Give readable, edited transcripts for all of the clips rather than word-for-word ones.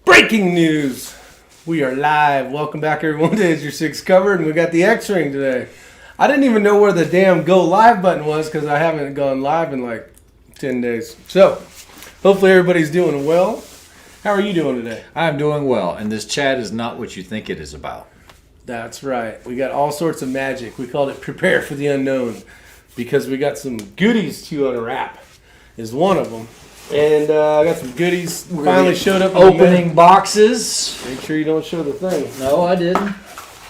Breaking news. We are live. Welcome back, everyone, to Isyour6covered, and we got the X-Ring today. I didn't even know where the damn go live button was because I haven't gone live in like 10 days. So, hopefully everybody's doing well. How are you doing today? I'm doing well, and this chat is not what you think it is about. That's right. We got all sorts of magic. We called it Prepare for the Unknown because we got some goodies to unwrap is one of them. And I got some goodies. Finally showed up. Opening boxes. Make sure you don't show the thing. No, I didn't.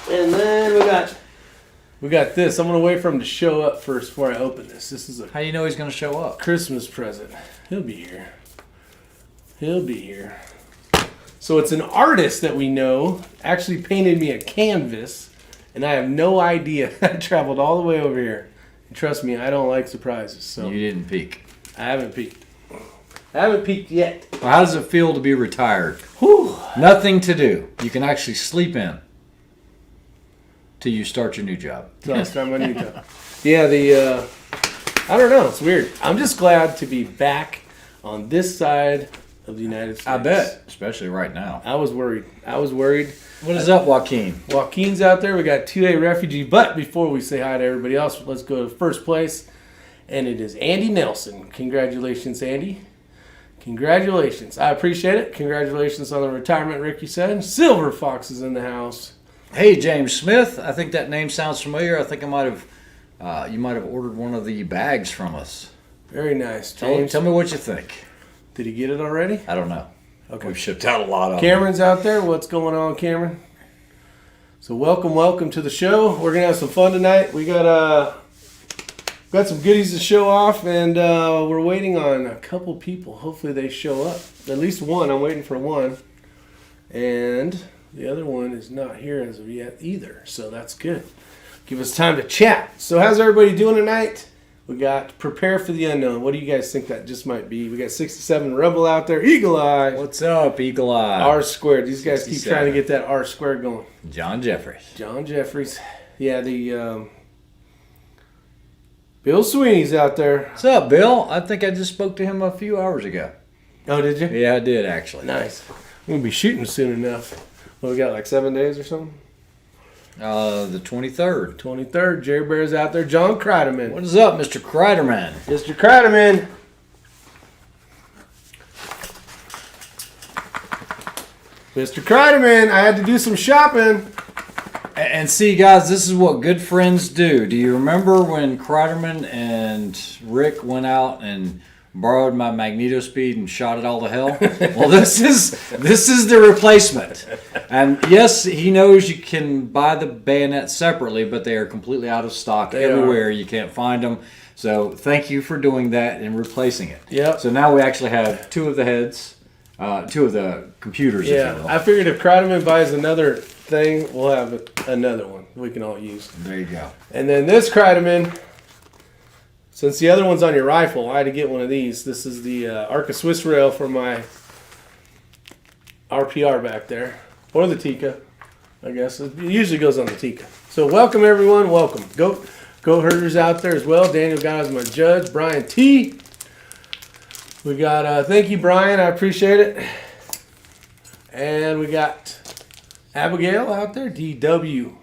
And then we got this. I'm gonna wait for him to show up first before I open this. This is a How do you know he's going to show up? Christmas present. He'll be here. He'll be here. So it's an artist that we know actually painted me a canvas, and I have no idea. I traveled all the way over here. And trust me, I don't like surprises. So You didn't peek. I haven't peeked. I haven't peeked yet. Well, how does it feel to be retired? Whew. Nothing to do. You can actually sleep in till you start your new job. So I start my new job. Yeah, I don't know. It's weird. I'm just glad to be back on this side of the United States. I bet, especially right now. I was worried. What is up, Joaquin? Joaquin's out there. We got 2A refugee. But before we say hi to everybody else, let's go to first place. And it is Andy Nelson. Congratulations, Andy. Congratulations. I appreciate it. Congratulations on the retirement, Ricky said. Silver Fox is in the house. Hey, James Smith. I think that name sounds familiar. I think you might have ordered one of the bags from us. Very nice. Tell me what you think. Did he get it already? I don't know. Okay. We've shipped out a lot of them. Cameron's out there. What's going on, Cameron? So welcome to the show. We're going to have some fun tonight. We got some goodies to show off, and we're waiting on a couple people. Hopefully they show up. At least one. I'm waiting for one. And the other one is not here as of yet either, so that's good. Give us time to chat. So how's everybody doing tonight? We got Prepare for the Unknown. What do you guys think that just might be? We got 67 Rebel out there. Eagle Eye. What's up, Eagle Eye? R squared. These guys 67. keep trying to get that R squared going. John Jeffries. John Jeffries. Yeah, the Bill Sweeney's out there. What's up, Bill? I think I just spoke to him a few hours ago. Oh, did you? Yeah, I did, actually. Nice. We're going to be shooting soon enough. What, we got like 7 days or something? The 23rd. 23rd. Jerry Bear's out there. John Kreiderman. What is up, Mr. Kreiderman? Mr. Kreiderman. Mr. Kreiderman, I had to do some shopping. And see, guys, this is what good friends do. Do you remember when Kreiderman and Rick went out and borrowed my Magneto Speed and shot it all to hell? Well, this is the replacement. And yes, he knows you can buy the bayonets separately, but they are completely out of stock everywhere. You can't find them. So thank you for doing that and replacing it. Yep. So now we actually have two of the heads, two of the computers. Yeah, if you will. I figured if Kreiderman buys another thing, we'll have another one we can all use. There you go. And then this Kreiderman, since the other one's on your rifle, I had to get one of these. This is the Arca Swiss rail for my RPR back there. Or the Tika, I guess. It usually goes on the Tika. So welcome, everyone. Welcome. Goat herders out there as well. Daniel got as my judge. Brian T. We got, thank you, Brian. I appreciate it. And we got Abigail out there. DW.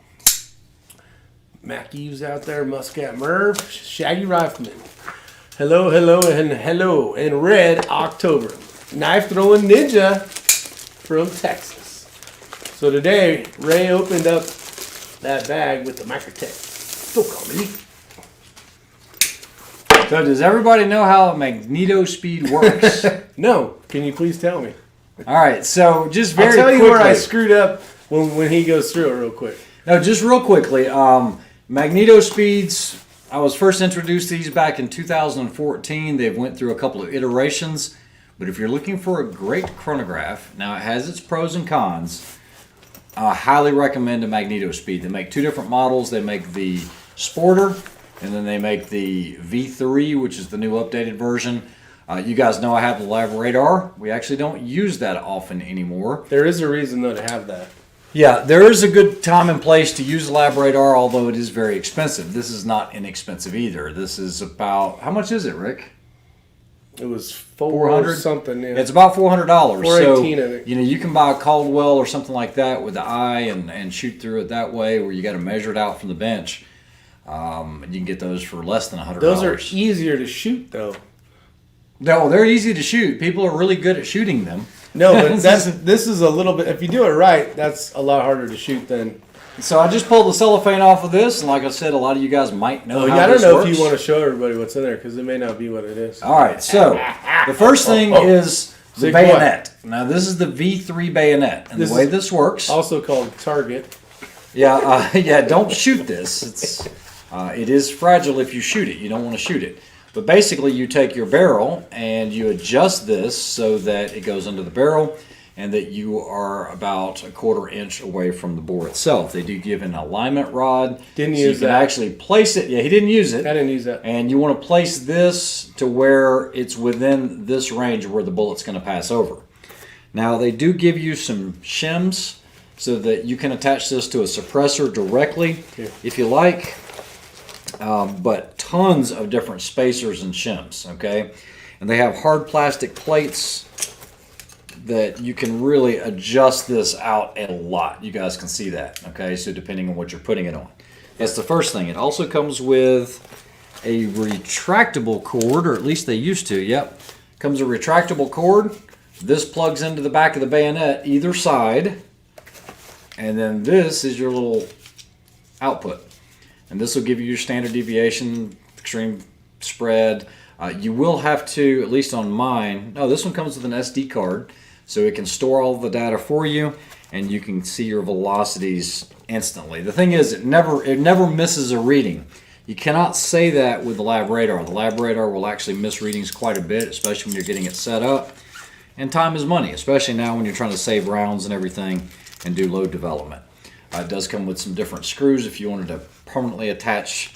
Mac Eves out there. Muscat Merv. Shaggy Rifleman. Hello. And Red October. Knife throwing ninja from Texas. So today, Ray opened up that bag with the Microtech. Don't call me. So does everybody know how a Magneto Speed works? No. Can you please tell me? All right, so just very I'll tell quickly. you where I screwed up when he goes through it real quick. No, just real quickly. Magneto Speeds, I was first introduced to these back in 2014. They've went through a couple of iterations. But if you're looking for a great chronograph, now it has its pros and cons. I highly recommend a Magneto Speed. They make two different models. They make the Sporter, and then they make the V3, which is the new updated version. You guys know I have the Lab Radar. We actually don't use that often anymore. There is a reason, though, to have that. Yeah, there is a good time and place to use the Lab Radar, although it is very expensive. This is not inexpensive either. This is about, how much is it, Rick? It was 400 something. Yeah. It's about $400. $418, So I think. you can buy a Caldwell or something like that with the eye and shoot through it that way, where you got to measure it out from the bench. And you can get those for less than $100. Those are easier to shoot, though. No, they're easy to shoot. People are really good at shooting them. No, but this is a little bit. If you do it right, that's a lot harder to shoot than. So I just pulled the cellophane off of this, and like I said, a lot of you guys might know how I this don't know works. if you want to show everybody what's in there, because it may not be what it is. All right, so the first thing is the Say bayonet. Now this is the V3 bayonet, and the way this works. Also called target. Yeah, don't shoot this. It is fragile if you shoot it. You don't want to shoot it. But basically, you take your barrel and you adjust this so that it goes into the barrel, and that you are about a 1/4 inch away from the bore itself. They do give an alignment rod. Didn't so use you can that. actually place it. Yeah, he didn't use it. I didn't use that. And you want to place this to where it's within this range where the bullet's going to pass over. Now, they do give you some shims so that you can attach this to a suppressor directly if you like. But tons of different spacers and shims, okay? And they have hard plastic plates that you can really adjust this out a lot. You guys can see that, okay? So depending on what you're putting it on. That's the first thing. It also comes with a retractable cord, or at least they used to, yep. Comes a retractable cord. This plugs into the back of the bayonet either side. And then this is your little output. And this will give you your standard deviation, extreme spread. You will have to, at least on mine, no, this one comes with an SD card, so it can store all the data for you, and you can see your velocities instantly. The thing is, it never misses a reading. You cannot say that with the lab radar. The lab radar will actually miss readings quite a bit, especially when you're getting it set up. And time is money, especially now when you're trying to save rounds and everything and do load development. It does come with some different screws if you wanted to permanently attach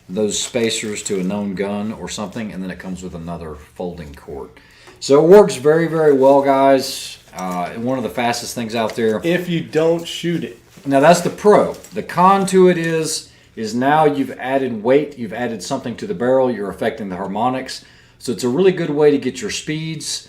those spacers to a known gun or something, and then it comes with another folding cord. So it works very, very well, guys. One of the fastest things out there. If you don't shoot it. Now that's the pro. The con to it is now you've added weight, you've added something to the barrel, you're affecting the harmonics. So it's a really good way to get your speeds.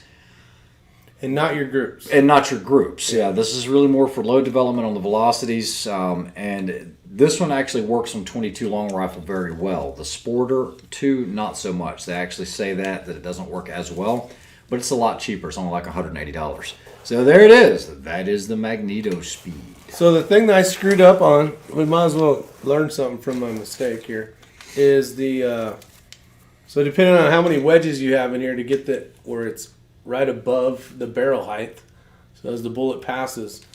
And not your groups. And not your groups. Yeah, this is really more for load development on the velocities. And this one actually works on .22 long rifle very well. The Sporter 2, not so much. They actually say that it doesn't work as well. But it's a lot cheaper. It's only like $180. So there it is. That is the Magneto Speed. So the thing that I screwed up on, we might as well learn something from my mistake here, is the, so depending on how many wedges you have in here to get that where it's right above the barrel height, so as the bullet passes,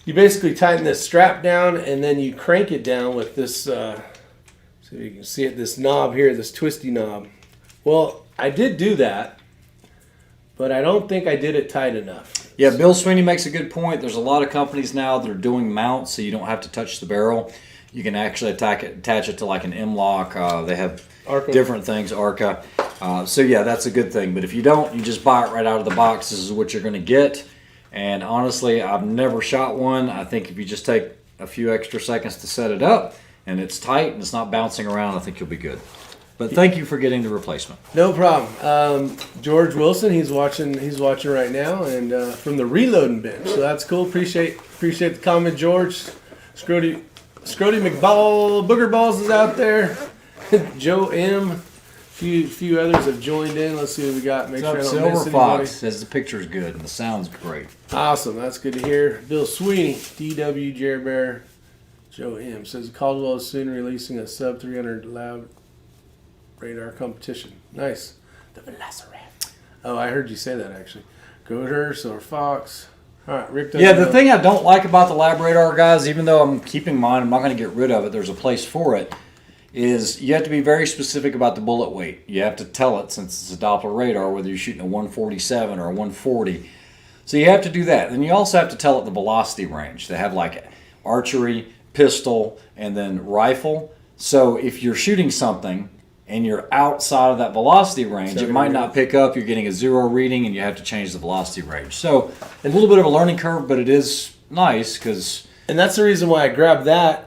you basically tighten this strap down and then you crank it down with this, so you can see it, this knob here, this twisty knob. Well, I did do that, but I don't think I did it tight enough. Yeah, Bill Sweeney makes a good point. There's a lot of companies now that are doing mounts so you don't have to touch the barrel. You can actually attach it to like an M-lock. They have Arca. Different things, Arca. So yeah, that's a good thing. But if you don't, you just buy it right out of the box. This is what you're going to get. And honestly, I've never shot one. I think if you just take a few extra seconds to set it up and it's tight and it's not bouncing around, I think you'll be good. But thank you for getting the replacement. No problem. George Wilson, he's watching right now, and from the reloading bench. So that's cool. Appreciate the comment, George. Scrody McBall, Booger Balls is out there. Joe M. Few others have joined in. Let's see what we got. Make sure I don't Silver miss Fox anybody. says the picture's good and the sound's great. Awesome. That's good to hear. Bill Sweeney, DW, Jerry Bear, Joe M. says Caldwell is soon releasing a sub 300 lab radar competition. Nice. The Velociraptor. Oh, I heard you say that actually. Goater, Silver Fox. All right, Rick. Yeah, the thing I don't like about the lab radar, guys, even though I'm keeping mine, I'm not going to get rid of it. There's a place for it. Is you have to be very specific about the bullet weight. You have to tell it, since it's a Doppler radar, whether you're shooting a 147 or a 140. So you have to do that. Then you also have to tell it the velocity range. They have like archery, pistol, and then rifle. So if you're shooting something and you're outside of that velocity range, it might not pick up. You're getting a 0 reading, and you have to change the velocity range. So a little bit of a learning curve, but it is nice because. And that's the reason why I grabbed that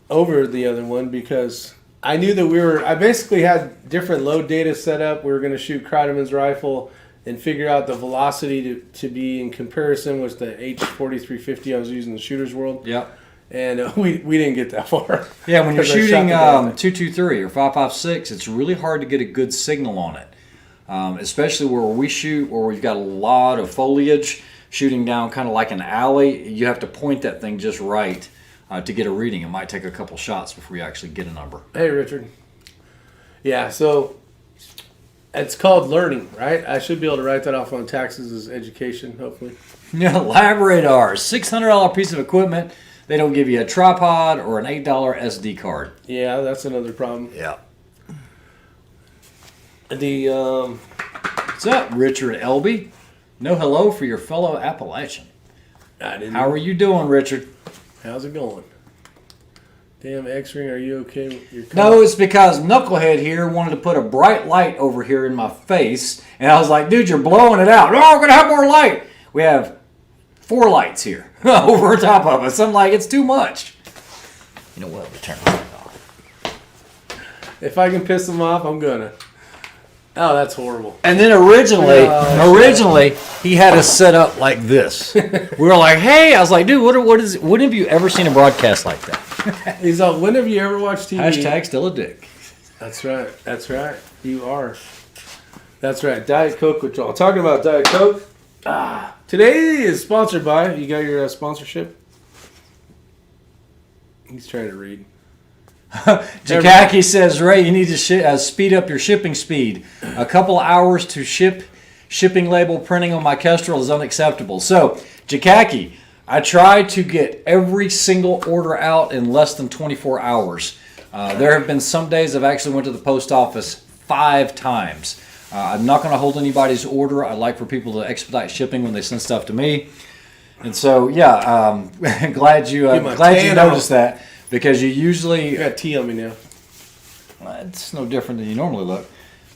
over the other one, because I knew that I basically had different load data set up. We were going to shoot Kreideman's rifle and figure out the velocity to be in comparison with the H4350 I was using in the Shooter's World. Yep. And we didn't get that far. Yeah, when you're shooting 223 or 5.56, it's really hard to get a good signal on it. Especially where we shoot, where we've got a lot of foliage, shooting down kind of like an alley. You have to point that thing just right to get a reading. It might take a couple shots before you actually get a number. Hey, Richard. Yeah, so it's called learning, right? I should be able to write that off on taxes as education, hopefully. Yeah, Lab Radar, $600 piece of equipment. They don't give you a tripod or an $8 SD card. Yeah, that's another problem. Yeah. What's up, Richard Elby? No hello for your fellow Appalachian. How are you doing, Richard? How's it going? Damn, X-Ring, are you okay with your No, it's because Knucklehead here wanted to put a bright light over here in my face, and I was like, dude, you're blowing it out. No, we're going to have more light. We have 4 lights here over top of us. I'm like, it's too much. You know what? We'll turn it off. If I can piss them off, I'm gonna. Oh, that's horrible. And then originally, he had us set up like this. We were like, hey, I was like, dude, when have you ever seen a broadcast like that? He's like, when have you ever watched TV? Hashtag still a dick. That's right. That's right. You are. That's right. Diet Coke withdrawal. Talking about Diet Coke. Today is sponsored by, you got your sponsorship? He's trying to read. Jakaki says, Ray, you need to speed up your shipping speed. A couple hours to ship. Shipping label printing on my Kestrel is unacceptable. So, Jakaki, I tried to get every single order out in less than 24 hours. There have been some days I've actually went to the post office 5 times. I'm not going to hold anybody's order. I like for people to expedite shipping when they send stuff to me. And so, yeah, glad you noticed that. Because you usually... You got tea on me now. It's no different than you normally look.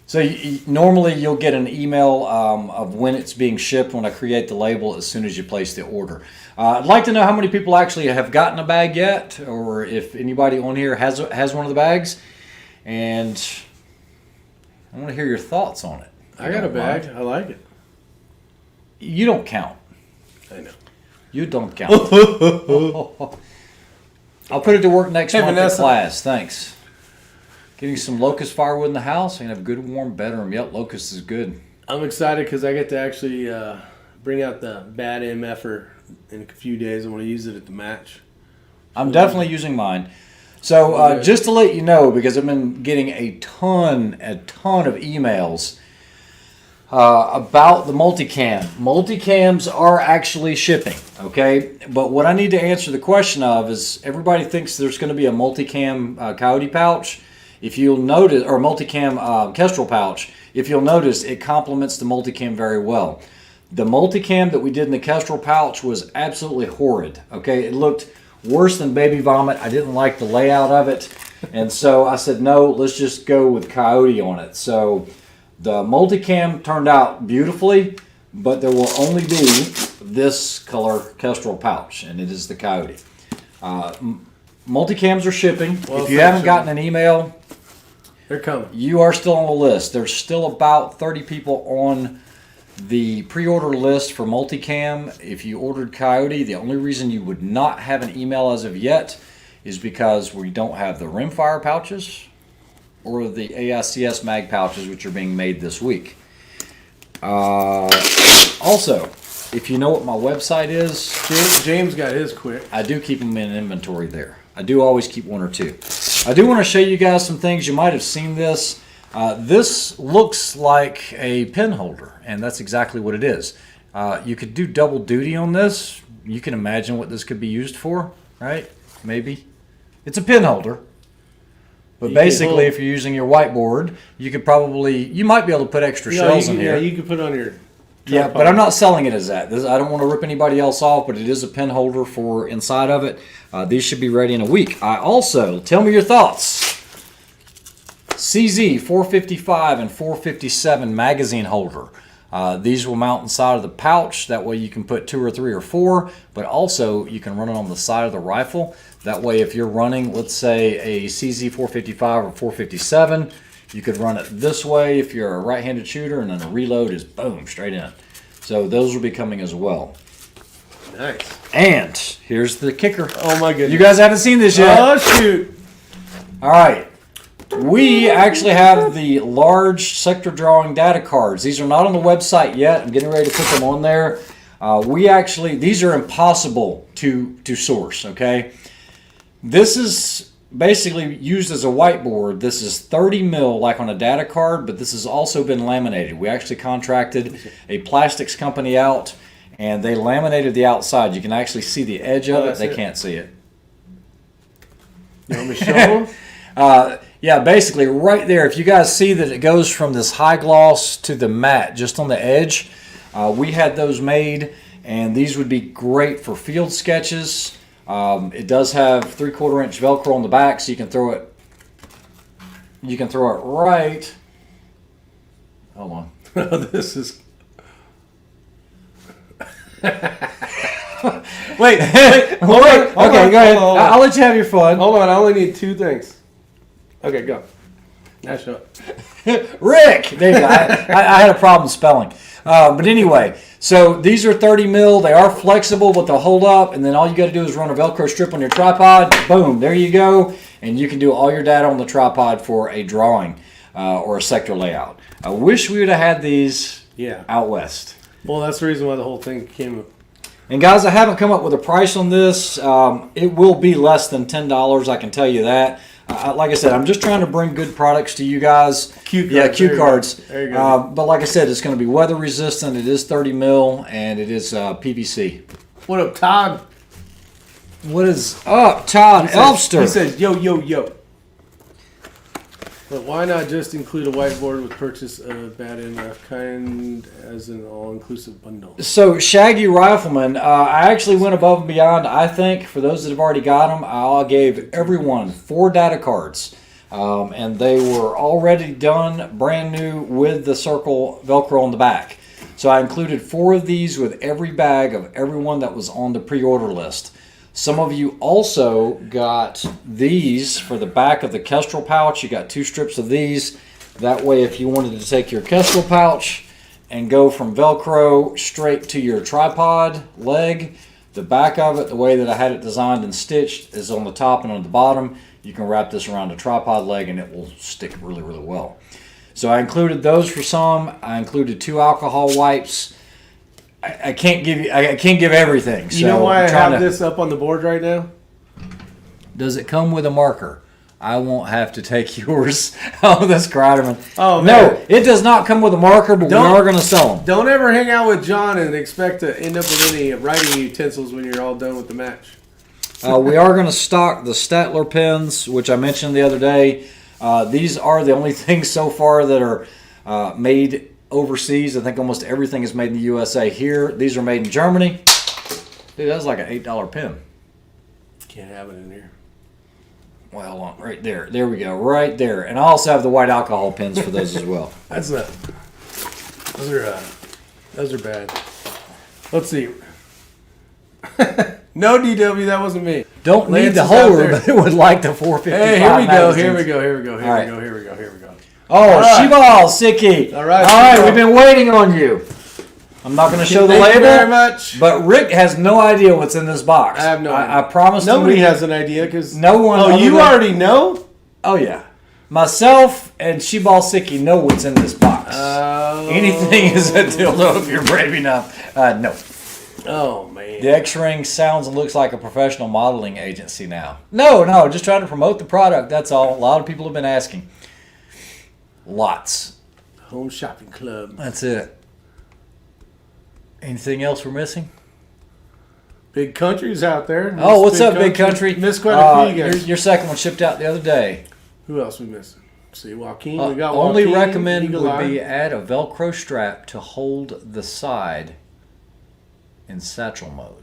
So normally you'll get an email of when it's being shipped when I create the label as soon as you place the order. I'd like to know how many people actually have gotten a bag yet, or if anybody on here has one of the bags. And I want to hear your thoughts on it. I got a bag. I like it. You don't count. I know. You don't count. I'll put it to work next month in class. Thanks. Getting some locust firewood in the house. I'm going to have a good warm bedroom. Yep, locust is good. I'm excited because I get to actually bring out the bad MFer in a few days. I want to use it at the match. I'm definitely using mine. So just to let you know, because I've been getting a ton of emails about the multicam. Multicams are actually shipping, okay? But what I need to answer the question of is everybody thinks there's going to be a multicam coyote pouch. If you'll notice, or multicam kestrel pouch, if you'll notice, it complements the multicam very well. The multicam that we did in the kestrel pouch was absolutely horrid, okay? It looked worse than baby vomit. I didn't like the layout of it. And so I said, no, let's just go with coyote on it. So the multicam turned out beautifully, but there will only be this color kestrel pouch, and it is the coyote. Multicams are shipping. Well, if you haven't gotten an email, they're coming. You are still on the list. There's still about 30 people on the pre-order list for multicam. If you ordered coyote, the only reason you would not have an email as of yet is because we don't have the rimfire pouches or the AICS mag pouches, which are being made this week. Also, if you know what my website is, James got his quick. I do keep them in inventory there. I do always keep 1 or 2. I do want to show you guys some things. You might have seen this. This looks like a pen holder, and that's exactly what it is. You could do double duty on this. You can imagine what this could be used for, right? Maybe. It's a pen holder. But basically, if you're using your whiteboard, you might be able to put extra shells in here. Yeah, you could put on your tripod. Yeah, but I'm not selling it as that. I don't want to rip anybody else off, but it is a pen holder for inside of it. These should be ready in a week. I also, tell me your thoughts. CZ 455 and 457 magazine holder. These will mount inside of the pouch. That way you can put 2 or 3 or 4, but also you can run it on the side of the rifle. That way if you're running, let's say, a CZ455 or 457, you could run it this way if you're a right-handed shooter, and then the reload is boom, straight in. So those will be coming as well. Nice. And here's the kicker. Oh my goodness. You guys haven't seen this yet. Oh shoot. All right. We actually have the large sector drawing data cards. These are not on the website yet. I'm getting ready to put them on there. These are impossible to source, okay? This is basically used as a whiteboard. This is 30 mil like on a data card, but this has also been laminated. We actually contracted a plastics company out, and they laminated the outside. You can actually see the edge of it. They can't see it. You want me to show them? Yeah, basically right there. If you guys see that it goes from this high gloss to the matte just on the edge, we had those made, and these would be great for field sketches. It does have 3/4 inch Velcro on the back, so you can throw it. You can throw it right. Hold on. This is. wait. Okay, go ahead. I'll let you have your fun. Hold on, I only need 2 things. Okay, go. Now show it. Rick! There you go. I had a problem spelling. But anyway, so these are 30 mil. They are flexible, but they'll hold up. And then all you got to do is run a Velcro strip on your tripod. Boom, there you go. And you can do all your data on the tripod for a drawing or a sector layout. I wish we would have had these out west. Well, that's the reason why the whole thing came up. And guys, I haven't come up with a price on this. It will be less than $10, I can tell you that. Like I said, I'm just trying to bring good products to you guys. Cue cards. Yeah, cue cards. There you go. But like I said, it's going to be weather resistant. It is 30 mil, and it is PVC. What up, Todd? What is up, Todd Elfster? He says, yo, yo, yo. But why not just include a whiteboard with purchase of bad enough kind as an all-inclusive bundle? So, Shaggy Rifleman, I actually went above and beyond, I think. For those that have already got them, I gave everyone 4 data cards. And they were already done, brand new, with the circle Velcro on the back. So I included 4 of these with every bag of everyone that was on the pre-order list. Some of you also got these for the back of the Kestrel pouch. You got 2 strips of these. That way, if you wanted to take your Kestrel pouch and go from Velcro straight to your tripod leg, the back of it, the way that I had it designed and stitched, is on the top and on the bottom. You can wrap this around a tripod leg and it will stick really, really well. So I included those for some. I included 2 alcohol wipes. I can't give everything. You know why I have this up on the board right now? Does it come with a marker? I won't have to take yours. Oh, that's Kreiderman. Oh, man. No, it does not come with a marker, but we are going to sell them. Don't ever hang out with John and expect to end up with any writing utensils when you're all done with the match. We are going to stock the Statler pens, which I mentioned the other day. These are the only things so far that are made overseas. I think almost everything is made in the USA here. These are made in Germany. Dude, that's like an $8 pen. Can't have it in here. Well, hold on. Right there. There we go. Right there. And I also have the white alcohol pens for those as well. Those are bad. Let's see. No, DW, that wasn't me. Don't Lance need the is out holder, there. but it would like the 455. Hey, here we go. magazines. Here we go. Here we go. Here All we right. go. Here we go. Here we go. Oh, right. Shibal, Siki. All right, All right, Shibal. we've been waiting on you. I'm not going to show the Thank label. you very much. But Rick has no idea what's in this box. I have no idea. I promised him Nobody has an idea because no one. Oh, other you than- already know? Oh yeah, myself and Shibal Siki know what's in this box. Anything is a dildo if you're brave enough. No. Oh man. The X-Ring sounds and looks like a professional modeling agency now. No, just trying to promote the product. That's all. A lot of people have been asking. Lots. Home shopping club. That's it. Anything else we're missing? Big countries out there. Oh, what's up, Big Country? Missed quite a few guys. Your second one shipped out the other day. Who else we missing? See, Joaquin. We got Joaquin. Only recommend Eagle would Eye. be add a Velcro strap to hold the side in satchel mode.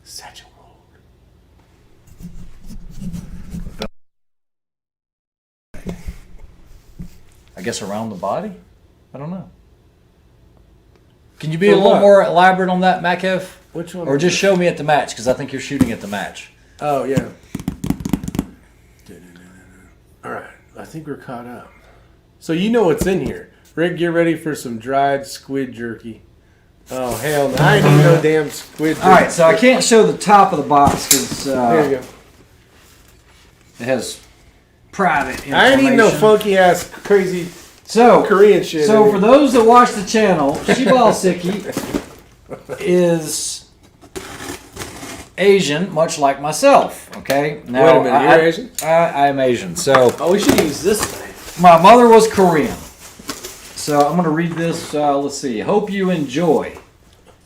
Satchel mode. I guess around the body? I don't know. Can you be For a little what? more elaborate on that, Makev? Which one? Or just show me at the match, because I think you're shooting at the match. Oh, yeah. All right. I think we're caught up. So you know what's in here. Rick, get ready for some dried squid jerky. Oh, hell no. I ain't need no damn squid jerky. All right, so I can't show the top of the box because There you go. it has private information. I ain't need no funky-ass, crazy So, Korean shit. So in for here. those that watch the channel, Isyour6covered is Asian, much like myself. Okay. Now, Wait a minute, you're Asian? I am Asian. So Oh, we should use this thing. my mother was Korean. So I'm going to read this. Let's see. Hope you enjoy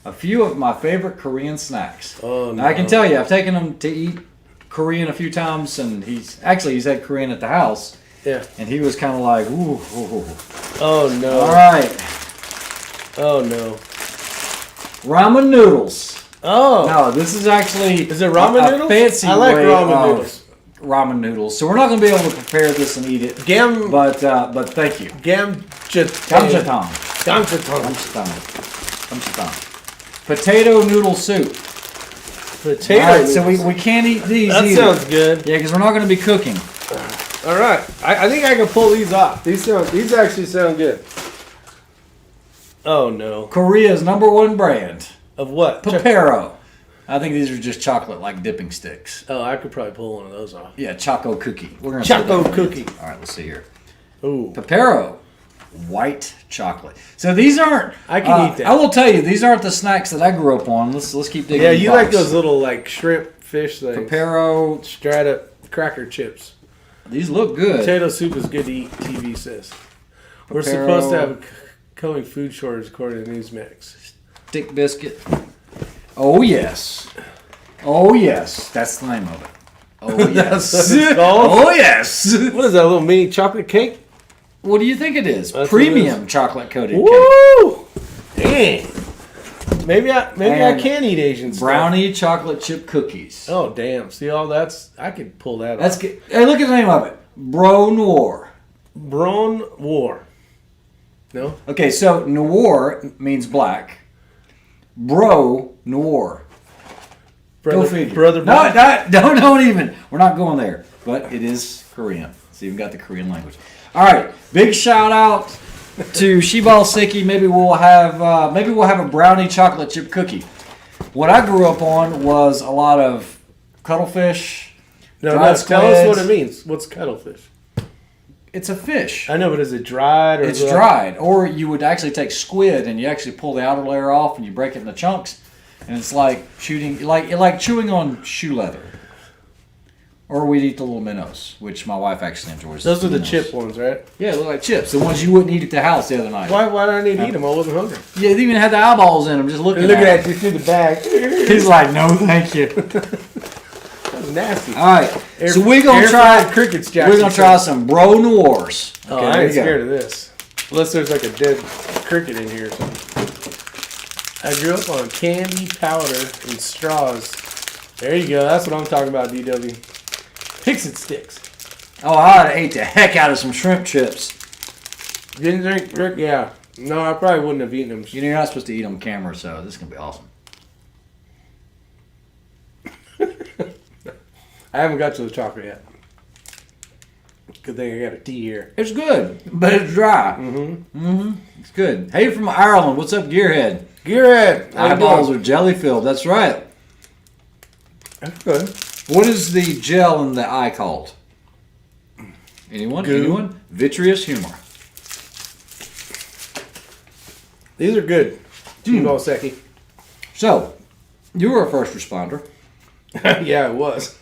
a few of my favorite Korean snacks. Oh, no. Now, I can tell you, I've taken him to eat Korean a few times, and he's had Korean at the house, Yeah. and he was kind of like, ooh, ooh, ooh. Oh, no. All right. Oh, no. Ramen noodles. Oh. No, this is actually Is it ramen a noodles? fancy I like way ramen of noodles. Ramen noodles. So we're not going to be able to prepare this and eat it. Gam. But thank you. Gamjatang. Gamjatang. Gamjatang. Gamjatang. Potato noodle soup. Potato. All right, so noodles. we can't eat these That either. sounds good. Yeah, because we're not going to be cooking. All right. I think I can pull these off. These actually sound good. Oh, no. Korea's #1 brand. Of what? Pepero. I think these are just chocolate like dipping sticks. Oh, I could probably pull one of those off. Yeah, Choco cookie. We're gonna Choco say that. cookie. All right, let's see here. Ooh. Pepero, white chocolate. So these aren't. I can eat that. I will tell you, these aren't the snacks that I grew up on. Let's keep digging. Yeah, in the you box. like those little like shrimp fish things. Pepero. Straight up cracker chips. These look good. Potato soup is good to eat, TV says. We're Pepero. supposed to have a coming food shortage according to Newsmax. Stick biscuit. Oh yes. Oh yes. That's the name of it. Oh yes. That's what it's called? Oh yes. What is that, a little mini chocolate cake? What do you think it is? That's what it Premium chocolate coated cake. Woo! Dang. Maybe I And can eat Asian stuff. Brownie chocolate chip cookies. Oh damn! See all that's I could pull that That's off. good. Hey, look at the name of it. Bro Noir. Braun War. No? Okay, so noir means black. Bro Noir. Go figure. Brother No, don't even. We're not going there. But it is Korean. It's even got the Korean language. All right. Big shout out to Isyour6covered. Maybe we'll have a brownie chocolate chip cookie. What I grew up on was a lot of cuttlefish. No, dried tell us what squids. it means. What's cuttlefish? It's a fish. I know, but is it dried or It's is it dried. Or you would actually take squid and you actually pull the outer layer off and you break it into chunks. And it's like chewing on shoe leather. Or we'd eat the little minnows, which my wife actually enjoys. Those are the minnows. chip ones, right? Yeah, they look like chips. The ones you wouldn't eat at the house the other night. Why did I need to eat them? I wasn't hungry. Yeah, they even had the eyeballs in them. Just looking Look at at that, you through the bag. He's like, no, thank you. That's nasty. All right, so we're gonna try crickets. We're gonna try some Bro Noirs. Oh, Okay, I there ain't you go. scared of this. Unless there's like a dead cricket in here or something. I grew up on candy, powder, and straws. There you go. That's what I'm talking about, DW. Pixit sticks. Oh, I'd ate the heck out of some shrimp chips. Didn't drink, Rick? Yeah. No, I probably wouldn't have eaten them. You know, you're not supposed to eat on camera, so this is gonna be awesome. I haven't got to the chocolate yet. Good thing I got a tea here. It's good, but it's dry. It's good. Hey, from Ireland. What's up, Gearhead? Gearhead. how you Eyeballs doing? are jelly filled. That's right. That's good. What is the gel in the eye called? Anyone? Goo. Anyone? Vitreous humor. These are good. Isyour6covered. So, you were a first responder. Yeah, it was.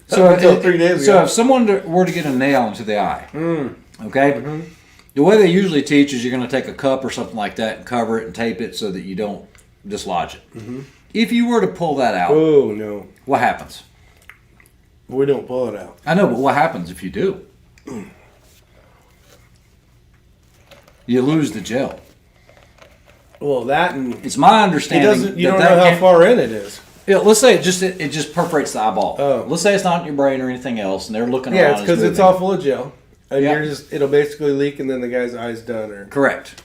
So, Until 3 days so ago. if someone were to get a nail into the eye, okay, the way they usually teach is you're going to take a cup or something like that and cover it and tape it so that you don't dislodge it. If you were to pull that out, Oh, no. what happens? We don't pull it out. I know, but what happens if you do? You lose the gel. Well, that and It's my it understanding doesn't. You that don't that know how can't- far in it is. Yeah, let's say it just perforates the eyeball. Oh. Let's say it's not in your brain or anything else, and they're looking Yeah, around. it's because it's moving. all full of gel, and Yeah. it'll basically leak, and then the guy's eye's done. Or Correct.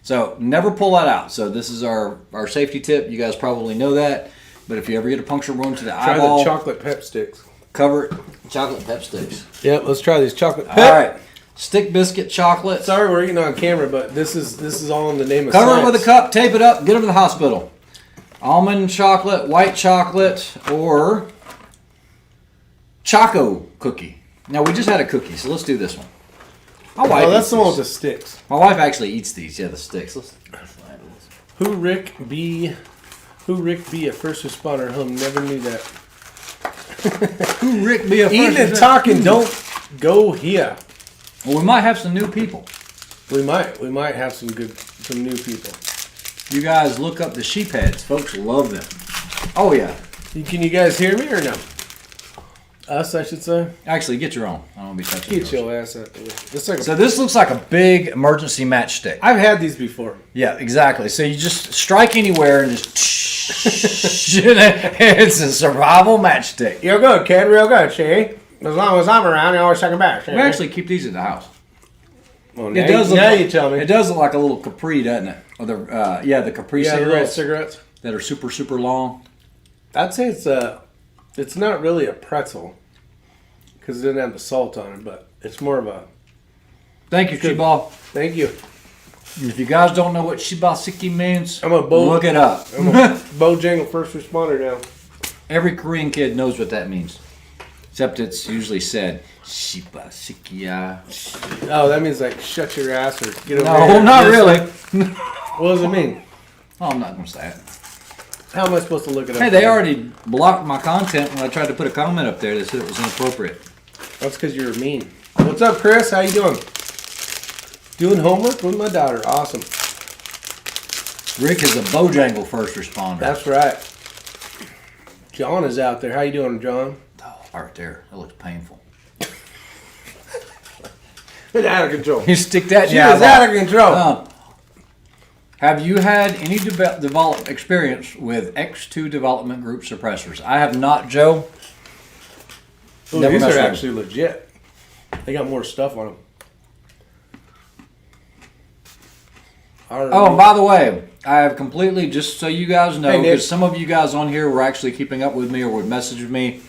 So never pull that out. So this is our safety tip. You guys probably know that. But if you ever get a puncture wound to the eyeball, try the chocolate pep sticks. Cover it. Chocolate pep sticks. Yep, let's try these chocolate pep. All right. Stick biscuit chocolate. Sorry we're eating on camera, but this is all in the name of Cover science. it with a cup, tape it up, get them to the hospital. Almond chocolate, white chocolate, or Choco cookie. Now we just had a cookie, so let's do this one. My wife that's the one with these. the sticks. My wife actually eats these. Yeah, the sticks. Who Rick B, a first responder? Never knew that. Who Rick be a first Eating and talking don't go here. Well, we might have some new people. We might have some new people. You guys look up the sheep heads. Folks love them. Oh yeah. Can you guys hear me or no? Us, I should say. Actually, get your own. I don't want to be touching Get yours. your ass out there. So this looks like a big emergency matchstick. I've had these before. Yeah, exactly. So you just strike anywhere and just it's a survival matchstick. You're good, kid. Real good, see? As long as I'm around, you always second back. We actually keep these at the house. Well, It does look now like, you tell me. It does look like a little Capri, doesn't it? Or the the Capri Yeah, the little cigarettes cigarettes. that are super, super long. I'd say it's not really a pretzel because it didn't have the salt on it, but it's more of a. Thank you, Shibal. Thank you. And if you guys don't know what Shibasiki means, I'm a look it up. I'm a Bojangle first responder now. Every Korean kid knows what that means. Except it's usually said Shibasikia. Oh, that means like shut your ass or get over No, here. not really. What does it mean? Oh, I'm not going to say it. How am I supposed to look it up? Hey, they already blocked my content when I tried to put a comment up there that said it was inappropriate. That's because you're mean. What's up, Chris? How you doing? Doing homework with my daughter. Awesome. Rick is a Bojangle first responder. That's right. John is out there. How you doing, John? Oh, right there. That looks painful. It's out of control. You stick that in She your is out of control. Have you had any experience with X2 development group suppressors? I have not, Joe. Ooh, Never these messed are with actually legit. They got more stuff on them. Oh, and by the way, I have completely, just so you guys know, Hey, Nick. because some of you guys on here were actually keeping up with me or would message me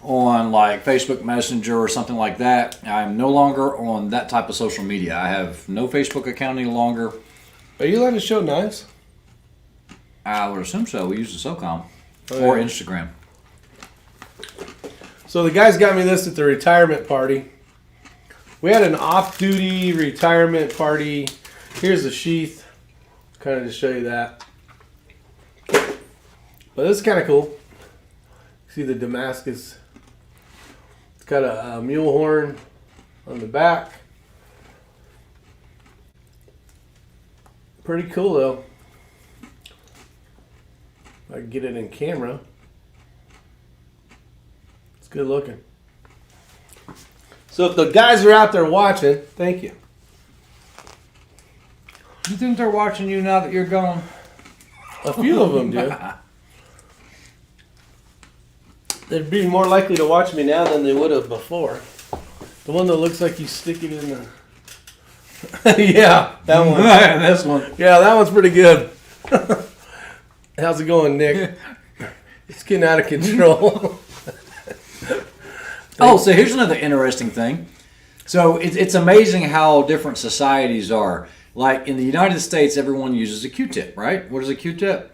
on like Facebook Messenger or something like that. I'm no longer on that type of social media. I have no Facebook account any longer. Are you allowed to show knives? I would assume so. We use the SOCOM Oh, or yeah. Instagram. So the guys got me this at the retirement party. We had an off-duty retirement party. Here's the sheath. Kind of to show you that. But this is kind of cool. See the Damascus. It's got a mule horn on the back. Pretty cool though. If I can get it in camera. It's good looking. So if the guys are out there watching, thank you. You think they're watching you now that you're gone? A few of them do. They'd be more likely to watch me now than they would have before. The one that looks like you stick it in the... Yeah, that one. This one. Yeah, that one's pretty good. How's it going, Nick? It's getting out of control. Oh, so here's another interesting thing. So it's amazing how different societies are. Like in the United States, everyone uses a Q-tip, right? What is a Q-tip?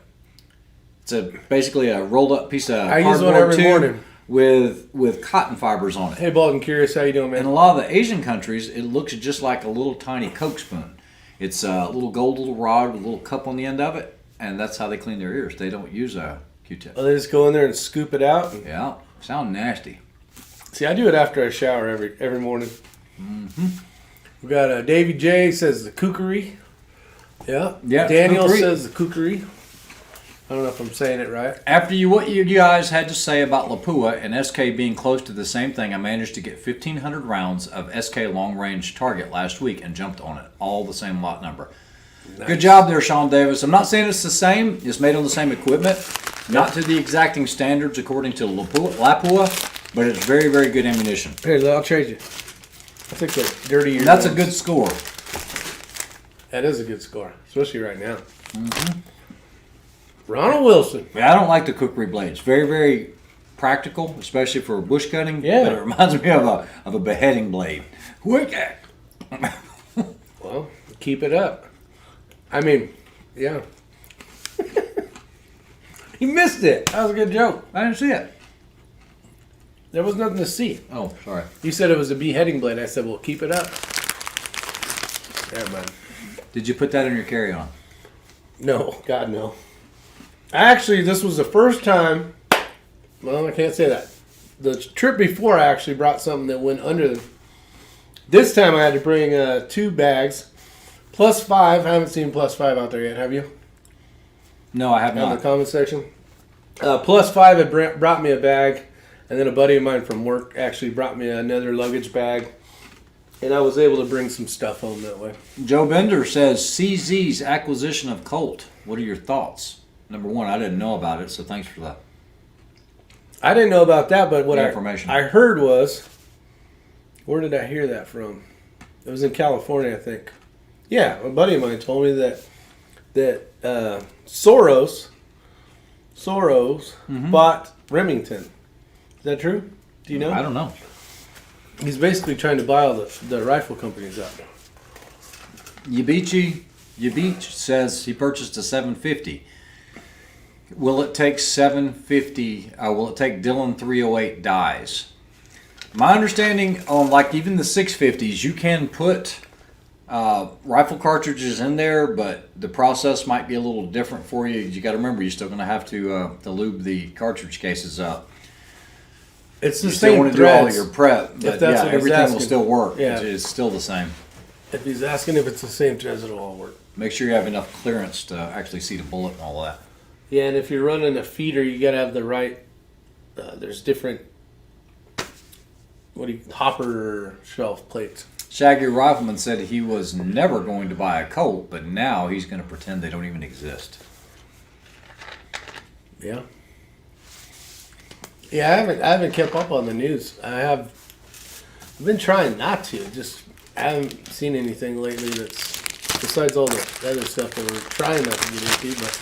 It's basically a rolled up piece of I use one every morning with cotton fibers on it. Hey, Bald and Curious, how you doing, In a man? lot of the Asian countries, it looks just like a little tiny Coke spoon. It's a little gold little rod with a little cup on the end of it, and that's how they clean their ears. They don't use a Q-tip. Oh, they just go in there and scoop it out. Yeah, sound nasty. See, I do it after I shower every morning. Mm-hmm. We got Davy J says the kookery. Yeah. Yeah, Daniel kookery. says the kookery. I don't know if I'm saying it right. After what you guys had to say about Lapua and SK being close to the same thing, I managed to get 1,500 rounds of SK long-range target last week and jumped on it. All the same lot number. Nice. Good job there, Sean Davis. I'm not saying it's the same. It's made on the same equipment. Not to the exacting standards according to Lapua, but it's very, very good ammunition. Here, I'll trade you. I'll take the dirty. And that's a good score. That is a good score, especially right now. Mm-hmm. Ronald Wilson. Yeah, I don't like the cookery blades. Very, very practical, especially for bush cutting. Yeah. But it reminds me of a beheading blade. Wicked. Well, keep it up. I mean, yeah. He missed it. That was a good joke. I didn't see it. There was nothing to see. Oh, sorry. You said it was a beheading blade. I said, well, keep it up. There, man. Did you put that in your carry-on? No, God, no. Actually, this was the first time. Well, I can't say that. The trip before, I actually brought something that went under the. This time, I had to bring 2 bags. +5. I haven't seen +5 out there yet, have you? No, I have In the not. comment section. +5 had brought me a bag, and then a buddy of mine from work actually brought me another luggage bag, and I was able to bring some stuff home that way. Joe Bender says CZ's acquisition of Colt. What are your thoughts? Number one, I didn't know about it, so thanks for that. I didn't know about that, but what Information. I heard was, where did I hear that from? It was in California, I think. Yeah, a buddy of mine told me that Soros bought Remington. Is that true? Do you know? I don't know. He's basically trying to buy all the rifle companies up. Yabich says he purchased a 750. Will it take 750? Will it take Dillon 308 dies? My understanding on like even the 650s, you can put rifle cartridges in there, but the process might be a little different for you. You got to remember, you're still going to have to lube the cartridge cases up. It's the You still same want to do all of threads. your prep, but that's yeah, what he's everything will asking. still work. Yeah. It's still the same. If he's asking if it's the same threads, it'll all work. Make sure you have enough clearance to actually see the bullet and all that. Yeah, and if you're running a feeder, you gotta have the right. There's different. Hopper shelf plates. Shaggy Rifleman said he was never going to buy a Colt, but now he's going to pretend they don't even exist. Yeah. Yeah, I haven't kept up on the news. I've been trying not to. Just I haven't seen anything lately that's besides all the other stuff that we're trying not to get into, but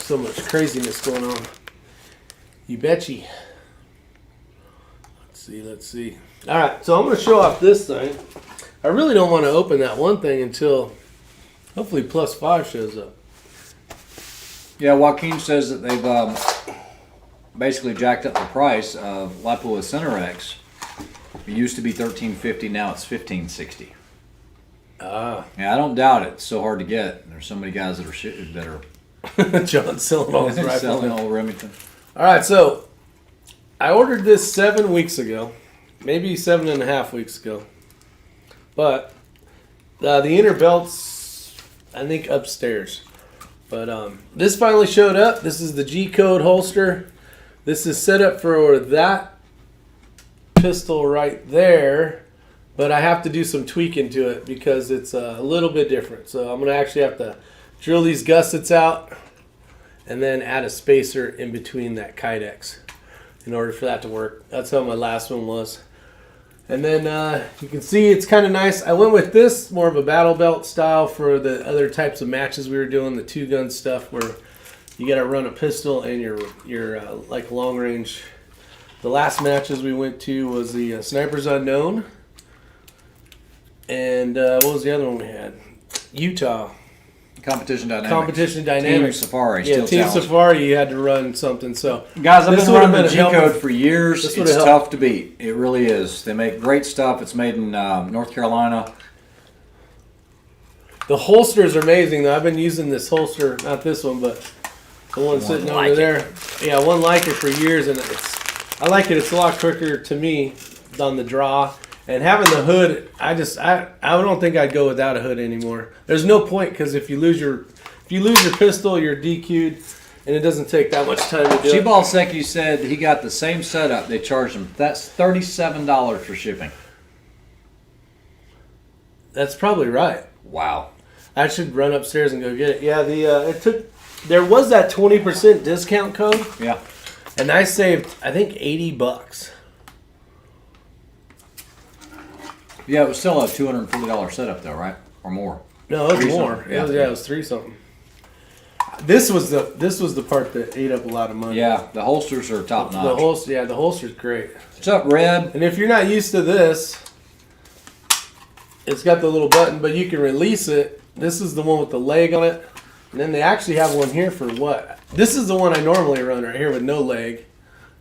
so much craziness going on. You betchy. Let's see. All right, so I'm going to show off this thing. I really don't want to open that one thing until hopefully +5 shows up. Yeah, Joaquin says that they've basically jacked up the price of Lapua Cinerex. It used to be $13.50, now it's $15.60. Ah. Yeah, I don't doubt it. It's so hard to get. There's so many guys that are John's selling all his rifles. selling all Remington. All right, so I ordered this 7 weeks ago, maybe 7.5 weeks ago. But the inner belt's, I think, upstairs. But this finally showed up. This is the G-code holster. This is set up for that pistol right there. But I have to do some tweaking to it because it's a little bit different. So I'm going to actually have to drill these gussets out and then add a spacer in between that Kydex in order for that to work. That's how my last one was. And then you can see it's kind of nice. I went with this, more of a battle belt style for the other types of matches we were doing, the 2-gun stuff where you got to run a pistol and your like long range. The last matches we went to was the Snipers Unknown. And what was the other one we had? Utah. Competition Dynamics. Competition Dynamics. Team Safari. Yeah, still Team challenging. Safari, you had to run something. So Guys, I've this been would've running the been a G-code help- for years. this It's would've tough helped. to beat. It really is. They make great stuff. It's made in North Carolina. The holster is amazing, though. I've been using this holster, not this one, but the one sitting over like there. Yeah, one like it for years, and I like it. It's a lot quicker to me on the draw. And having the hood, I don't think I'd go without a hood anymore. There's no point because if you lose your pistol, you're DQ'd, and it doesn't take that much time to do it. Shibal Seki said he got the same setup. They charged him. That's $37 for shipping. That's probably right. Wow. I should run upstairs and go get it. Yeah, there was that 20% discount code, Yeah. and I saved I think $80. Yeah, it was still a $240 setup though, right? Or more. No, it was Three more. something. It was 3 something. This was the part that ate up a lot of money. Yeah, the holsters are top notch. The holster's great. What's up, Reb? And if you're not used to this, it's got the little button, but you can release it. This is the one with the leg on it. And then they actually have one here for what? This is the one I normally run right here with no leg.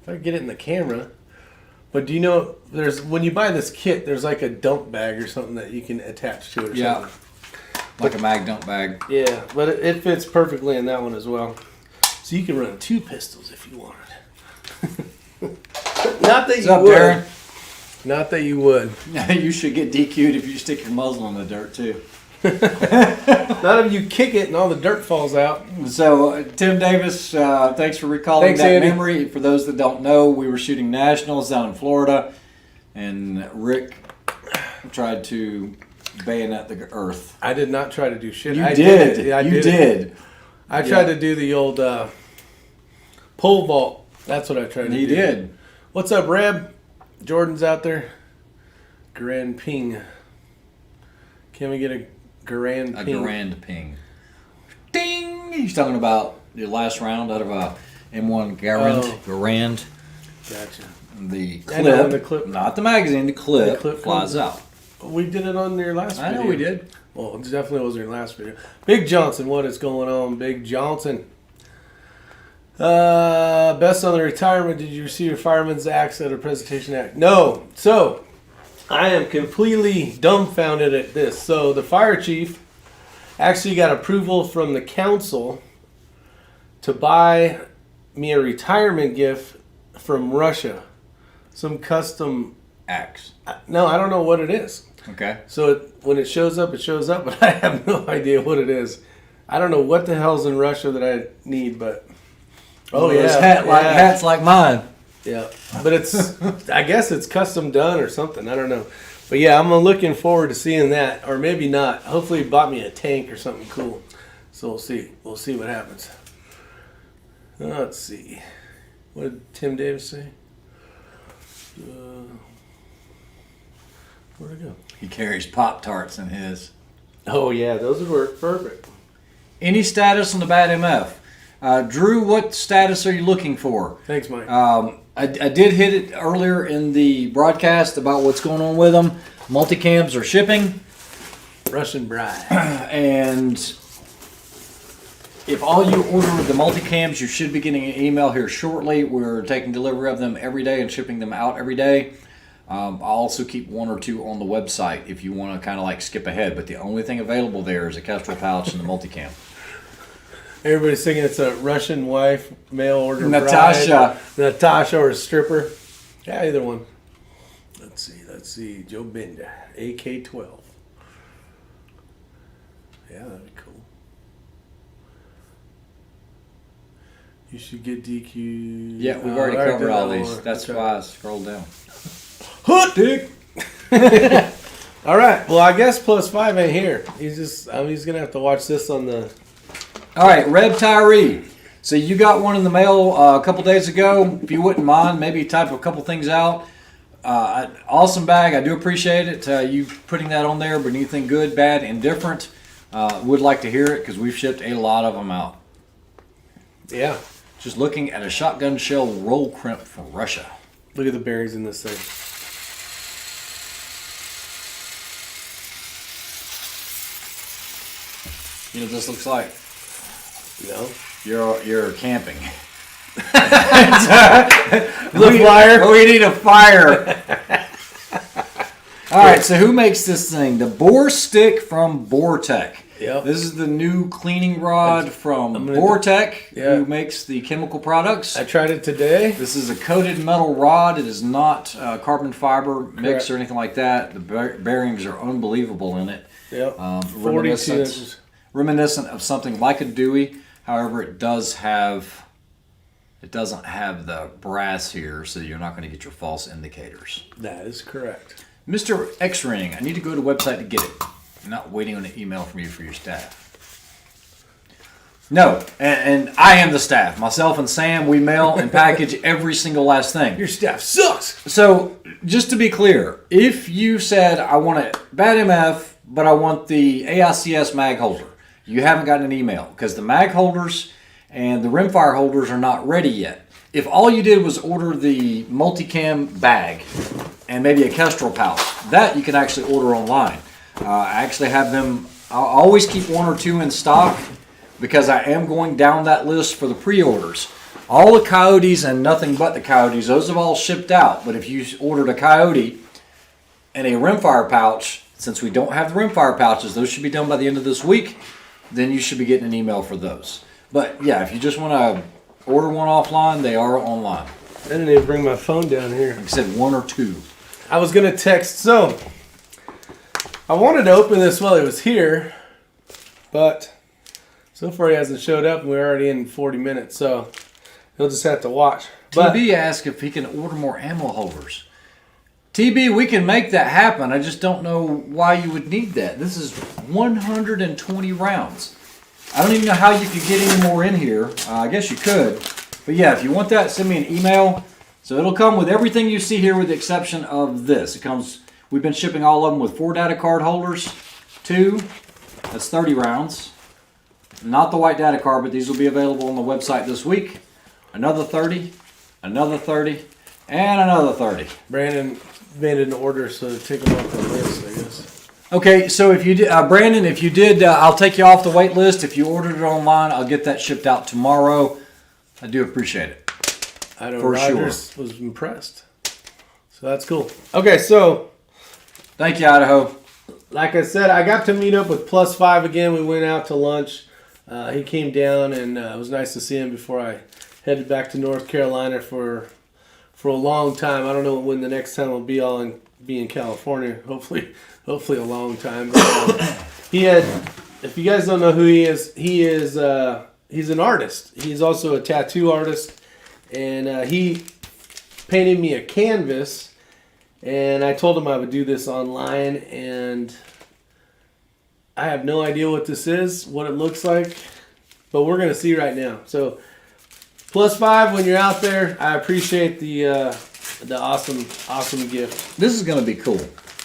If I get it in the camera. But do you know, when you buy this kit, there's like a dump bag or something that you can attach to it or something. Like a mag dump bag. Yeah, but it fits perfectly in that one as well. So you can run 2 pistols if you wanted. Not that What's you up, would. Darren? Not that you would. You should get DQ'd if you stick your muzzle in the dirt, too. Not if you kick it and all the dirt falls out. So, Tim Davis, thanks for recalling that Andy. memory. For those that don't know, we were shooting nationals down in Florida, and Rick tried to bayonet the earth. I did not try to do shit. You I did. it. Yeah, I you did. did. I tried to do the old pole vault. That's what I tried to do. He did. What's up, Reb? Jordan's out there. Grand ping. Can we get a grand ping? A grand ping. Ding! He's talking about your last round out of a M1 Garand. Oh. Garand. Gotcha. The I know, clip, the clip. not the magazine, the clip, flies comes- out. We did it on their last video. I know we did. Well, it definitely was their last video. Big Johnson, what is going on, Big Johnson? Best on the retirement. Did you receive your fireman's axe at a presentation act? No. So, I am completely dumbfounded at this. So, the fire chief actually got approval from the council to buy me a retirement gift from Russia. Some custom Axe. No, I don't know what it is. Okay. So when it shows up, but I have no idea what it is. I don't know what the hell's in Russia that I need, but Hats like mine. yeah. But it's I guess it's custom done or something. I don't know. But yeah, I'm looking forward to seeing that, or maybe not. Hopefully, he bought me a tank or something cool. So we'll see. We'll see what happens. Let's see. What did Tim Davis say? Where'd it go? He carries Pop-Tarts in his. Oh yeah, those would work perfect. Any status on the Bad MF? Drew, what status are you looking for? Thanks, Mike. I did hit it earlier in the broadcast about what's going on with them. Multicams are shipping. Russian bride. And if all you order the multicams, you should be getting an email here shortly. We're taking delivery of them every day and shipping them out every day. I'll also keep 1 or 2 on the website if you want to kind of like skip ahead. But the only thing available there is a Kestrel pouch and the multicam. Everybody's thinking it's a Russian wife, mail order Natasha. bride. Natasha or a stripper. Yeah, either one. Let's see. Joe Benda, AK-12. Yeah, that'd be cool. You should get DQ. Yeah, we've already covered all these. one. That's Okay. why I scrolled down. Hoot, dick. All right. Well, I guess +5 ain't here. He's gonna have to watch this on the. All right, Reb Tire. So you got one in the mail a couple days ago. If you wouldn't mind, maybe type a couple things out. Awesome bag. I do appreciate it. You putting that on there, but anything good, bad, indifferent, would like to hear it because we've shipped a lot of them out. Yeah. Just looking at a shotgun shell roll crimp from Russia. Look at the berries in this thing. You know what this looks like? No. You're camping. The flyer. We need a fire. All right, so who makes this thing? The Bore Stick from BoreTech. Yep. This is the new cleaning rod from gonna BoreTech, Yeah. who makes the chemical products. I tried it today. This is a coated metal rod. It is not carbon fiber mix Correct. or anything like that. The bearings are unbelievable in it. Yep. 42 Reminiscent, inches. reminiscent of something like a Dewey. However, it doesn't have the brass here, so you're not going to get your false indicators. That is correct. Mr. X-Ring, I need to go to the website to get it. I'm not waiting on an email from you for your staff. No, and I am the staff. Myself and Sam, we mail and package every single last thing. Your staff sucks. So, just to be clear, if you said, I want a Bad MF, but I want the AICS mag holder. You haven't gotten an email because the mag holders and the rimfire holders are not ready yet. If all you did was order the Multicam bag and maybe a Kestrel pouch, that you can actually order online. I actually have them, I'll always keep 1 or 2 in stock because I am going down that list for the pre-orders. All the Coyotes and nothing but the Coyotes, those have all shipped out. But if you ordered a Coyote and a rimfire pouch, since we don't have the rimfire pouches, those should be done by the end of this week, then you should be getting an email for those. But yeah, if you just want to order one offline, they are online. I didn't even bring my phone down here. Like I said, 1 or 2. I was going to text, so I wanted to open this while he was here, but so far he hasn't showed up and we're already in 40 minutes, so he'll just have to watch. But TB asked if he can order more ammo holders. TB, we can make that happen. I just don't know why you would need that. This is 120 rounds. I don't even know how you could get any more in here. I guess you could. But yeah, if you want that, send me an email. So it'll come with everything you see here with the exception of this. It comes, we've been shipping all of them with 4 data card holders. 2, that's 30 rounds. Not the white data card, but these will be available on the website this week. Another 30, another 30, and another 30. Brandon made an order, so take him off the list, I guess. Okay, so if you did, Brandon, if you did, I'll take you off the wait list. If you ordered it online, I'll get that shipped out tomorrow. I do appreciate it. I know For Rogers was impressed. So that's cool. Okay, so Thank you, Idaho. like I said, I got to meet up with Plus 5 again. We went out to lunch. He came down, and it was nice to see him before I headed back to North Carolina for a long time. I don't know when the next time will be. Be in California. Hopefully a long time. But, he had. If you guys don't know who he is he's an artist. He's also a tattoo artist, and he painted me a canvas. And I told him I would do this online, and I have no idea what this is, what it looks like, but we're gonna see right now. So, Plus 5, when you're out there, I appreciate the awesome gift. This is going to be cool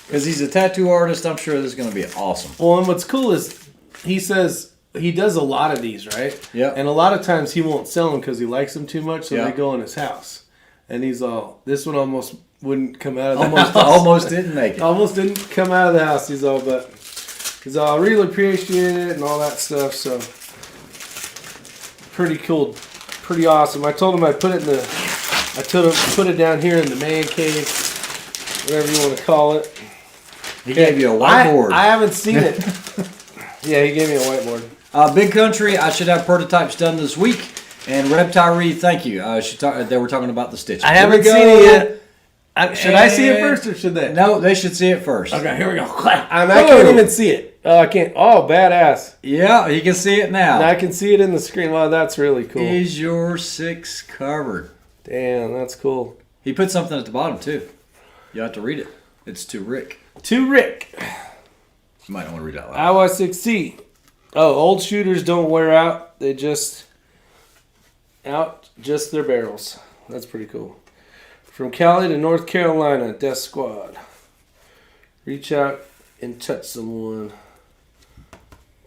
because he's a tattoo artist. I'm sure this is going to be awesome. Well, and what's cool is he says he does a lot of these, right? Yeah. And a lot of times he won't sell them because he likes them too much, so Yeah. they go in his house. And he's all, this one almost wouldn't come out of the house. Almost didn't make it. Almost didn't come out of the house. He's all, but I really appreciate it and all that stuff. So pretty cool, pretty awesome. I told him I'd put it in put it down here in the man cave, whatever you want to call it. He gave you a whiteboard. I haven't seen it. Yeah, he gave me a whiteboard. Big Country, I should have prototypes done this week. And Reb Tire, thank you. They were talking about the stitching. I haven't seen it yet. Should I see it first or should they? No, they should see it first. Okay, here we go. I can't even see it. Oh, I can't. Oh, badass. Yeah, you can see it now. I can see it in the screen. Wow, that's really cool. Is your 6 covered? Damn, that's cool. He put something at the bottom, too. You have to read it. It's to Rick. To Rick. You might not want to read it out loud. IY6C. Oh, old shooters don't wear out. They just their barrels. That's pretty cool. From Cali to North Carolina, Death Squad. Reach out and touch someone.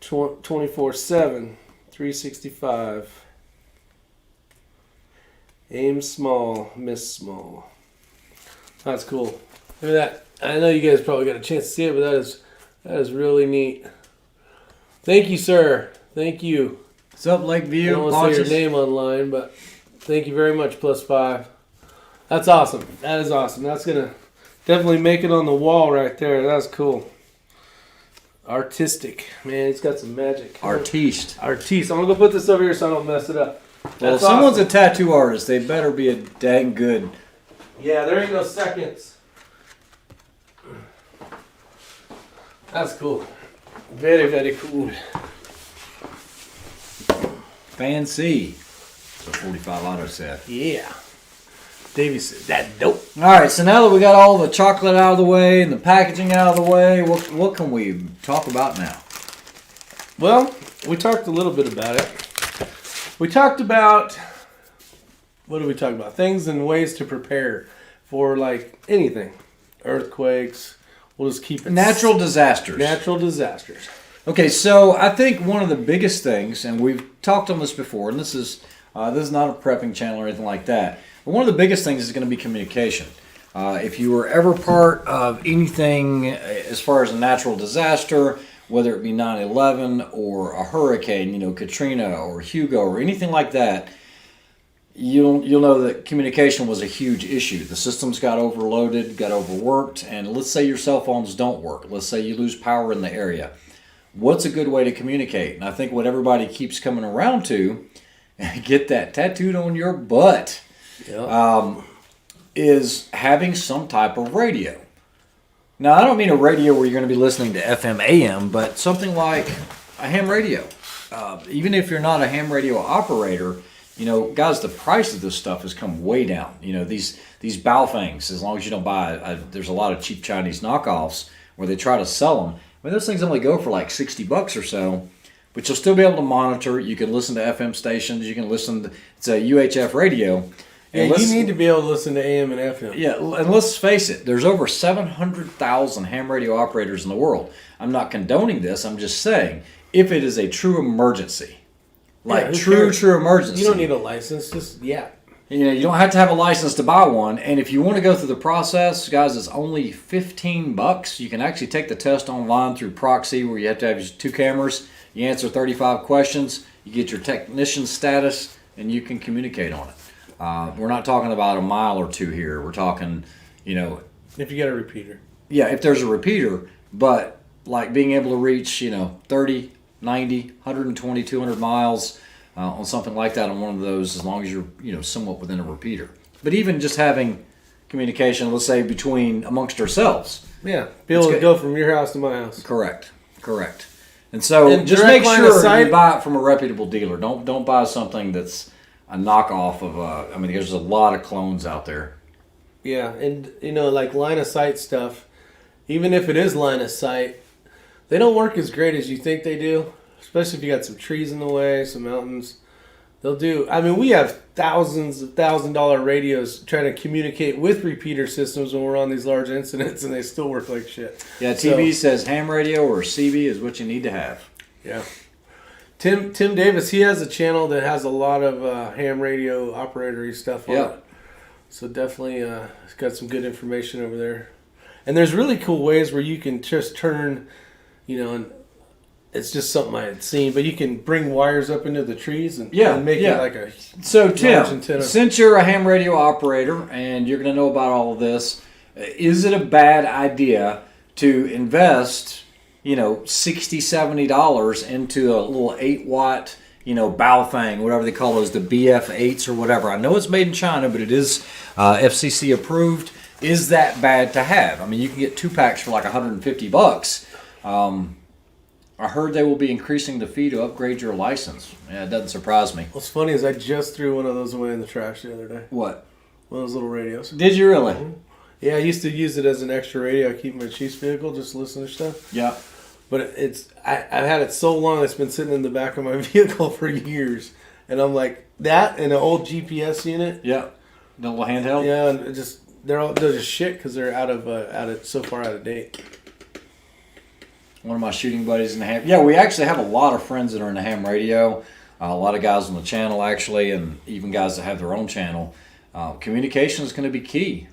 24/7, 365. Aim small, miss small. That's cool. Look at that. I know you guys probably got a chance to see it, but that is really neat. Thank you, sir. Thank you. What's up, Lakeview? I don't want to say your name online, but thank you very much, Plus 5. That's awesome. That is awesome. That's going to definitely make it on the wall right there. That's cool. Artistic. Man, he's got some magic. Artiste. I'm going to go put this over here so I don't mess it up. Well, if someone's a tattoo artist, they better be a dang good. Yeah, there ain't no seconds. That's cool. Very, very cool. Fancy. The 45 auto set. Yeah. Davey said, that dope. All right, so now that we got all the chocolate out of the way and the packaging out of the way, what can we talk about now? Well, we talked a little bit about it. We talked about, what did we talk about? Things and ways to prepare for like anything. Earthquakes, We'll just keep it Natural disasters. Natural disasters. Okay, so I think one of the biggest things, and we've talked on this before, and this is not a prepping channel or anything like that, but one of the biggest things is going to be communication. If you were ever part of anything as far as a natural disaster, whether it be 9/11 or a hurricane, Katrina or Hugo or anything like that, you'll know that communication was a huge issue. The systems got overloaded, got overworked, and let's say your cell phones don't work. Let's say you lose power in the area. What's a good way to communicate? And I think what everybody keeps coming around to, get that tattooed on your butt, is having some type of radio. Now, I don't mean a radio where you're going to be listening to FM, AM, but something like a ham radio. Even if you're not a ham radio operator, guys, the price of this stuff has come way down. These Baofangs, as long as you don't buy, there's a lot of cheap Chinese knockoffs where they try to sell them. I mean, those things only go for like $60 or so, but you'll still be able to monitor. You can listen to FM stations. You can listen to, it's a UHF radio. Yeah, you need to be able to listen to AM and FM. Yeah, and let's face it, there's over 700,000 ham radio operators in the world. I'm not condoning this. I'm just saying, if it is a true emergency, true emergency. You don't need a license, just you don't have to have a license to buy one. And if you want to go through the process, guys, it's only $15. You can actually take the test online through Proxy, where you have to have your 2 cameras. You answer 35 questions. You get your technician status, and you can communicate on it. We're not talking about a mile or 2 here. We're talking, if you get a repeater. Yeah, if there's a repeater, but like being able to reach, 30, 90, 120, 200 miles on something like that on one of those, as long as you're, somewhat within a repeater. But even just having communication, let's say, amongst ourselves. Yeah, be able to go from your house to my house. Correct. And so just make sure you buy it from a reputable dealer. Don't buy something that's a knockoff of there's a lot of clones out there. Yeah, and like line of sight stuff, even if it is line of sight, they don't work as great as you think they do, especially if you got some trees in the way, some mountains. We have thousands of $1,000 radios trying to communicate with repeater systems when we're on these large incidents, and they still work like shit. Yeah, TV says ham radio or CB is what you need to have. Yeah. Tim Davis, he has a channel that has a lot of ham radio operator-y stuff on it. So definitely it's got some good information over there. And there's really cool ways where you can just turn, and it's just something I had seen, but you can bring wires up into the trees and make it like a So Tim, since you're a ham radio operator and you're going to know about all of this, is it a bad idea to invest, $60, $70 into a little 8-watt, Baofeng, whatever they call those, the BF8s or whatever? I know it's made in China, but it is FCC approved. Is that bad to have? You can get 2 packs for like $150. I heard they will be increasing the fee to upgrade your license. Yeah, it doesn't surprise me. What's funny is I just threw one of those away in the trash the other day. What? One of those little radios. Did you really? Mm-hmm. Yeah, I used to use it as an extra radio. I keep in my Chiefs vehicle, just listen to stuff. Yeah. But I've had it so long, it's been sitting in the back of my vehicle for years. And I'm like, that and an old GPS unit. Yeah. The little handheld? Yeah, and they're just shit because they're so far out of date. One of my shooting buddies in the ham. Yeah, we actually have a lot of friends that are in the ham radio. A lot of guys on the channel, actually, and even guys that have their own channel. Communication is going to be key.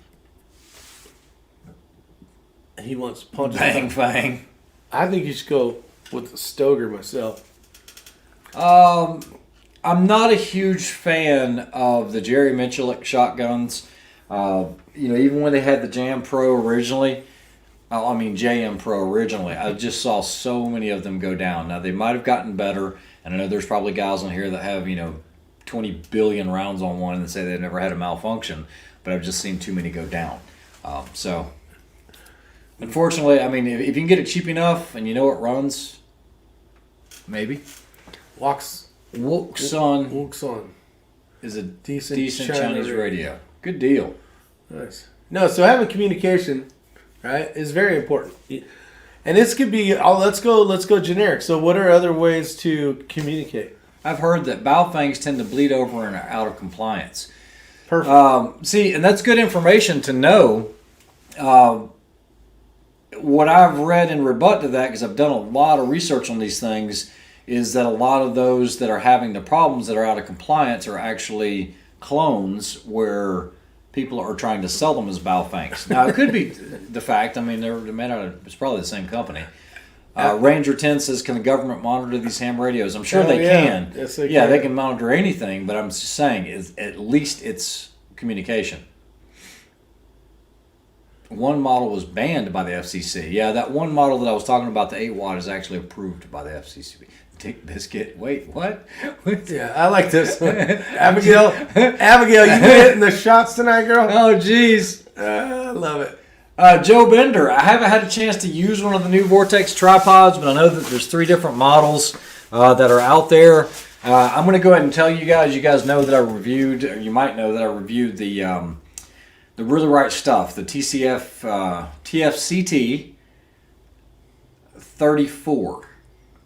He wants punches. Bang, bang. I think you should go with the Stoker myself. I'm not a huge fan of the Jerry Miculek shotguns. Even when they had the JM Pro originally, JM Pro originally, I just saw so many of them go down. Now, they might have gotten better, and I know there's probably guys on here that have, 20 billion rounds on one and say they've never had a malfunction, but I've just seen too many go down. Unfortunately, if you can get it cheap enough and you know it runs, maybe. Wuxon is a decent Chinese radio. Good deal. Nice. No, so having communication, right, is very important. And this could be, let's go generic. So what are other ways to communicate? I've heard that Baofangs tend to bleed over and are out of compliance. Perfect. And that's good information to know. what I've read in rebut to that, because I've done a lot of research on these things, is that a lot of those that are having the problems that are out of compliance are actually clones where people are trying to sell them as Baofangs. Now, it could be the fact. I mean, it's probably the same company. Ranger 10 says, can the government monitor these ham radios? I'm sure they can. Yes, they can. They can monitor anything, but I'm just saying, at least it's communication. One model was banned by the FCC. Yeah, that one model that I was talking about, the 8 watt, is actually approved by the FCC. Dick Biscuit. Wait, what? Yeah, I like this one. Abigail, you been hitting the shots tonight, girl? Oh, jeez. I love it. Joe Bender, I haven't had a chance to use one of the new Vortex tripods, but I know that there's 3 different models that are out there. I'm going to go ahead and tell you guys. You guys know that I reviewed, or you might know that I reviewed the Really Right Stuff, the TFCT 34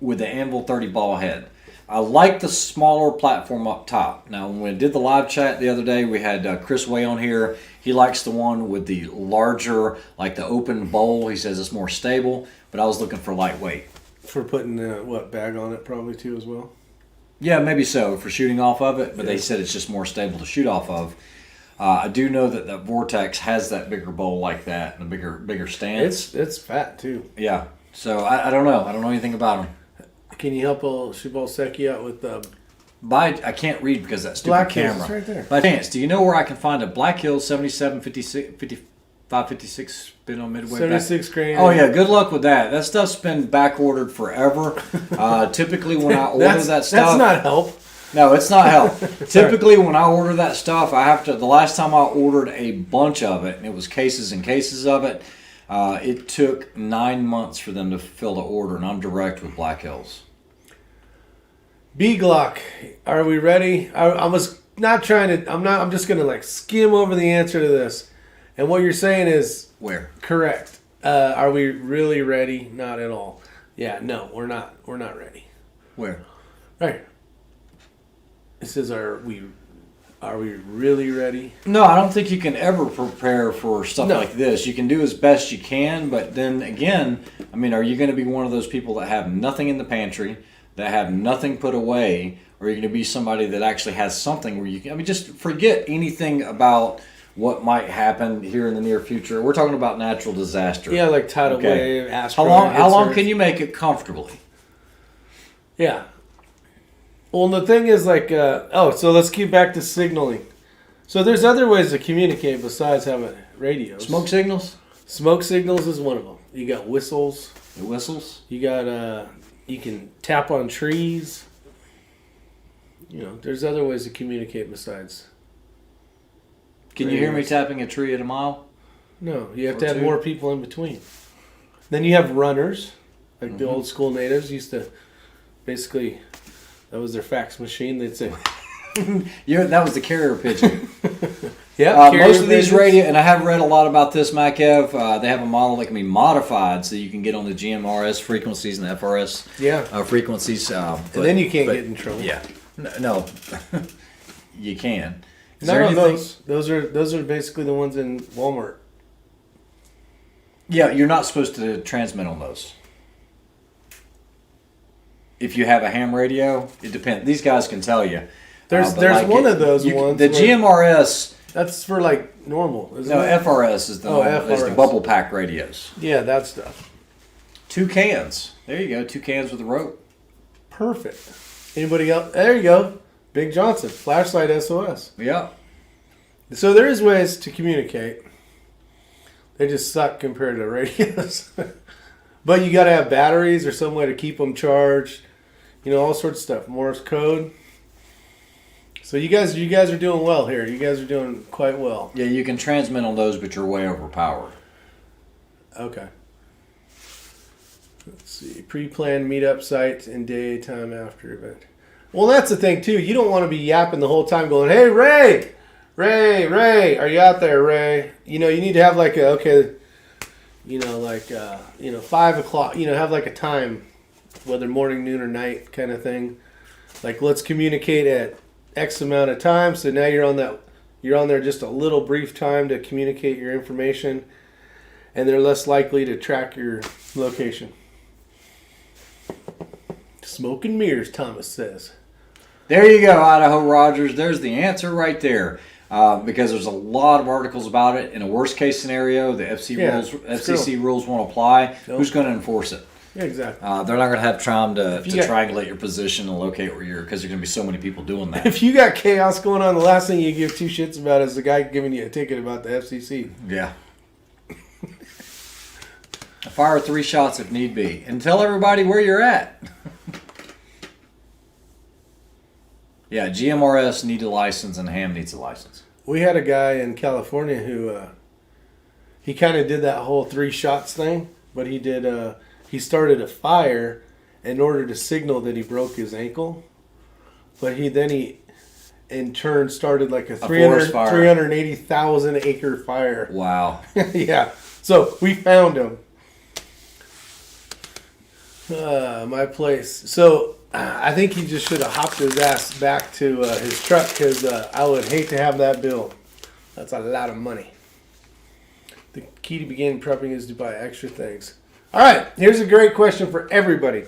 with the Anvil 30 ball head. I like the smaller platform up top. Now, when we did the live chat the other day, we had Chris Way on here. He likes the one with the larger, like the open bowl. He says it's more stable, but I was looking for lightweight. For putting, bag on it probably too as well? Yeah, maybe so, for shooting off of it, but they said it's just more stable to shoot off of. I do know that the Vortex has that bigger bowl like that and a bigger stance. It's fat too. Yeah, so I don't know. I don't know anything about them. Can you help Shibal Seki out with the... I can't read because that stupid Black camera. Hills, right there. By chance, do you know where I can find a Black Hills 7556 spin on Midway? 76 grand. Oh yeah, good luck with that. That stuff's been back ordered forever. Typically when I order that stuff... That's not help. No, it's not help. Typically when I order that stuff, I have to... The last time I ordered a bunch of it, and it was cases and cases of it, it took 9 months for them to fill the order, and I'm direct with Black Hills. B-Glock, are we ready? I was not trying to... I'm just going to skim over the answer to this. And what you're saying is... Where? Correct. Are we really ready? Not at all. Yeah, no, we're not. We're not ready. Where? Right. It says, are we really ready? No, I don't think you can ever prepare for stuff like this. You can do as best you can, but then again, I mean, are you going to be one of those people that have nothing in the pantry, that have nothing put away, or are you going to be somebody that actually has something where you can... I mean, just forget anything about what might happen here in the near future. We're talking about natural disaster. Yeah, like tidal wave, asteroid. How long can you make it comfortably? Yeah. Well, the thing is so let's keep back to signaling. So there's other ways to communicate besides having radios. Smoke signals? Smoke signals is one of them. You got whistles. The whistles? You got, you can tap on trees. You know, there's other ways to communicate besides. Can you hear me tapping a tree at a mile? No, you have to have more people in between. Then you have runners, like the old school natives used to basically... That was their fax machine. They'd say, that was the carrier pigeon. Yeah. Most of these radio, and I have read a lot about this, Makev. They have a model that can be modified so you can get on the GMRS frequencies and the FRS frequencies. And then you can't get in trouble. Yeah. No. You can. None of those. Those are basically the ones in Walmart. Yeah, you're not supposed to transmit on those. If you have a ham radio, it depends. These guys can tell you. There's one of those ones. The GMRS. That's for normal. Isn't it? FRS is is the bubble pack radios. Yeah, that stuff. 2 cans. There you go. 2 cans with a rope. Perfect. Anybody else? There you go. Big Johnson. Flashlight SOS. Yeah. So there is ways to communicate. They just suck compared to radios. But you got to have batteries or some way to keep them charged. You know, all sorts of stuff. Morse code. So you guys are doing well here. You guys are doing quite well. Yeah, you can transmit on those, but you're way overpowered. Okay. Let's see. Pre-planned meetup sites and daytime after event. Well, that's the thing, too. You don't want to be yapping the whole time going, hey, Ray! Ray! Are you out there, Ray? You know, you need to have 5 o'clock. You know, have a time, whether morning, noon, or night kind of thing. Let's communicate at X amount of time. So now you're on there just a little brief time to communicate your information. and they're less likely to track your location. Smoke and mirrors, Thomas says. There you go, Idaho Rogers. There's the answer right there. Because there's a lot of articles about it. In a worst case scenario, the FCC rules won't apply. Nope. Who's going to enforce it? Yeah, exactly. They're not going to have time to triangulate your position and locate where you're, because there's going to be so many people doing that. If you got chaos going on, the last thing you give two shits about is the guy giving you a ticket about the FCC. Yeah. Fire 3 shots if need be. And tell everybody where you're at. Yeah, GMRS need a license and Ham needs a license. We had a guy in California who he kind of did that whole 3 shots thing, but he started a fire in order to signal that he broke his ankle. But he in turn started like a 380,000 acre fire. Wow. Yeah. So we found him. My place. So I think he just should have hopped his ass back to his truck, because I would hate to have that bill. That's a lot of money. The key to begin prepping is to buy extra things. All right, here's a great question for everybody.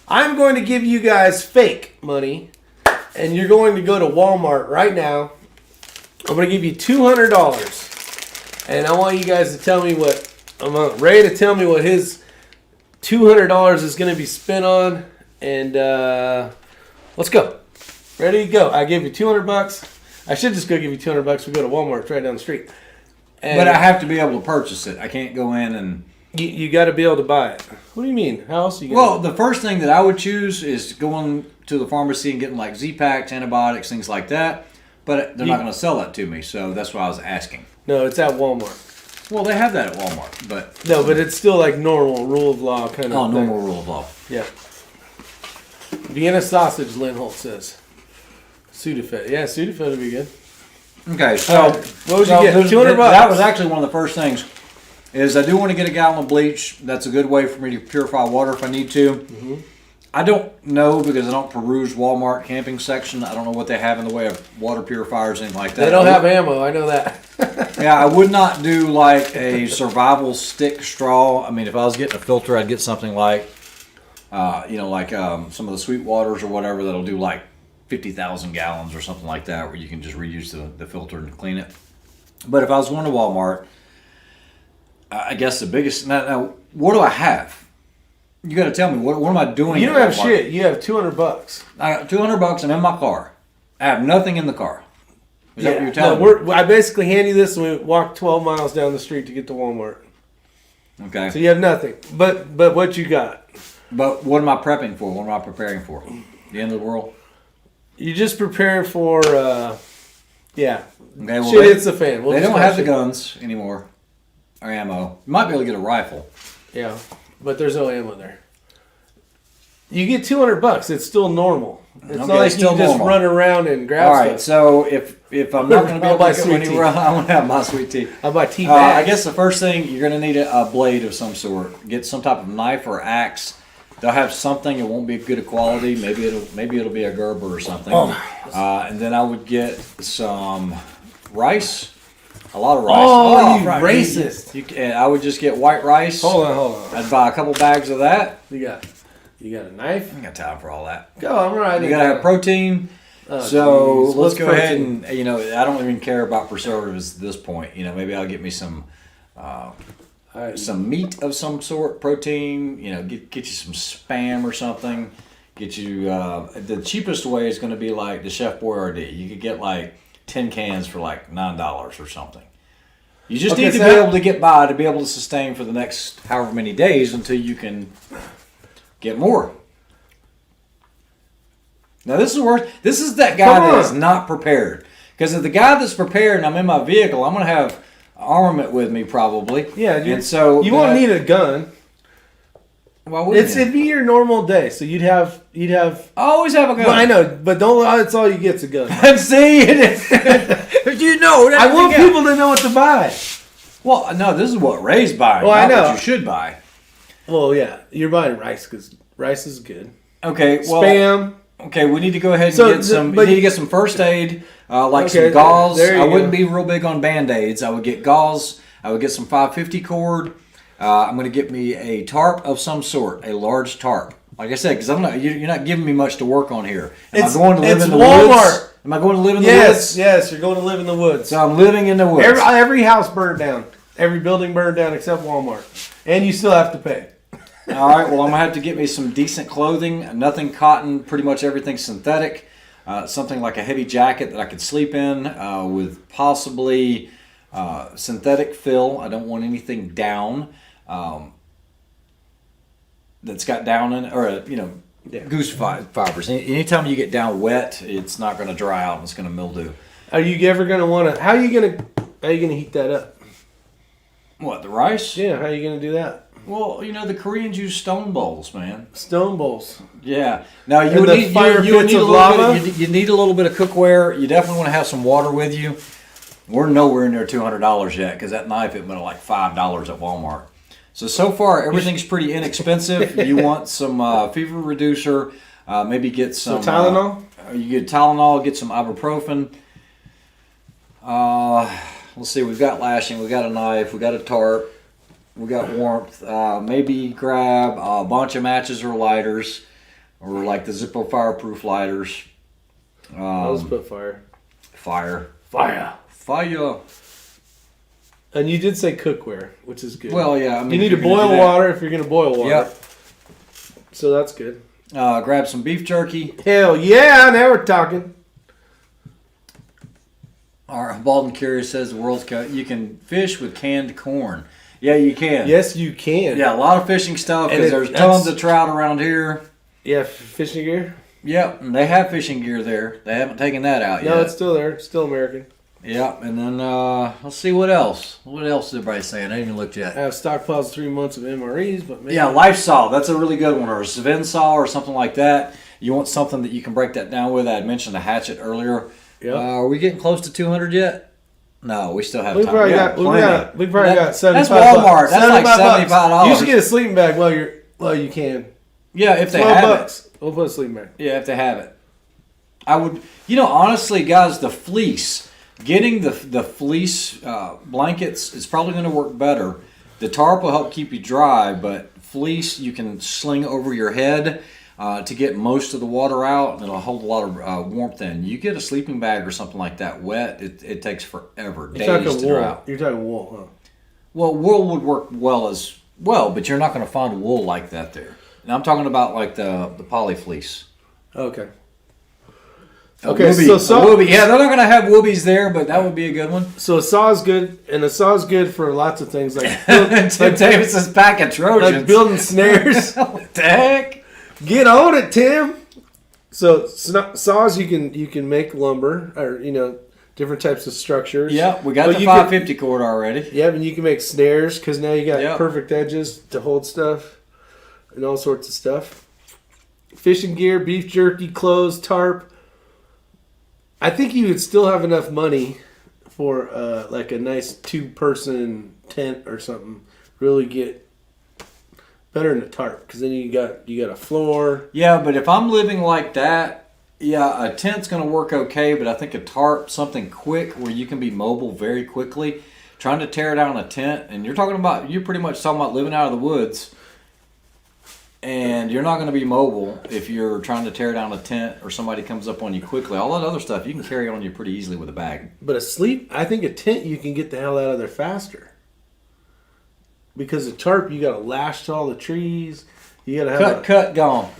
I'm going to give you guys fake money, and you're going to go to Walmart right now. I'm going to give you $200, and I want you guys to tell me what Ray to tell me what his $200 is going to be spent on, and let's go. Ready to go. I gave you $200. I should just go give you $200. We go to Walmart. It's right down the street. And but I have to be able to purchase it. I can't go in and... You got to be able to buy it. What do you mean? How else are you going to... Well, the first thing that I would choose is going to the pharmacy and getting like Z-Packs, antibiotics, things like that. But they're not going to sell that to me, so that's why I was asking. No, it's at Walmart. Well, they have that at Walmart, but... No, but it's still like normal rule of law kind of thing. Normal rule of law. Yeah. Vienna sausage, Lynn Holt says. Sudafed. Yeah, Sudafed would be good. Okay, so... what would you get? $200? That was actually one of the first things, is I do want to get a gallon of bleach. That's a good way for me to purify water if I need to. Mm-hmm. I don't know, because I don't peruse Walmart camping section. I don't know what they have in the way of water purifiers, anything like that. They don't have ammo, I know that. Yeah, I would not do like a survival stick straw. I mean, if I was getting a filter, I'd get something like, some of the sweet waters or whatever that'll do like 50,000 gallons or something like that, where you can just reuse the filter and clean it. But if I was going to Walmart, I guess the biggest... Now, what do I have? You got to tell me, what am I doing? You don't have shit. You have $200. I got $200. I'm in my car. I have nothing in the car. Is that what you're telling me? I basically hand you this, and we walk 12 miles down the street to get to Walmart. Okay. So you have nothing. But what you got? But what am I prepping for? What am I preparing for? The end of the world? You're just preparing for, yeah. Okay, well, shit hits the fan. They don't have the guns anymore. Or ammo. You might be able to get a rifle. Yeah. But there's no ammo there. You get $200. It's still normal. It's not like you just run around and grab stuff. All right, so if I'm not going to be able to go anywhere, I'm going to have my sweet tea. I'll buy tea bags. I guess the first thing, you're going to need a blade of some sort. Get some type of knife or axe. They'll have something. It won't be good quality. Maybe it'll be a Gerber or something. And then I would get some rice. A lot of rice. Oh, you racist. I would just get white rice. Hold on. I'd buy a couple bags of that. You got a knife? I ain't got time for all that. Go, I'm right. You got to have protein. So let's go ahead and, I don't even care about preservatives at this point. Maybe I'll get me some meat of some sort, protein, get you some Spam or something. Get you, the cheapest way is going to be like the Chef Boyardee. You could get like 10 cans for like $9 or something. You just need to be able to get by to be able to sustain for the next however many days until you can get more. Now this is worse. This is that guy that is not prepared. Because if the guy that's prepared and I'm in my vehicle, I'm going to have armament with me probably. Yeah, and so you won't need a gun. Why wouldn't it'd be your normal day, so you'd have. I always have a gun. Well, I know, but don't. That's all you get's a gun. See, I want people to know what to buy. Well, no, this is what Ray's buying. Well, I know what you should buy. Well, yeah, you're buying rice because rice is good. Okay, well, Spam. Okay, we need to go ahead and get some. We need to get some first aid. Some gauze. there you I wouldn't go. be real big on Band-Aids. I would get gauze. I would get some 550 cord. I'm going to get me a tarp of some sort, a large tarp. Like I said, because you're not giving me much to work on here. Am I going to live in the woods? Am I going to live in the woods? Yes, you're going to live in the woods. So I'm living in the woods. Every house burned down. Every building burned down except Walmart. And you still have to pay. All right, well, I'm going to have to get me some decent clothing. Nothing cotton, pretty much everything synthetic. Something like a heavy jacket that I could sleep in with possibly synthetic fill. I don't want anything down that's got down in it, or, goose fibers. Anytime you get down wet, it's not going to dry out and it's going to mildew. Are you ever going to want to... How are you going to heat that up? What, the rice? Yeah, how are you going to do that? Well, the Koreans use stone bowls, man. Stone bowls. Yeah. Now you And would the need fire you would pits need a of little lava? bit. You need a little bit of cookware. You definitely want to have some water with you. We're nowhere near $200 yet because that knife it went like $5 at Walmart. So far everything's pretty inexpensive. You want some fever reducer, maybe get some Tylenol. You get Tylenol, get some ibuprofen. Let's see. We've got lashing. We got a knife. We got a tarp. We got warmth. Maybe grab a bunch of matches or lighters, or like the Zippo fireproof lighters. Let's put fire. Fire. And you did say cookware, which is good. Well, yeah. I mean, you need to boil water if you're going to boil water. Yep. So that's good. Grab some beef jerky. Hell yeah! Now we're talking. Our Bald and Curious says the world's you can fish with canned corn. Yeah, you can. Yes, you can. Yeah, a lot of fishing stuff And because there's tons of trout around here. Yeah, fishing gear. Yep, and they have fishing gear there. They haven't taken that out yet. No, it's still there. It's still American. Yep, and then let's see what else. What else is everybody saying? I haven't even looked yet. I have stockpiles of 3 months of MREs, but maybe. Yeah, life saw. That's a really good one, or a Sven saw, or something like that. You want something that you can break that down with. I had mentioned the hatchet earlier. Yep. Are we getting close to 200 yet? No, we still have We time. probably Yeah, got 75. That's Walmart. That's like $75. You should get a sleeping bag while you can. Yeah, if they 12 have bucks. it. We'll put a sleeping bag. Yeah, if they have it. I would, honestly, guys, the fleece, getting the fleece blankets is probably going to work better. The tarp will help keep you dry, but fleece you can sling over your head to get most of the water out, and it'll hold a lot of warmth in. You get a sleeping bag or something like that wet, it takes forever, days to dry out. You're talking wool, huh? Well, wool would work well as well, but you're not going to find wool like that there. And I'm talking about like the poly fleece. Okay. Okay, so yeah, they're not going to have woobies there, but that would be a good one. So a saw is good, and a saw is good for lots of things like Tim Davis's pack of Trojans. like building snares. What the heck? Get on it, Tim. So saws you can make lumber or different types of structures. Yeah, we got the 550 cord already. Yeah, and you can make snares because now you got Yep. perfect edges to hold stuff and all sorts of stuff. Fishing gear, beef jerky, clothes, tarp. I think you would still have enough money for like a nice 2-person tent or something. Really get better than a tarp because then you got a floor. Yeah, but if I'm living like that, yeah, a tent's going to work okay, but I think a tarp, something quick where you can be mobile very quickly. Trying to tear down a tent, and you're pretty much talking about living out of the woods, and you're not going to be mobile if you're trying to tear down a tent or somebody comes up on you quickly. All that other stuff you can carry on you pretty easily with a bag. But I think a tent you can get the hell out of there faster. Because a tarp you got to lash to all the trees. You got to have cut, gone.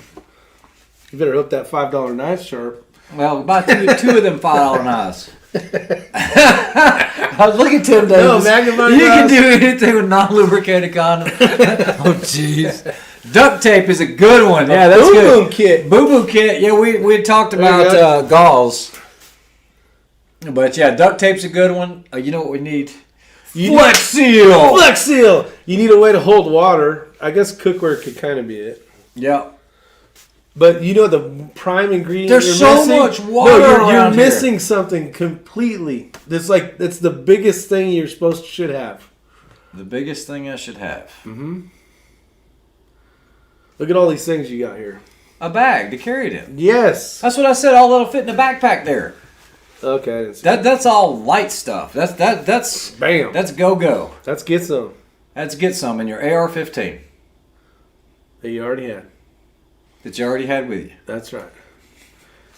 You better hook that $5 knife sharp. Well, buy two of them $5 knives. I was looking at Tim Davis. No, magnifying you glass. can do anything with non-lubricated condom. Oh, jeez. Duct tape is a good one. Yeah, that's Boom good. Boom kit. Boom Boom kit. Yeah, we had talked about gauze. But yeah, duct tape's a good one. You know what we need? Flex Seal. Flex Seal. You need a way to hold water. I guess cookware could kind of be it. Yeah. But the prime ingredient. There's you're so missing? much water you're around here. missing something completely. It's the biggest thing you're should have. The biggest thing I should have. Mm-hmm. Look at all these things you got here. A bag to carry it in. Yes. That's what I said. All that'll fit in the backpack there. Okay, I didn't see That's all light stuff. That's Bam. That's go. Let's get some Let's get some in your AR-15 that you already had. that you already had with you. That's right.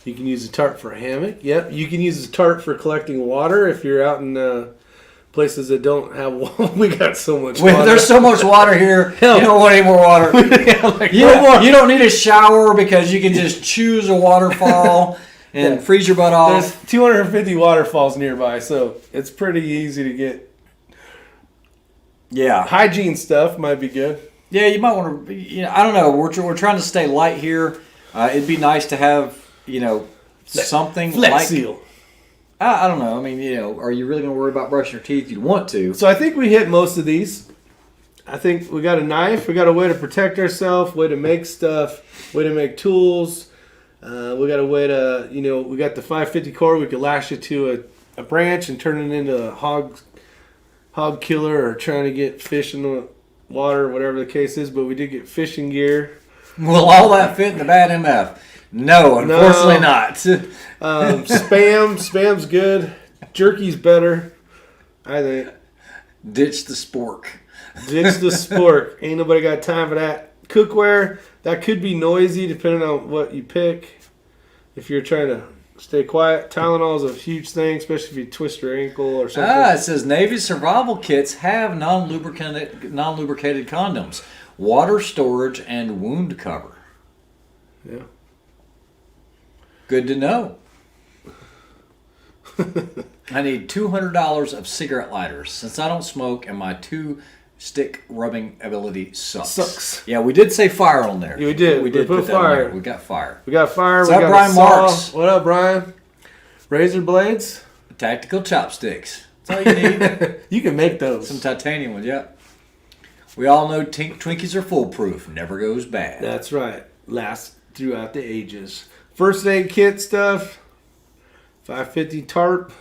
You can use a tarp for a hammock. Yep. You can use a tarp for collecting water if you're out in places that don't have water. We got so much water. There's so much water here. Hell. You don't want any more water. Yeah, like, You, no more. you don't need a shower because you can just choose a waterfall and freeze your butt off. There's 250 waterfalls nearby, so it's pretty easy to get. Yeah. Hygiene stuff might be good. Yeah, you might want to, I don't know. We're trying to stay light here. It'd be nice to have, something Flex like. seal. I don't know. I mean, are you really going to worry about brushing your teeth? You'd want to. So I think we hit most of these. I think we got a knife. We got a way to protect ourselves, way to make stuff, way to make tools. We got a way to, we got the 550 cord. We could lash it to a branch and turn it into a hog killer or trying to get fish in the water, whatever the case is. But we did get fishing gear. Will all that fit in the bad MF? No, unfortunately not. Spam's good. Jerky's better, I think. Ditch the spork. Ditch the spork. Ain't nobody got time for that. Cookware, that could be noisy depending on what you pick. If you're trying to stay quiet. Tylenol is a huge thing, especially if you twist your ankle or something. It says Navy survival kits have non-lubricated condoms, water storage, and wound cover. Yeah. Good to know. I need $200 of cigarette lighters since I don't smoke and my 2-stick rubbing ability sucks. Yeah, we did say fire on there. Yeah, we did. We did put put that fire. on there. We got fire. We got fire. What's we up, got Brian a saw. Marks? What up, Brian? Razor blades. Tactical chopsticks. That's all you need. You can make those. Some titanium ones, yeah. We all know Twinkies are foolproof. Never goes bad. That's right. Lasts throughout the ages. First aid kit stuff. 550 tarp.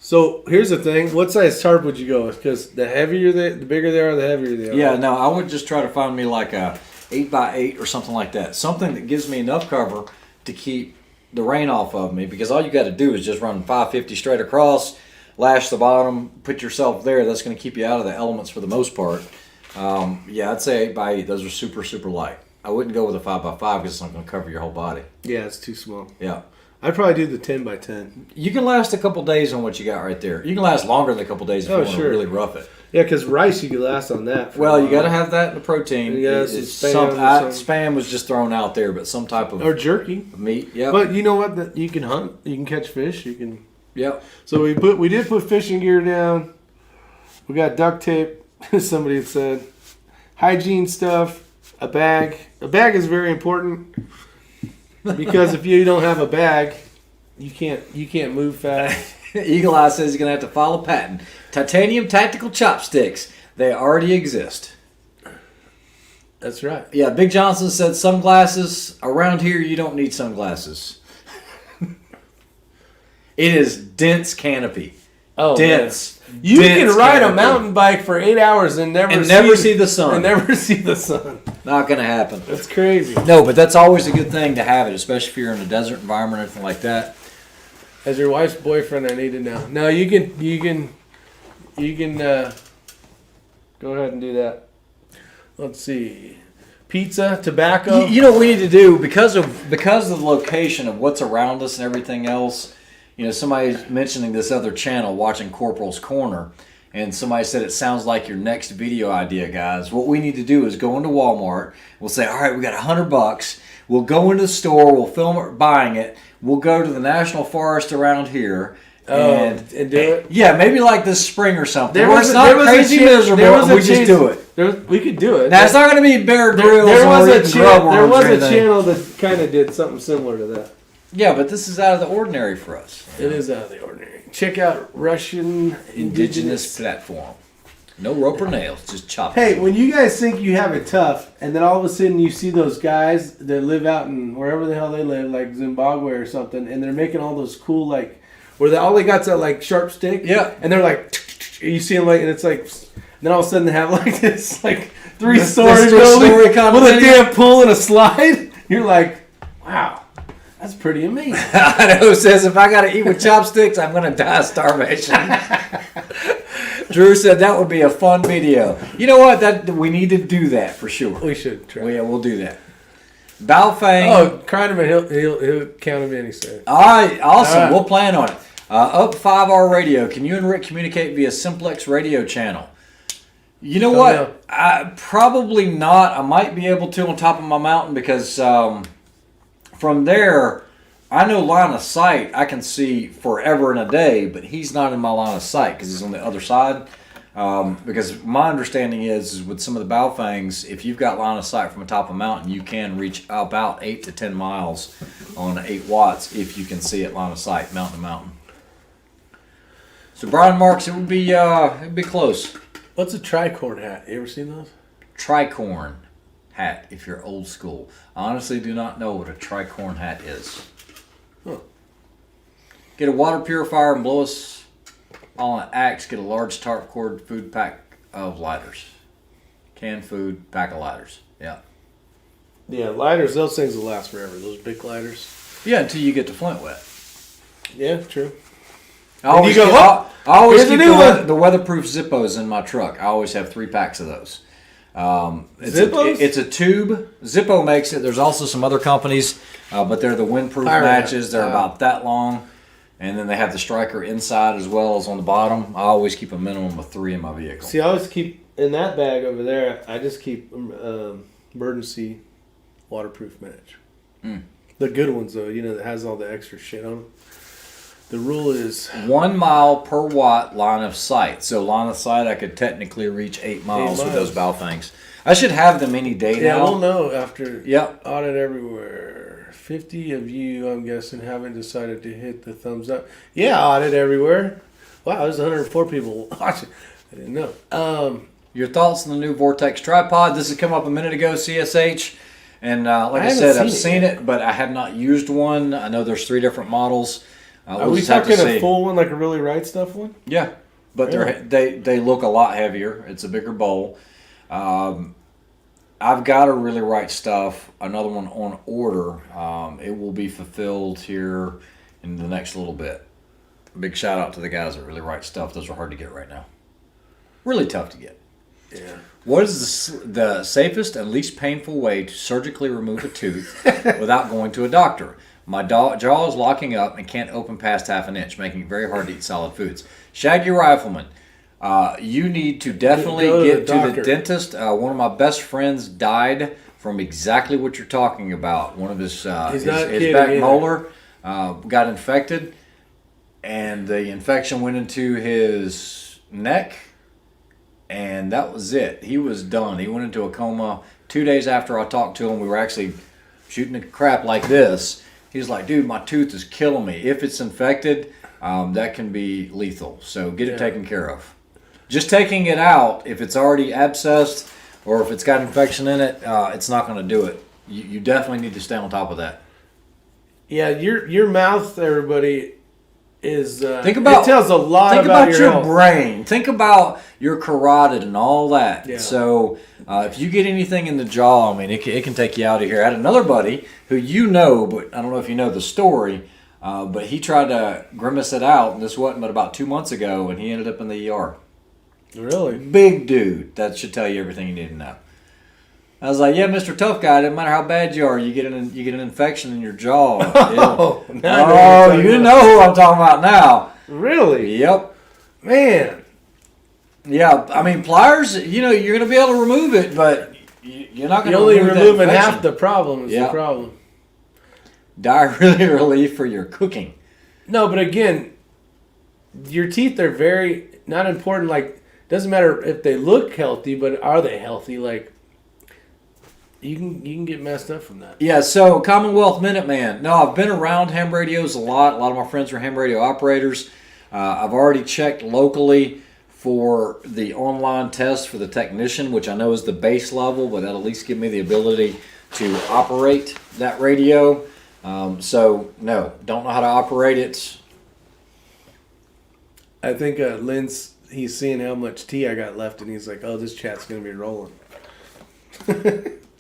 So here's the thing. What size tarp would you go with? Because the heavier the bigger they are, the heavier they are. Yeah, no, I would just try to find me like a 8x8 or something like that. Something that gives me enough cover to keep the rain off of me. Because all you got to do is just run 550 straight across, lash the bottom, put yourself there. That's going to keep you out of the elements for the most part. Yeah, I'd say 8x8. Those are super, super light. I wouldn't go with a 5x5 because it's not going to cover your whole body. Yeah, it's too small. Yeah. I'd probably do the 10x10. You can last a couple days on what you got right there. You can last longer than a couple days if you want to really rough it. Yeah, because rice you could last on that. Well, you got to have that in the protein. Yeah, Spam was just thrown out there, but some type of or jerky meat. Yeah, but you know what? You can hunt. You can catch fish. You can. Yep. So we did put fishing gear down. We got duct tape. Somebody had said hygiene stuff. A bag. A bag is very important because if you don't have a bag, you can't move fast. Eagle Eye says he's going to have to file a patent. Titanium tactical chopsticks. They already exist. That's right. Yeah, Big Johnson said sunglasses. Around here, you don't need sunglasses. It is dense canopy. Oh, dense. Man. You dense can ride canopy. A mountain bike for 8 hours and never see the sun. And never see the sun. Not going to happen. That's crazy. No, but that's always a good thing to have it, especially if you're in a desert environment or anything like that. As your wife's boyfriend, I need to know. No, you can go ahead and do that. Let's see. Pizza, tobacco. You know what we need to do because of the location of what's around us and everything else. You know, somebody's mentioning this other channel, watching Corporal's Corner, and somebody said it sounds like your next video idea, guys. What we need to do is go into Walmart. We'll say, all right, we got $100. We'll go into the store. We'll film it buying it. We'll go to the national forest around here. And do it? Yeah, maybe like this spring or something. It's not crazy miserable, and we just do it. We could do it. Now, it's not going to be Bear Grylls there was or a eating grub worms There was or a anything. channel that kind of did something similar to that. Yeah, but this is out of the ordinary for us. It is out of the ordinary. Check out Russian Indigenous platform. No rope or nails, just chop. Hey, when you guys think you have it tough, and then all of a sudden you see those guys that live out in wherever the hell they live, like Zimbabwe or something, and they're making all those cool, like, where all they got's that, like, sharp stick. Yeah. And they're like, you see them, like, and it's like, then all of a sudden they have, like, this, like, three-story building with a damn pool and a slide. You're like, wow. That's pretty amazing. I know. It says if I got to eat with chopsticks, I'm going to die of starvation. Drew said that would be a fun video. You know what? That we need to do that for sure. We should try. Well, yeah, we'll do that. Baofeng. Oh, Kreiderman, he'll count him in, he said. All right, awesome. All right. We'll plan on it. Up 5R Radio. Can you and Rick communicate via Simplex radio channel? You know what? Probably not. I might be able to on top of my mountain because from there, I know line of sight. I can see forever and a day, but he's not in my line of sight because he's on the other side. Because my understanding is with some of the Baofengs, if you've got line of sight from the top of a mountain, you can reach about 8 to 10 miles on 8 watts if you can see it line of sight, mountain to mountain. So Brian Marks, it'd be close. What's a tricorn hat? You ever seen those? Tricorn hat, if you're old school. I honestly do not know what a tricorn hat is. Huh. Get a water purifier and blow us on an axe. Get a large tarp cord food pack of lighters. Canned food, pack of lighters. Yeah. Yeah, lighters, those things will last forever. Those big lighters. Yeah, until you get the flint wet. Yeah, true. I always you go, I always here's keep a new one. the weatherproof Zippos in my truck. I always have 3 packs of those. Zippos? It's a tube. Zippo makes it. There's also some other companies, but they're the windproof matches. They're about that long. And then they have the striker inside as well as on the bottom. I always keep a minimum of 3 in my vehicle. See, I always keep, in that bag over there, I just keep emergency waterproof match. The good ones, though, that has all the extra shit on them. The rule is 1 mile per watt line of sight. So line of sight, I could technically reach 8 miles with those Baofengs. I should have them any day now. Yeah, we'll know after Yep. Audit Everywhere. 50 of you, I'm guessing, haven't decided to hit the thumbs up. Yeah, Audit Everywhere. Wow, there's 104 people watching. I didn't know. Your thoughts on the new Vortex tripod? This has come up a minute ago, CSH. And like I said, I've seen it, but I have not used one. I know there's 3 different models. Are we talking a full one, like a really right stuff one? Yeah, but they look a lot heavier. It's a bigger bowl. I've got a really right stuff. Another one on order. It will be fulfilled here in the next little bit. Big shout out to the guys at Really Right Stuff. Those are hard to get right now. Really tough to get. Yeah. What is the safest and least painful way to surgically remove a tooth without going to a doctor? My jaw is locking up and can't open past half an inch, making it very hard to eat solid foods. Shaggy Rifleman, you need to definitely get to the dentist. One of my best friends died from exactly what you're talking about. One of his back molar got infected, and the infection went into his neck, and that was it. He was done. He went into a coma 2 days after I talked to him. We were actually shooting the crap like this. He's like, dude, my tooth is killing me. If it's infected, that can be lethal. So get it taken care of. Just taking it out, if it's already abscessed or if it's got infection in it, it's not going to do it. You definitely need to stay on top of that. Yeah, your mouth, everybody, is it tells a lot about your brain. Think about your carotid and all that. Yeah. So if you get anything in the jaw, I mean, it can take you out of here. I had another buddy who but I don't know if you know the story, but he tried to grimace it out, and this wasn't but about 2 months ago, and he ended up in the ER. Really? Big dude. That should tell you everything you need to know. I was like, yeah, Mr. Tough Guy, no matter how bad you are, you get an infection in your jaw. You know who I'm talking about now. Really? Yep. Man. Yeah, I mean, pliers, you're going to be able to remove it, but you're not going to remove it. You're only removing half the problem is the problem. Diarrhea relief for your cooking. No, but again, your teeth are very, not important, like, doesn't matter if they look healthy, but are they healthy? Like, you can get messed up from that. Yeah, so Commonwealth Minuteman. No, I've been around ham radios a lot. A lot of my friends are ham radio operators. I've already checked locally for the online test for the technician, which I know is the base level, but that'll at least give me the ability to operate that radio. So, no, don't know how to operate it. I think Lynn's, he's seeing how much tea I got left, and he's like, oh, this chat's going to be rolling.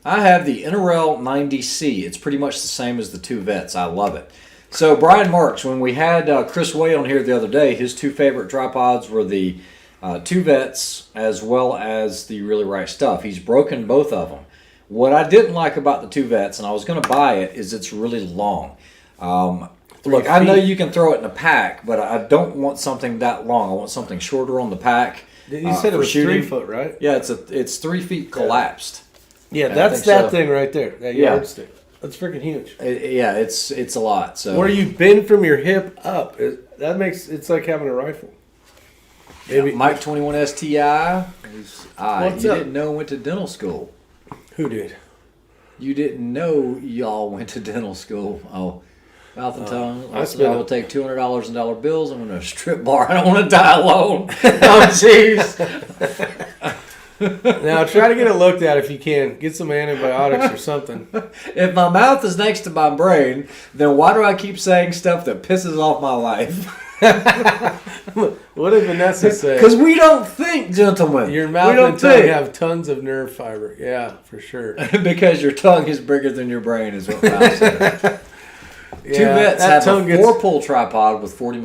I have the NRL 90C. It's pretty much the same as the two vets. I love it. So Brian Marks, when we had Chris Way on here the other day, his two favorite tripods were the two vets as well as the Really Right Stuff. He's broken both of them. What I didn't like about the two vets, and I was going to buy it, is it's really long. Look, I know you can throw it in a pack, but I don't want something that long. I want something shorter on the pack. You said it was shooting. 3 foot, right? Yeah, it's 3 feet collapsed. Yeah, that's that thing right there. That yardstick. That's freaking huge. It's a lot. So where you bend from your hip up, that makes it's like having a rifle. Maybe Mike 21 STI. What's you up? didn't know went to dental school. Who did? You didn't know y'all went to dental school. Oh, mouth and tongue. I will take $200 in dollar bills. I'm in a strip bar. I don't want to die alone. Oh, jeez. Now try to get it looked at if you can. Get some antibiotics or something. If my mouth is next to my brain, then why do I keep saying stuff that pisses off my life? What did Vanessa say? Because we don't think, gentlemen. Your mouth and tongue have tons of nerve fiber. Yeah, for sure. Because your tongue is bigger than your brain is what Ralph said. Yeah, two vets have a 4-pole tripod with 40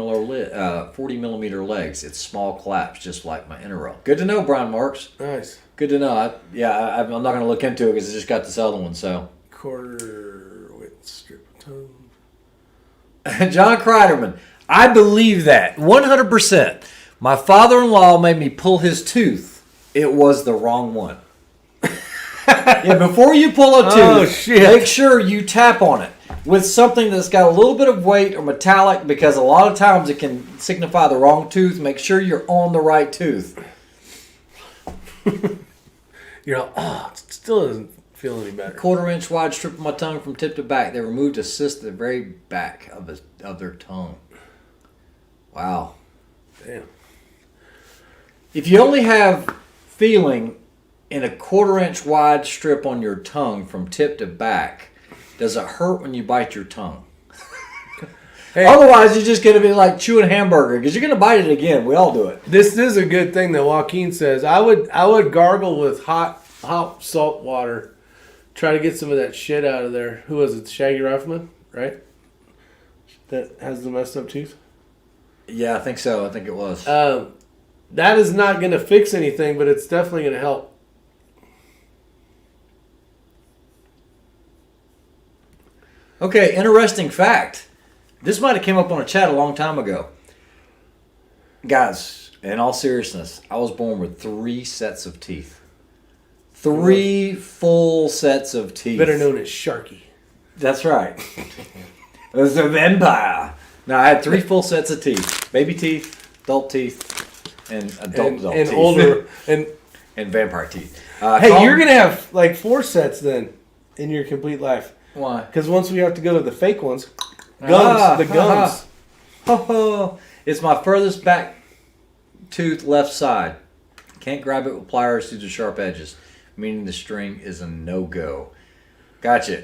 millimeter legs. It's small collapse, just like my NRL. Good to know, Brian Marks. Nice. Good to know. I'm not going to look into it because I just got this other one. So quarter width strip of tongue. John Kreiderman, I believe that 100%. My father-in-law made me pull his tooth. It was the wrong one. Yeah, before you pull a tooth, make sure you tap on it with something that's got a little bit of weight or metallic, because a lot of times it can signify the wrong tooth. Make sure you're on the right tooth. You're like, it still doesn't feel any better. 1/4 inch wide strip of my tongue from tip to back. They removed a cyst at the very back of their tongue. Wow. Damn. If you only have feeling in a 1/4 inch wide strip on your tongue from tip to back, does it hurt when you bite your tongue? Hey, otherwise, you're just going to be like chewing a hamburger because you're going to bite it again. We all do it. This is a good thing that Joaquin says. I would gargle with hot salt water, try to get some of that shit out of there. Who was it? Shaggy Rifleman, right? That has the messed up tooth. Yeah, I think so. I think it was. That is not going to fix anything, but it's definitely going to help. Okay, interesting fact. This might have came up on a chat a long time ago. Guys, in all seriousness, I was born with 3 sets of teeth. 3 full sets of teeth. Better known as Sharky. That's right. It was a vampire. Now, I had 3 full sets of teeth. Baby teeth, adult teeth, and adult teeth. Older, and vampire teeth. Hey, you're going to have like 4 sets then in your complete life. Why? Because once we have to go to the fake ones, the gums. It's my furthest back tooth left side. Can't grab it with pliers due to sharp edges, meaning the string is a no-go. Gotcha.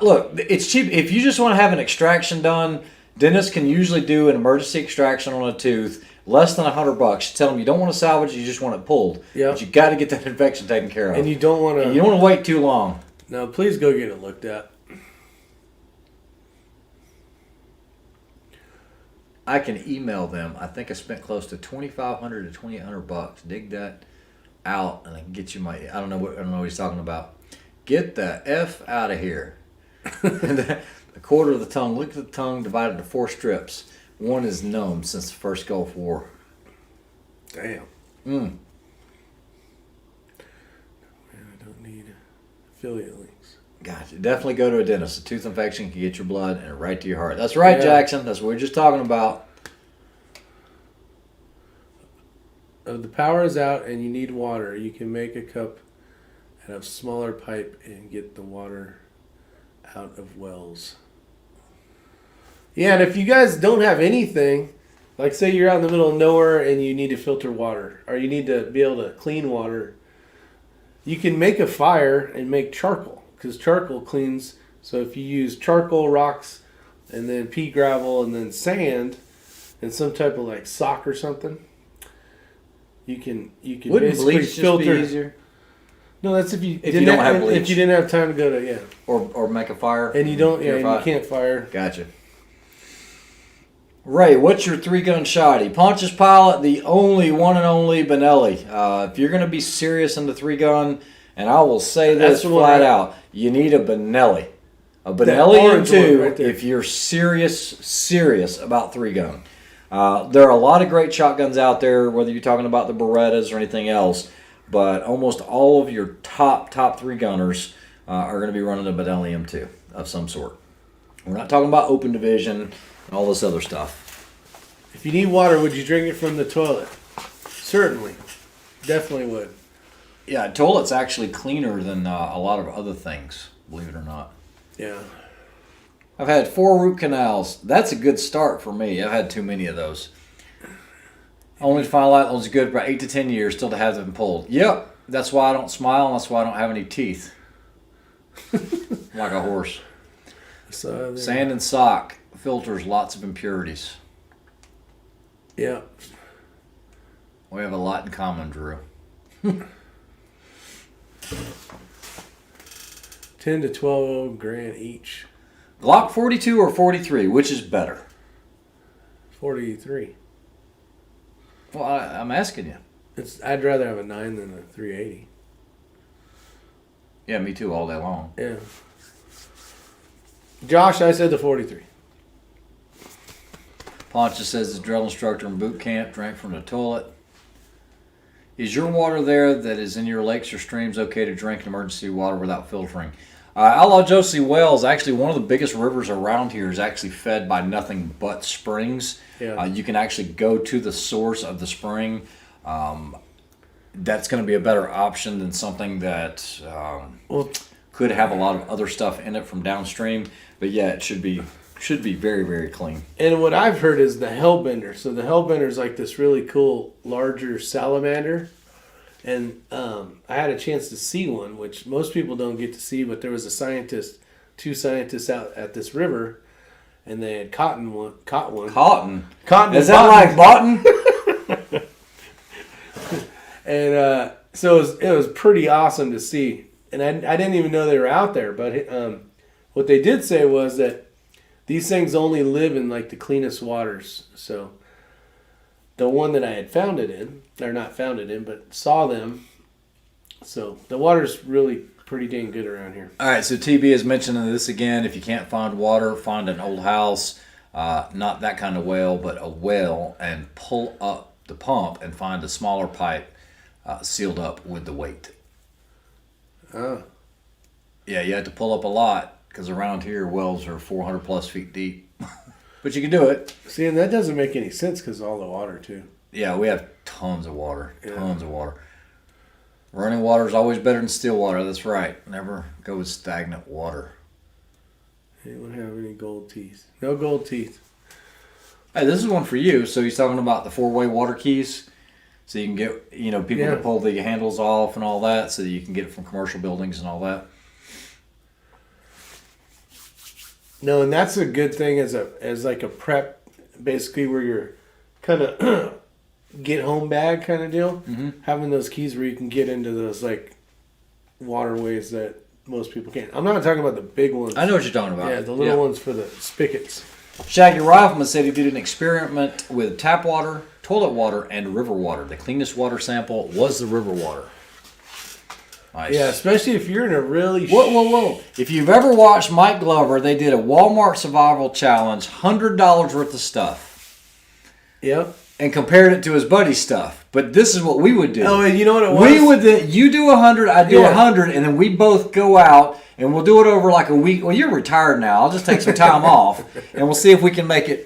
Look, it's cheap. If you just want to have an extraction done, dentists can usually do an emergency extraction on a tooth, less than $100. Tell them you don't want to salvage it, you just want it pulled. Yeah. But you got to get that infection taken care of. And you don't want to wait too long. No, please go get it looked at. I can email them. I think I spent close to $2,500 to $2,800. Dig that out, and I can get you my. I don't know what he's talking about. Get the F out of here. The 1/4 of the tongue. Look at the tongue divided into 4 strips. One is numb since the first Gulf War. Damn. Man, I don't need affiliate links. Gotcha. Definitely go to a dentist. A tooth infection can get your blood and right to your heart. That's right, Jackson. That's what we are just talking about. The power is out and you need water. You can make a cup and a smaller pipe and get the water out of wells. Yeah, and if you guys don't have anything, like say you're out in the middle of nowhere and you need to filter water or you need to be able to clean water, you can make a fire and make charcoal. Because charcoal cleans. So if you use charcoal, rocks, and then pea gravel, and then sand, and some type of like sock or something, you can Wouldn't basically bleach filter. just be easier? No, that's if you don't have bleach. If you didn't have time to go to or make a fire. And you don't, and you can't fire. Gotcha. Ray, what's your 3-gun shotty? Pontius Pilot, the only one and only Benelli. If you're going to be serious in the 3-gun, and I will say this flat out, you need a Benelli. A Benelli M2 right if you're serious about 3-gun. There are a lot of great shotguns out there, whether you're talking about the Berettas or anything else, but almost all of your top 3-gunners are going to be running a Benelli M2 of some sort. We're not talking about open division and all this other stuff. If you need water, would you drink it from the toilet? Certainly. Definitely would. Yeah, toilet's actually cleaner than a lot of other things, believe it or not. Yeah. I've had 4 root canals. That's a good start for me. I've had too many of those. Only to find out those are good for about 8 to 10 years still to have them pulled. Yep, that's why I don't smile and that's why I don't have any teeth. Like a horse. Sand and sock filters lots of impurities. Yeah. We have a lot in common, Drew. 10 to 12 grand each. Glock 42 or 43, which is better? 43. Well, I'm asking you. I'd rather have a 9 than a 380. Yeah, me too, all day long. Yeah. Josh, I said the 43. Poncha says the drill instructor in boot camp drank from the toilet. Is your water there that is in your lakes or streams okay to drink emergency water without filtering? Outlaw Josie Wells, actually one of the biggest rivers around here, is actually fed by nothing but springs. Yeah. You can actually go to the source of the spring. That's going to be a better option than something that could have a lot of other stuff in it from downstream. But yeah, it should be very, very clean. And what I've heard is the Hellbender. So the Hellbender is like this really cool, larger salamander. And I had a chance to see one, which most people don't get to see, but there was two scientists out at this river, and they had caught one. Cotton? Is that like bottom? And so it was pretty awesome to see. And I didn't even know they were out there. But what they did say was that these things only live in like the cleanest waters. So the one that I had found it in, or not found it in, but saw them. So the water's really pretty dang good around here. All right, so TB is mentioning this again. If you can't find water, find an old house, not that kind of well, but a well, and pull up the pump and find a smaller pipe sealed up with the weight. Oh. Yeah, you have to pull up a lot because around here wells are 400 plus feet deep. But you can do it. See, and that doesn't make any sense because of all the water, too. Yeah, we have tons of water. Tons of water. Running water is always better than still water. That's right. Never go with stagnant water. Anyone have any gold teeth? No gold teeth. Hey, this is one for you. So he's talking about the 4-way water keys. So you can get, people to pull the handles off and all that so that you can get it from commercial buildings and all that. No, and that's a good thing as like a prep, basically where you're kind of get home bag kind of deal. Mm-hmm. Having those keys where you can get into those like waterways that most people can't. I'm not talking about the big ones. I know what you're talking about. Yeah, the little ones for the spigots. Shaggy Rifleman said he did an experiment with tap water, toilet water, and river water. The cleanest water sample was the river water. Nice. Yeah, especially if you're in a really... Whoa. If you've ever watched Mike Glover, they did a Walmart Survival Challenge, $100 worth of stuff. Yep. And compared it to his buddy's stuff. But this is what we would do. Oh, and you know what it was? You do 100, I do 100, and then we both go out, and we'll do it over like a week. Well, you're retired now. I'll just take some time off, and we'll see if we can make it,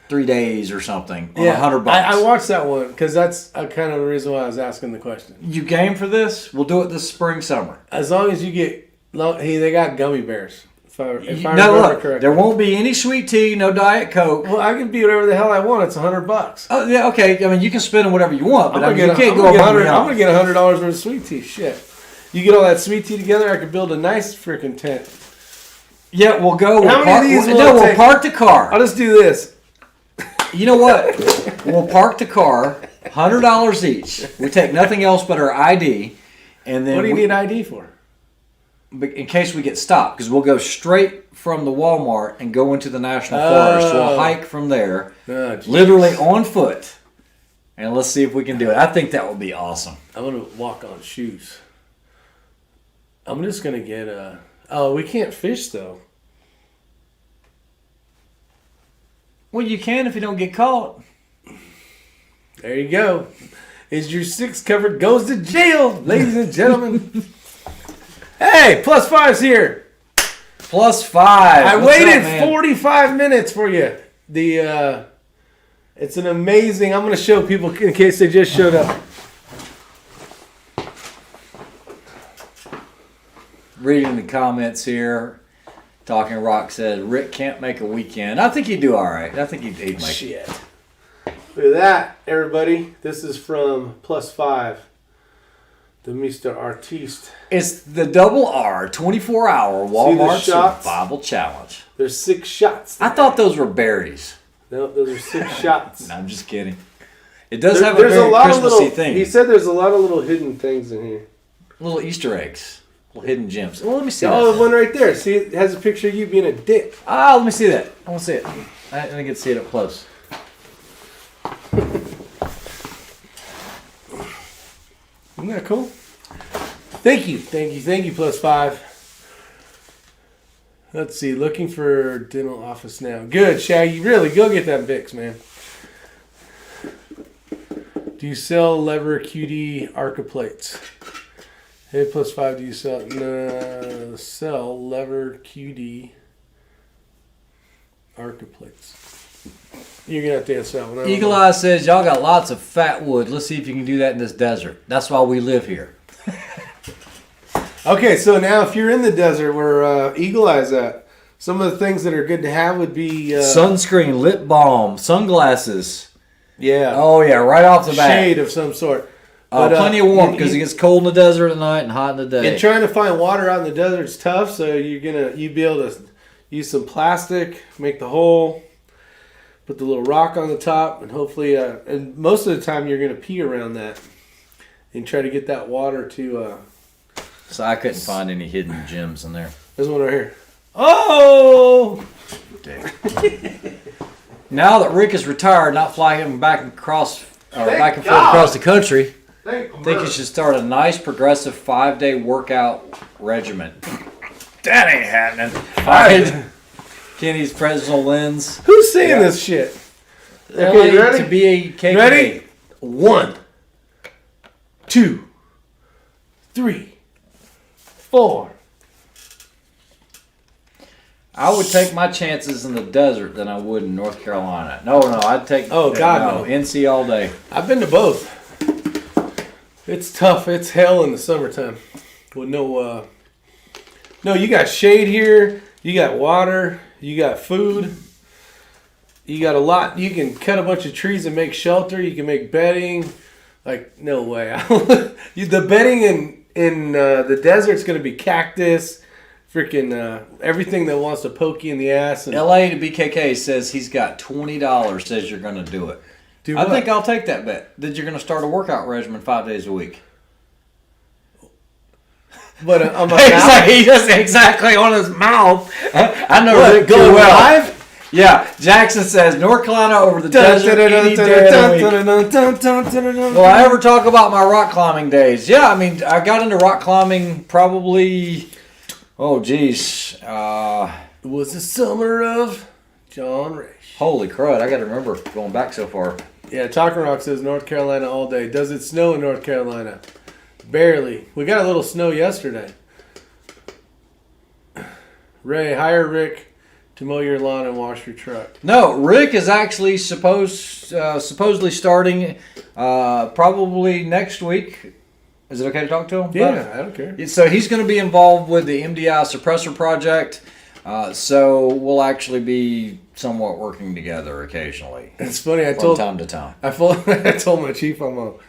3 days or something on $100. I watched that one because that's kind of the reason why I was asking the question. You game for this? We'll do it this spring, summer. As long as you get... they got gummy bears. If I remember correctly. There won't be any sweet tea, no Diet Coke. Well, I can be whatever the hell I want. It's $100. Oh, yeah, okay. I mean, you can spend whatever you want, but you can't go I'm going to get $100 worth of sweet tea. Shit. You get all that sweet tea together, I could build a nice freaking tent. Yeah, we'll go. How many of these we'll park the car. I'll just do this. You know what? We'll park the car, $100 each. We take nothing else but our ID, And then what do you need ID for? In case we get stopped, because we'll go straight from the Walmart and go into the National Forest. We'll hike from there, literally on foot, and let's see if we can do it. I think that would be awesome. I'm going to walk on shoes. I'm just going to get a... Oh, we can't fish, though. Well, you can if you don't get caught. There you go. Isyour6 covered goes to jail, ladies and gentlemen. Hey, +5's here. +5. I waited 45 minutes for you. It's an amazing... I'm going to show people in case they just showed up. Reading the comments here, Talking Rock said Rick can't make a weekend. I think he'd do all right. I think he'd make Shit. Look at that, everybody. This is from +5, the Mr. Artiste. It's the double R 24-hour Walmart Survival Challenge. There's 6 shots there. I thought those were berries. No, those are 6 shots. No, I'm just kidding. It does have a very Christmassy thing. He said there's a lot of little hidden things in here. Little Easter eggs. Little hidden gems. Well, let me see Oh, that. the one right there. See, it has a picture of you being a dick. Ah, let me see that. I want to see it. I didn't get to see it up close. Isn't that cool? Thank you, +5. Let's see, looking for dental office now. Good, Shaggy. Really, go get that Vicks, man. Do you sell lever QD Arca plates? Hey, +5, do you sell lever QD Arca plates? You're going to have to answer that one. Eagle Eye says, y'all got lots of fat wood. Let's see if you can do that in this desert. That's why we live here. Okay, so now if you're in the desert where Eagle Eye's at, some of the things that are good to have would be... sunscreen, lip balm, sunglasses. Yeah. Oh, yeah, right off the bat. Shade of some sort. But, plenty of warmth because it gets cold in the desert at night and hot in the day. And trying to find water out in the desert is tough, so you'd be able to use some plastic, make the hole, put the little rock on the top, and hopefully, and most of the time you're going to pee around that and try to get that water to... So I couldn't find any hidden gems in there. There's one right here. Oh! Now that Rick is retired, not flying back and forth across the country, I think you should start a nice progressive 5-day workout regimen. That ain't happening. Kenny's Fresnel lens. Who's saying this shit? Okay, you ready? To be a KK. Ready? 1, 2, 3, 4. I would take my chances in the desert than I would in North Carolina. No, I'd take no. NC all day. I've been to both. It's tough. It's hell in the summertime. With no, you got shade here. You got water. You got food. You got a lot. You can cut a bunch of trees and make shelter. You can make bedding. Like, no way. The bedding in the desert's going to be cactus. Freaking everything that wants to poke you in the ass. And LA to BKK says he's got $20, says you're going to do it. I think I'll take that bet. That you're going to start a workout regimen 5 days a week. But on my mouth? He just exactly on his mouth. I know what, Rick going too well. live? Yeah, Jackson says North Carolina over the desert any day of the week. Will I ever talk about my rock climbing days? Yeah, I mean, I got into rock climbing probably... Oh, geez. It was the summer of John Rash. Holy crud, I got to remember going back so far. Yeah, Talking Rock says North Carolina all day. Does it snow in North Carolina? Barely. We got a little snow yesterday. Ray, hire Rick to mow your lawn and wash your truck. No, Rick is actually supposedly starting probably next week. Is it okay to talk to him? Yeah, I don't care. So he's going to be involved with the MDI suppressor project. So we'll actually be somewhat working together occasionly. It's funny. From time to time. I told my chief well,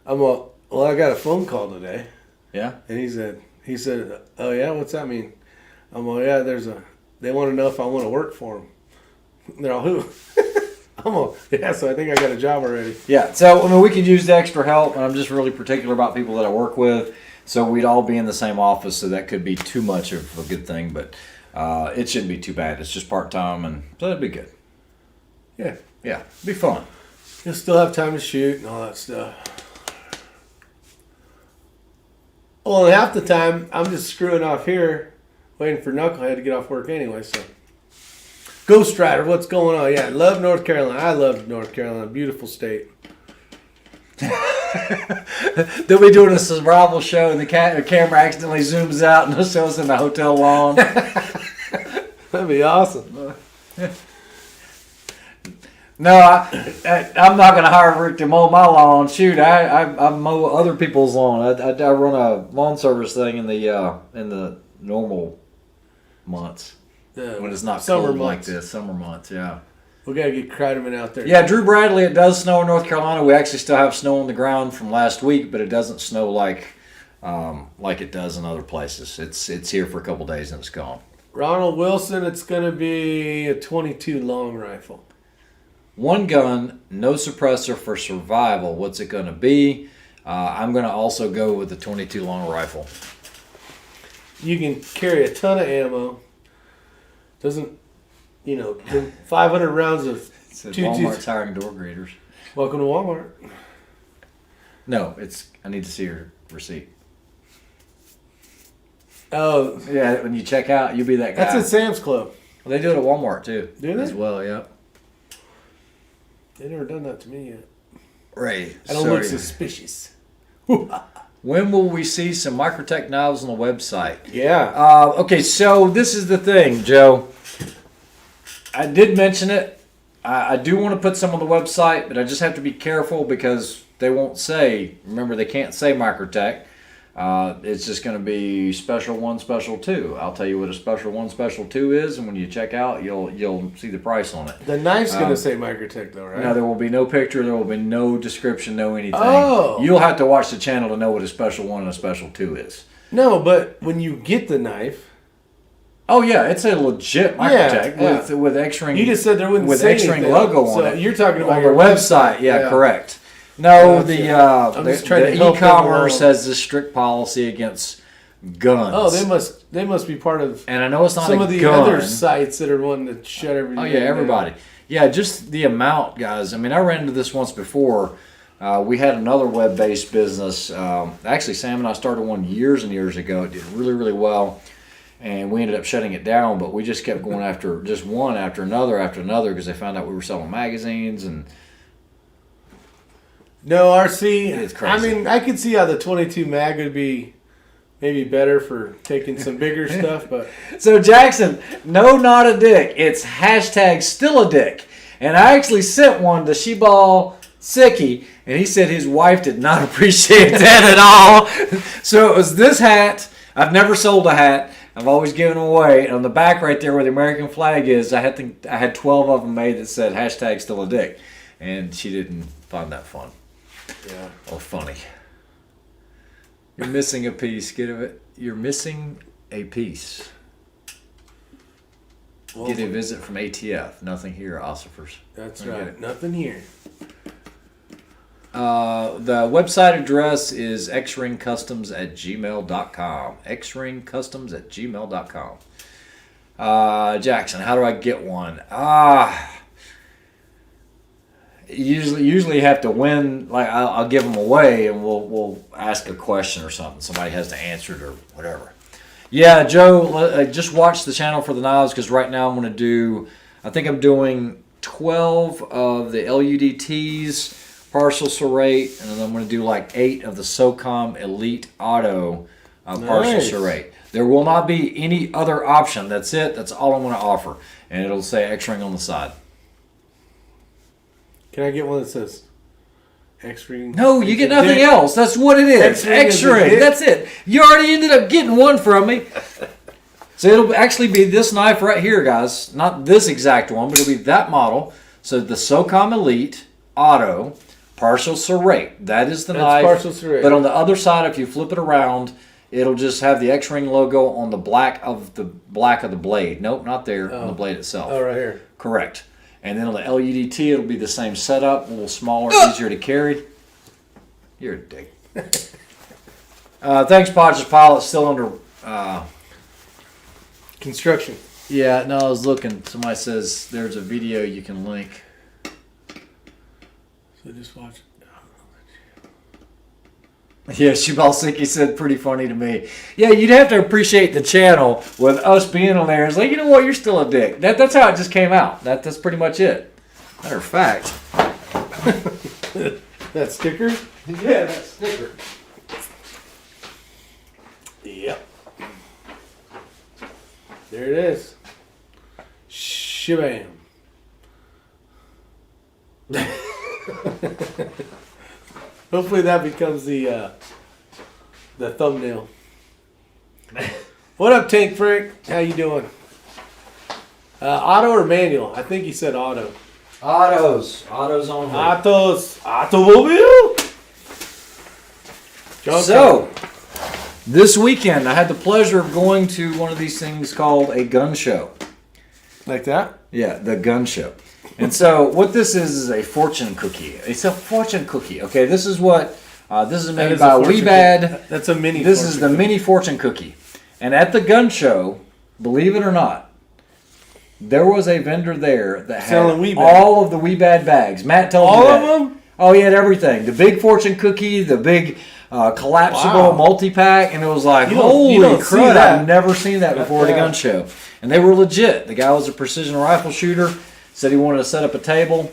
I got a phone call today. Yeah. And he said, oh yeah, what's that mean? Yeah, they want to know if I want to work for them. They're all, who? Yeah, so I think I got a job already. Yeah, so I mean, we could use the extra help, and I'm just really particular about people that I work with. So we'd all be in the same office, so that could be too much of a good thing, but it shouldn't be too bad. It's just part-time, and so that'd be good. Yeah. Yeah, be fun. You'll still have time to shoot and all that stuff. Well, and half the time, I'm just screwing off here, waiting for Knucklehead to get off work anyway, so. Ghost Rider, what's going on? Yeah, I love North Carolina. I love North Carolina. Beautiful state. They'll be doing a survival show, and the camera accidentally zooms out and shows us in the hotel lawn. That'd be awesome. No, I'm not going to hire Rick to mow my lawn. Shoot, I mow other people's lawn. I run a lawn service thing in the normal months when it's not summer cold months. like this. Summer months, yeah. We got to get Kreideman out there. Yeah, Drew Bradley, it does snow in North Carolina. We actually still have snow on the ground from last week, but it doesn't snow like it does in other places. It's here for a couple days and it's gone. Ronald Wilson, it's going to be a 22 long rifle. One gun, no suppressor for survival. What's it going to be? I'm going to also go with the 22 long rifle. You can carry a ton of ammo. Doesn't, 500 rounds of... Walmart's hiring door greeters. Welcome to Walmart. No, I need to see your receipt. Oh. Yeah, when you check out, you'll be that guy. That's at Sam's Club. Well, they do it at Walmart, too. Do they? As well, yeah. They've never done that to me yet. Right. I don't look suspicious. When will we see some Microtech knives on the website? Yeah. Okay, so this is the thing, Joe. I did mention it. I do want to put some on the website, but I just have to be careful because they won't say. Remember, they can't say Microtech. It's just going to be Special 1, Special 2. I'll tell you what a Special 1, Special 2 is, and when you check out, you'll see the price on it. The knife's going to say Microtech, though, right? No, there will be no picture. There will be no description, no anything. Oh. You'll have to watch the channel to know what a Special 1 and a Special 2 is. No, but when you get the knife... Oh yeah, it's a legit Microtech with X-ring. You just said there wouldn't with say X-ring anything. logo on So it. you're talking about on your the website. Yeah, correct. No, the e-commerce has this strict policy against guns. Oh, they must be part of. And I know it's not some a of the gun. other sites that are wanting to shut everything. Oh yeah, everybody. down. Yeah, just the amount, guys. I mean, I ran into this once before. We had another web-based business. Actually, Sam and I started one years and years ago. It did really, really well. And we ended up shutting it down, but we just kept going after just one after another because they found out we were selling magazines and. No, RC. It's crazy. I mean, I could see how the 22 mag would be maybe better for taking some bigger stuff, but. So Jackson, no, not a dick. It's hashtag still a dick. And I actually sent one to Shebal Sicky, and he said his wife did not appreciate that at all. So it was this hat. I've never sold a hat. I've always given them away. And on the back right there where the American flag is, I had 12 of them made that said hashtag still a dick. And she didn't find that fun. Yeah. Or funny. You're missing a piece. Get it? You're missing a piece. Well, Get a visit from ATF. Nothing here, ossifers. That's right. Nothing here. The website address is xringcustoms@gmail.com. xringcustoms@gmail.com. Jackson, how do I get one? Usually you have to win. Like I'll give them away, and we'll ask a question or something. Somebody has to answer it or whatever. Yeah, Joe, just watch the channel for the knives because right now I'm doing 12 of the LUDTs. Partial serrate, and then I'm going to do like 8 of the SOCOM Elite Auto partial serrate. There will not be any other option. That's it. That's all I'm going to offer. And it'll say X-ring on the side. Can I get one that says X-ring? No, you get nothing else. That's what it is. X-ring. That's it. You already ended up getting one from me. So it'll actually be this knife right here, guys. Not this exact one, but it'll be that model. So the SOCOM Elite Auto partial serrate. That is the knife. Partial serrate. But on the other side, if you flip it around, it'll just have the X-ring logo on the black of the blade. Nope, not there. On the blade itself. Oh, right here. Correct. And then on the LUDT, it'll be the same setup, a little smaller, easier to carry. You're a dick. Thanks, Podge's Pilot. Still under construction. Yeah, no, I was looking. Somebody says there's a video you can link. So just watch it. Yeah, Shibalsiki said pretty funny to me. Yeah, you'd have to appreciate the channel with us being on there. It's like, you know what, you're still a dick. That's how it just came out. That's pretty much it. Matter of fact. That sticker? Yeah, that sticker. Yep. There it is. Shibam. Hopefully that becomes the thumbnail. What up, Tank Frank? How you doing? Auto or manual? I think he said auto. Autos on here. Autos. Automobile. So, this weekend I had the pleasure of going to one of these things called a gun show. Like that? Yeah, the gun show. And so what this is a fortune cookie. It's a fortune cookie. Okay, this is what this is made by Weebad. That's a mini. This is the mini fortune cookie. And at the gun show, believe it or not, there was a vendor there that had all of the Weebad bags. Matt told me that. All of them? Oh, he had everything. The big fortune cookie, the big collapsible multi-pack, and it was like, holy crud, I've never seen that before at a gun show. And they were legit. The guy was a precision rifle shooter. Said he wanted to set up a table.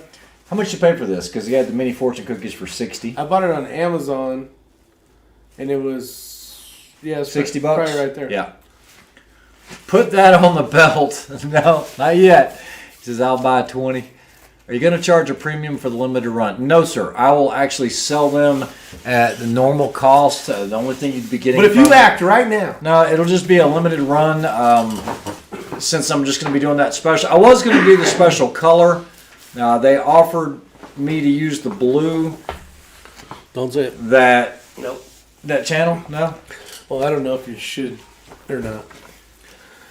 How much you pay for this? Because he had the mini fortune cookies for $60. I bought it on Amazon, and it was $60. Probably right there. Yeah. Put that on the belt. No, not yet. He says I'll buy 20. Are you going to charge a premium for the limited run? No, sir. I will actually sell them at the normal cost. The only thing you'd be getting. But if you act right now, no, it'll just be a limited run. Since I'm just going to be doing that special. I was going to do the special color. They offered me to use the blue. Don't say it. That Nope. That channel? No? Well, I don't know if you should or not.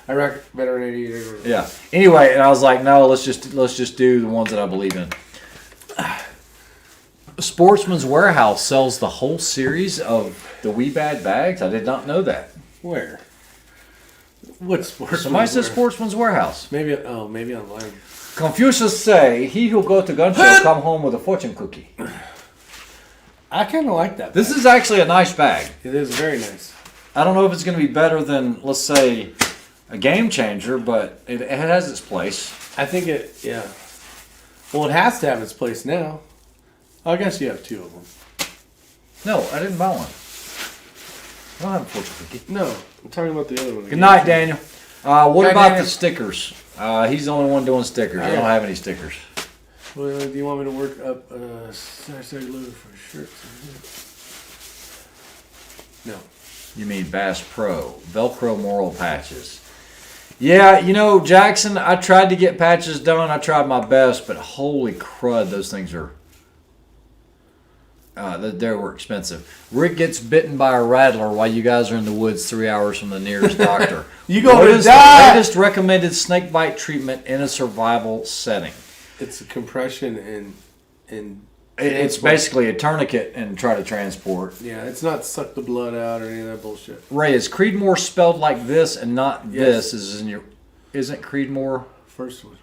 I reckon better than 88. Yeah. Anyway, and I was like, no, let's just do the ones that I believe in. Sportsman's Warehouse sells the whole series of the Weebad bags. I did not know that. Where? What Sportsman's Somebody says Sportsman's Warehouse. Maybe online. Confucius say, he who go to gun show come home with a fortune cookie. I kind of like that bag. This is actually a nice bag. It is very nice. I don't know if it's going to be better than, let's say, a Game Changer, but it has its place. I think yeah. Well, it has to have its place now. I guess you have two of them. No, I didn't buy one. I don't have a fortune cookie. No, I'm talking about the other one. Good night, Daniel. What about Daniel. the stickers? He's the only one doing stickers. I don't have any stickers. Well, do you want me to work up glue for shirts? No. You mean Bass Pro. Velcro Moral patches. Yeah, Jackson, I tried to get patches done. I tried my best, but holy crud, those things are... they were expensive. Rick gets bitten by a rattler while you guys are in the woods 3 hours from the nearest doctor. You going What to is die? the latest recommended snake bite treatment in a survival setting? It's a compression and It's basically a tourniquet and try to transport. yeah, it's not suck the blood out or any of that bullshit. Ray, is Creedmoor spelled like this and not this? Isn't Creedmoor? First one.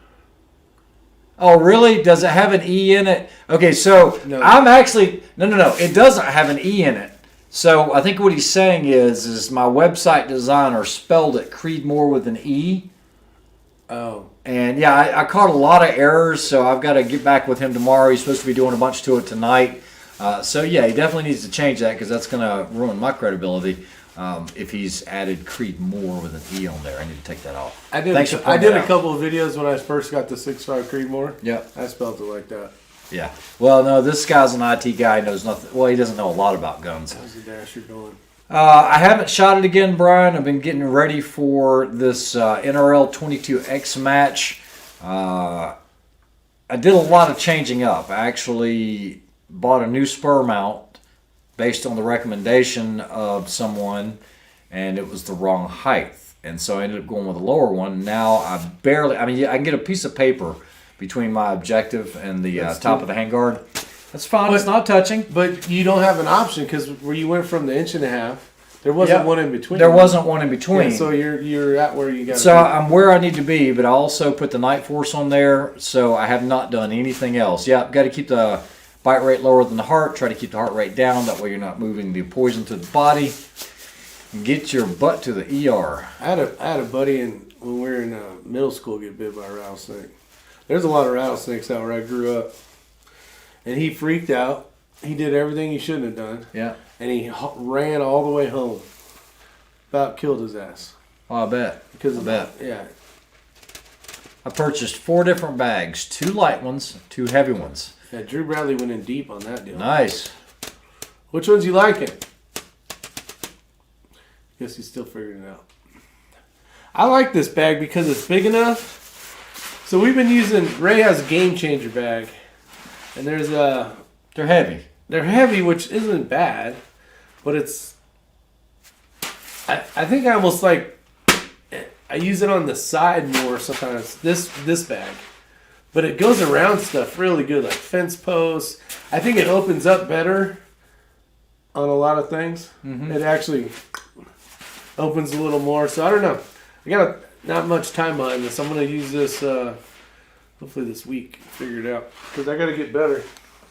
Oh, really? Does it have an E in it? Okay, so No. I'm actually... No. It doesn't have an E in it. So I think what he's saying is my website designer spelled it Creedmoor with an E. Oh. And yeah, I caught a lot of errors, so I've got to get back with him tomorrow. He's supposed to be doing a bunch to it tonight. So yeah, he definitely needs to change that because that's going to ruin my credibility if he's added Creedmoor with an E on there. I need to take that off. I did a couple of videos when I first got the 6.5 Creedmoor. Yeah. I spelled it like that. Yeah. Well, no, this guy's an IT guy. Knows nothing. Well, he doesn't know a lot about guns. How's the dasher going? I haven't shot it again, Brian. I've been getting ready for this NRL 22X match. I did a lot of changing up. I actually bought a new spur mount based on the recommendation of someone, and it was the wrong height. And so I ended up going with a lower one. Now I can get a piece of paper between my objective and the top of the handguard. That's fine. It's not touching. But you don't have an option because where you went from the 1.5 inches There wasn't Yep. one in between. There wasn't one in between. Yeah, so you're at where you got. So I'm where I need to be, but I also put the Night Force on there, so I have not done anything else. Yeah, I've got to keep the bite rate lower than the heart. Try to keep the heart rate down. That way you're not moving the poison to the body. Get your butt to the ER. I had a buddy when we were in middle school get bit by a rattlesnake. There's a lot of rattlesnakes out where I grew up, and he freaked out. He did everything he shouldn't have done. Yeah. And he ran all the way home. About killed his ass. Oh, I bet. Because I bet. Yeah. I purchased 4 different bags, 2 light ones, 2 heavy ones. Yeah, Drew Bradley went in deep on that deal. Nice. Which ones you liking? Guess he's still figuring it out. I like this bag because it's big enough. So we've been using, Ray has a Game Changer bag. And there's a... They're heavy. They're heavy, which isn't bad. But it's... I think I almost like... I use it on the side more sometimes. This bag. But it goes around stuff really good, like fence posts. I think it opens up better on a lot of things. Mm-hmm. It actually opens a little more. So I don't know. I got not much time behind this. I'm going to use this hopefully this week. Figure it out. Because I got to get better.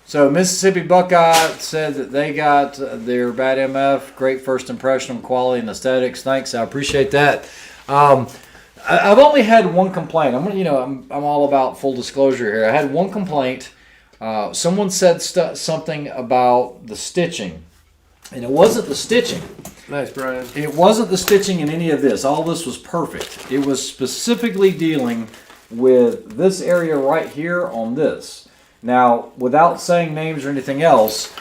So Mississippi Buckeye said that they got their Bad MF. Great first impression on quality and aesthetics. Thanks. I appreciate that. I've only had one complaint. I'm all about full disclosure here. I had one complaint. Someone said something about the stitching, and it wasn't the stitching. Nice, Brian. It wasn't the stitching in any of this. All this was perfect. It was specifically dealing with this area right here on this. Now, without saying names or anything else,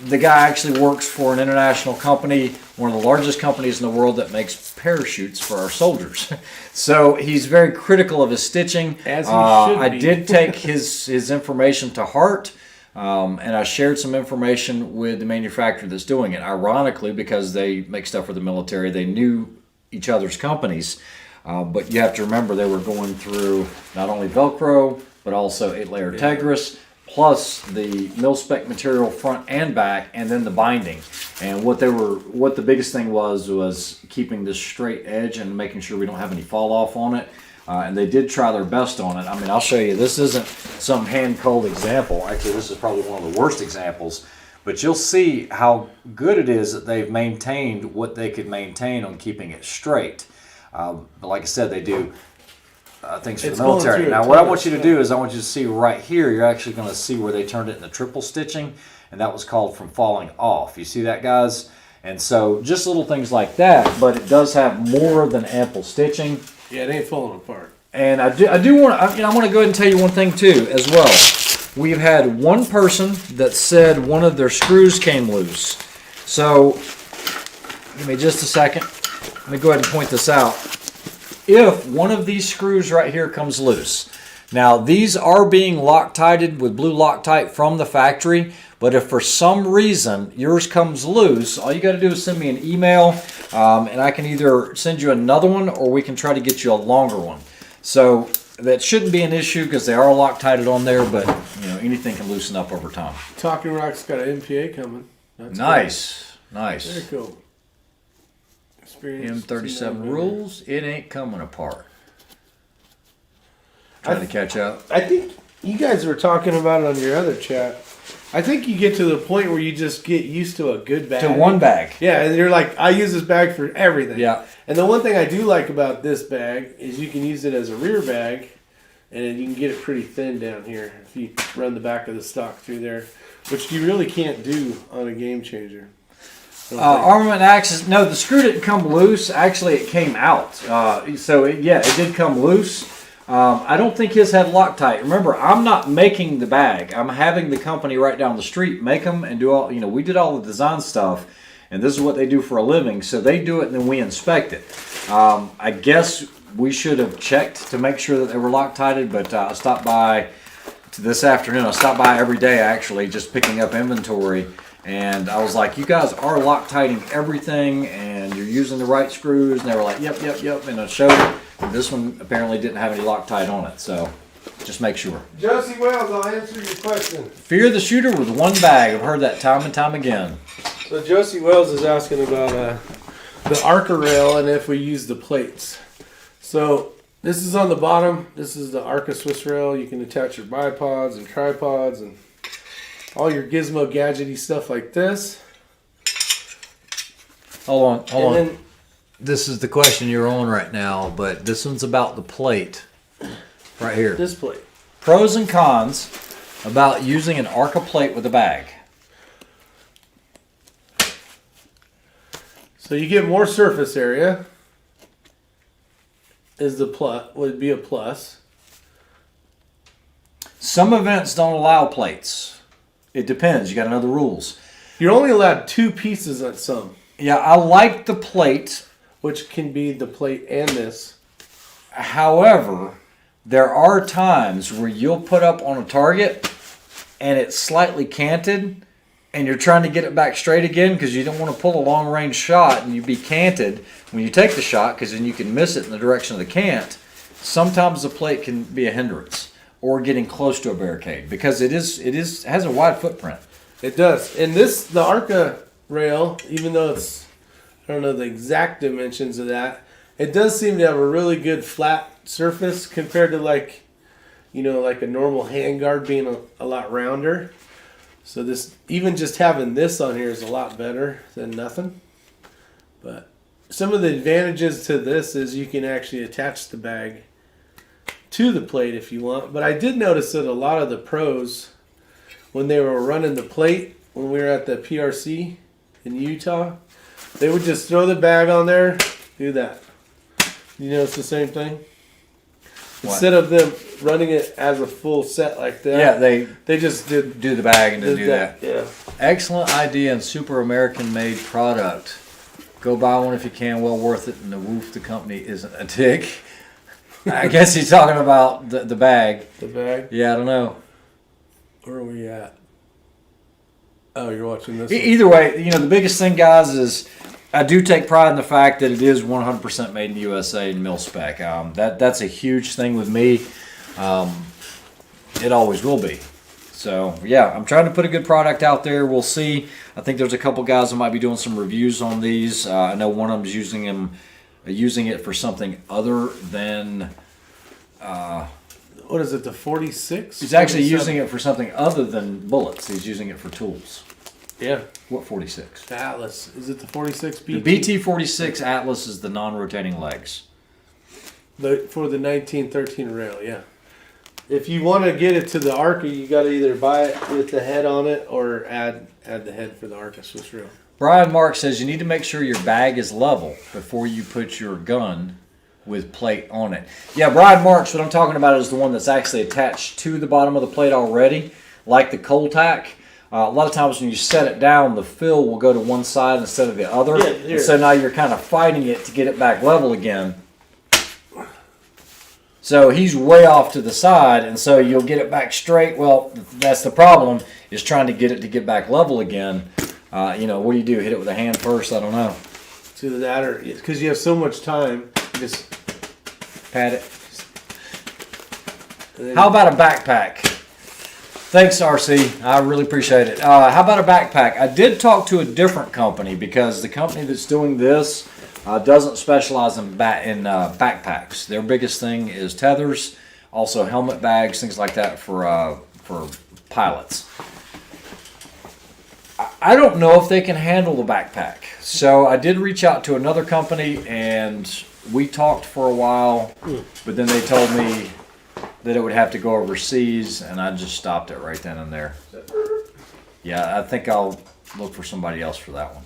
the guy actually works for an international company, one of the largest companies in the world that makes parachutes for our soldiers. So he's very critical of his stitching. As he should be. I did take his information to heart, and I shared some information with the manufacturer that's doing it. Ironically, because they make stuff for the military, they knew each other's companies. But you have to remember they were going through not only Velcro, but also 8-layer Tegris, plus the mil-spec material front and back, and then the binding. And what the biggest thing was keeping this straight edge and making sure we don't have any fall off on it. And they did try their best on it. I mean, I'll show you. This isn't some hand-culled example. Actually, this is probably one of the worst examples. But you'll see how good it is that they've maintained what they could maintain on keeping it straight. But like I said, they do things for the military. Now, what I want you to do is I want you to see right here, you're actually going to see where they turned it into triple stitching, and that was called from falling off. You see that, guys? And so just little things like that, but it does have more than ample stitching. Yeah, it ain't falling apart. And I do want to, I want to go ahead and tell you one thing too, as well. We've had one person that said one of their screws came loose. So, give me just a second. Let me go ahead and point this out. If one of these screws right here comes loose, now these are being Loctited with blue Loctite from the factory, but if for some reason yours comes loose, all you got to do is send me an email, and I can either send you another one or we can try to get you a longer one. So that shouldn't be an issue because they are Loctited on there, but anything can loosen up over time. Talking Rock's got an MPA coming. That's nice, cool. Nice. Very cool. M37 rules, it ain't coming apart. Trying to catch up. I think you guys were talking about it on your other chat. I think you get to the point where you just get used to a good bag. To one bag. Yeah, and you're like, I use this bag for everything. Yeah. And the one thing I do like about this bag is you can use it as a rear bag, and you can get it pretty thin down here if you run the back of the stock through there, which you really can't do on a Game Changer. Armament axis. No, the screw didn't come loose. Actually, it came out. It did come loose. I don't think his had Loctite. Remember, I'm not making the bag. I'm having the company right down the street make them and do all. We did all the design stuff, and this is what they do for a living. So they do it, and then we inspect it. I guess we should have checked to make sure that they were Loctited, but I stopped by this afternoon. I stopped by every day, actually, just picking up inventory. And I was like, you guys are Loctiting everything, and you're using the right screws. And they were like, yep. And I showed it. And this one apparently didn't have any Loctite on it. So just make sure. Josie Wells, I'll answer your question. Fear the shooter with one bag. I've heard that time and time again. So Josie Wells is asking about the Arca rail and if we use the plates. So this is on the bottom. This is the Arca Swiss rail. You can attach your bipods and tripods and all your gizmo gadgety stuff like this. Hold on. This is the question you're on right now, but this one's about the plate right here. This plate. Pros and cons about using an Arca plate with a bag. So you get more surface area. Would be a plus. Some events don't allow plates. It depends. You got to know the rules. You're only allowed 2 pieces at some. Yeah, I like the plate, which can be the plate and this. However, there are times where you'll put up on a target and it's slightly canted and you're trying to get it back straight again because you don't want to pull a long range shot and you be canted when you take the shot because then you can miss it in the direction of the cant. Sometimes the plate can be a hindrance or getting close to a barricade because it has a wide footprint. It does. And the Arca rail, even though it's, I don't know the exact dimensions of that, it does seem to have a really good flat surface compared to like a normal handguard being a lot rounder. So this, even just having this on here is a lot better than nothing. But some of the advantages to this is you can actually attach the bag to the plate if you want. But I did notice that a lot of the pros, when they were running the plate, when we were at the PRC in Utah, they would just throw the bag on there, do that. You know, it's the same thing. What? Instead of them running it as a full set like that, yeah, they just did do the bag and do that. Yeah, excellent idea and super American made product. Go buy one if you can. Well worth it. And the Woof, the company, isn't a dick. I guess he's talking about the bag. The bag. Yeah, I don't know. Where are we at? Oh, you're watching this. Either way, the biggest thing, guys, is I do take pride in the fact that it is 100% made in the USA and mil spec. That's a huge thing with me. It always will be. So, yeah, I'm trying to put a good product out there. We'll see. I think there's a couple guys that might be doing some reviews on these. I know one of them is using it for something other than... what is it, the 46? He's actually using it for something other than bullets. He's using it for tools. Yeah. What 46? The Atlas. Is it the 46 BT? The BT-46 Atlas is the non-rotating legs. For the 1913 rail, yeah. If you want to get it to the Arca, you got to either buy it with the head on it or add the head for the Arca Swiss rail. Brian Mark says you need to make sure your bag is level before you put your gun with plate on it. Yeah, Brian Marks, what I'm talking about is the one that's actually attached to the bottom of the plate already, like the cold tack. A lot of times when you set it down, the fill will go to one side instead of the other. Yeah, and so now you're kind of fighting it to get it back level again. So he's way off to the side, and so you'll get it back straight. Well, that's the problem, is trying to get it to get back level again. What do you do? Hit it with a hand first? I don't know. It's either that or, because you have so much time, you just pat it. How about a backpack? Thanks, RC. I really appreciate it. How about a backpack? I did talk to a different company because the company that's doing this doesn't specialize in backpacks. Their biggest thing is tethers, also helmet bags, things like that for pilots. I don't know if they can handle the backpack. So I did reach out to another company and we talked for a while, but then they told me that it would have to go overseas, and I just stopped it right then and there. Yeah, I think I'll look for somebody else for that one.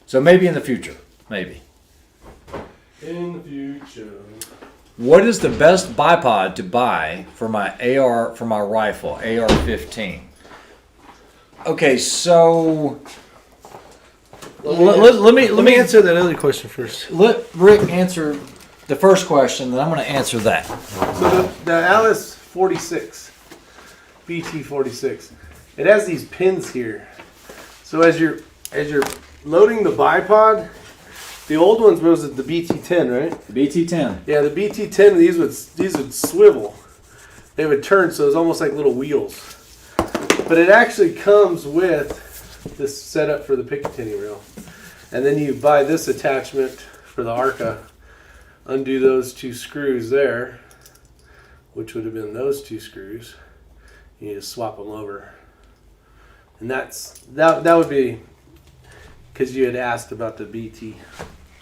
So maybe in the future. Maybe. In the future. What is the best bipod to buy for my rifle, AR-15? Okay, so let me answer that other question first. Let Rick answer the first question, then I'm going to answer that. So the Alice 46, BT-46, it has these pins here. So as you're loading the bipod, the old ones was the BT-10, right? The BT-10. Yeah, the BT-10. These would swivel. They would turn, so it's almost like little wheels. But it actually comes with this setup for the Picatinny rail. And then you buy this attachment for the ARCA. Undo those 2 screws there, which would have been those 2 screws. You just swap them over. And that would be because you had asked about the BT.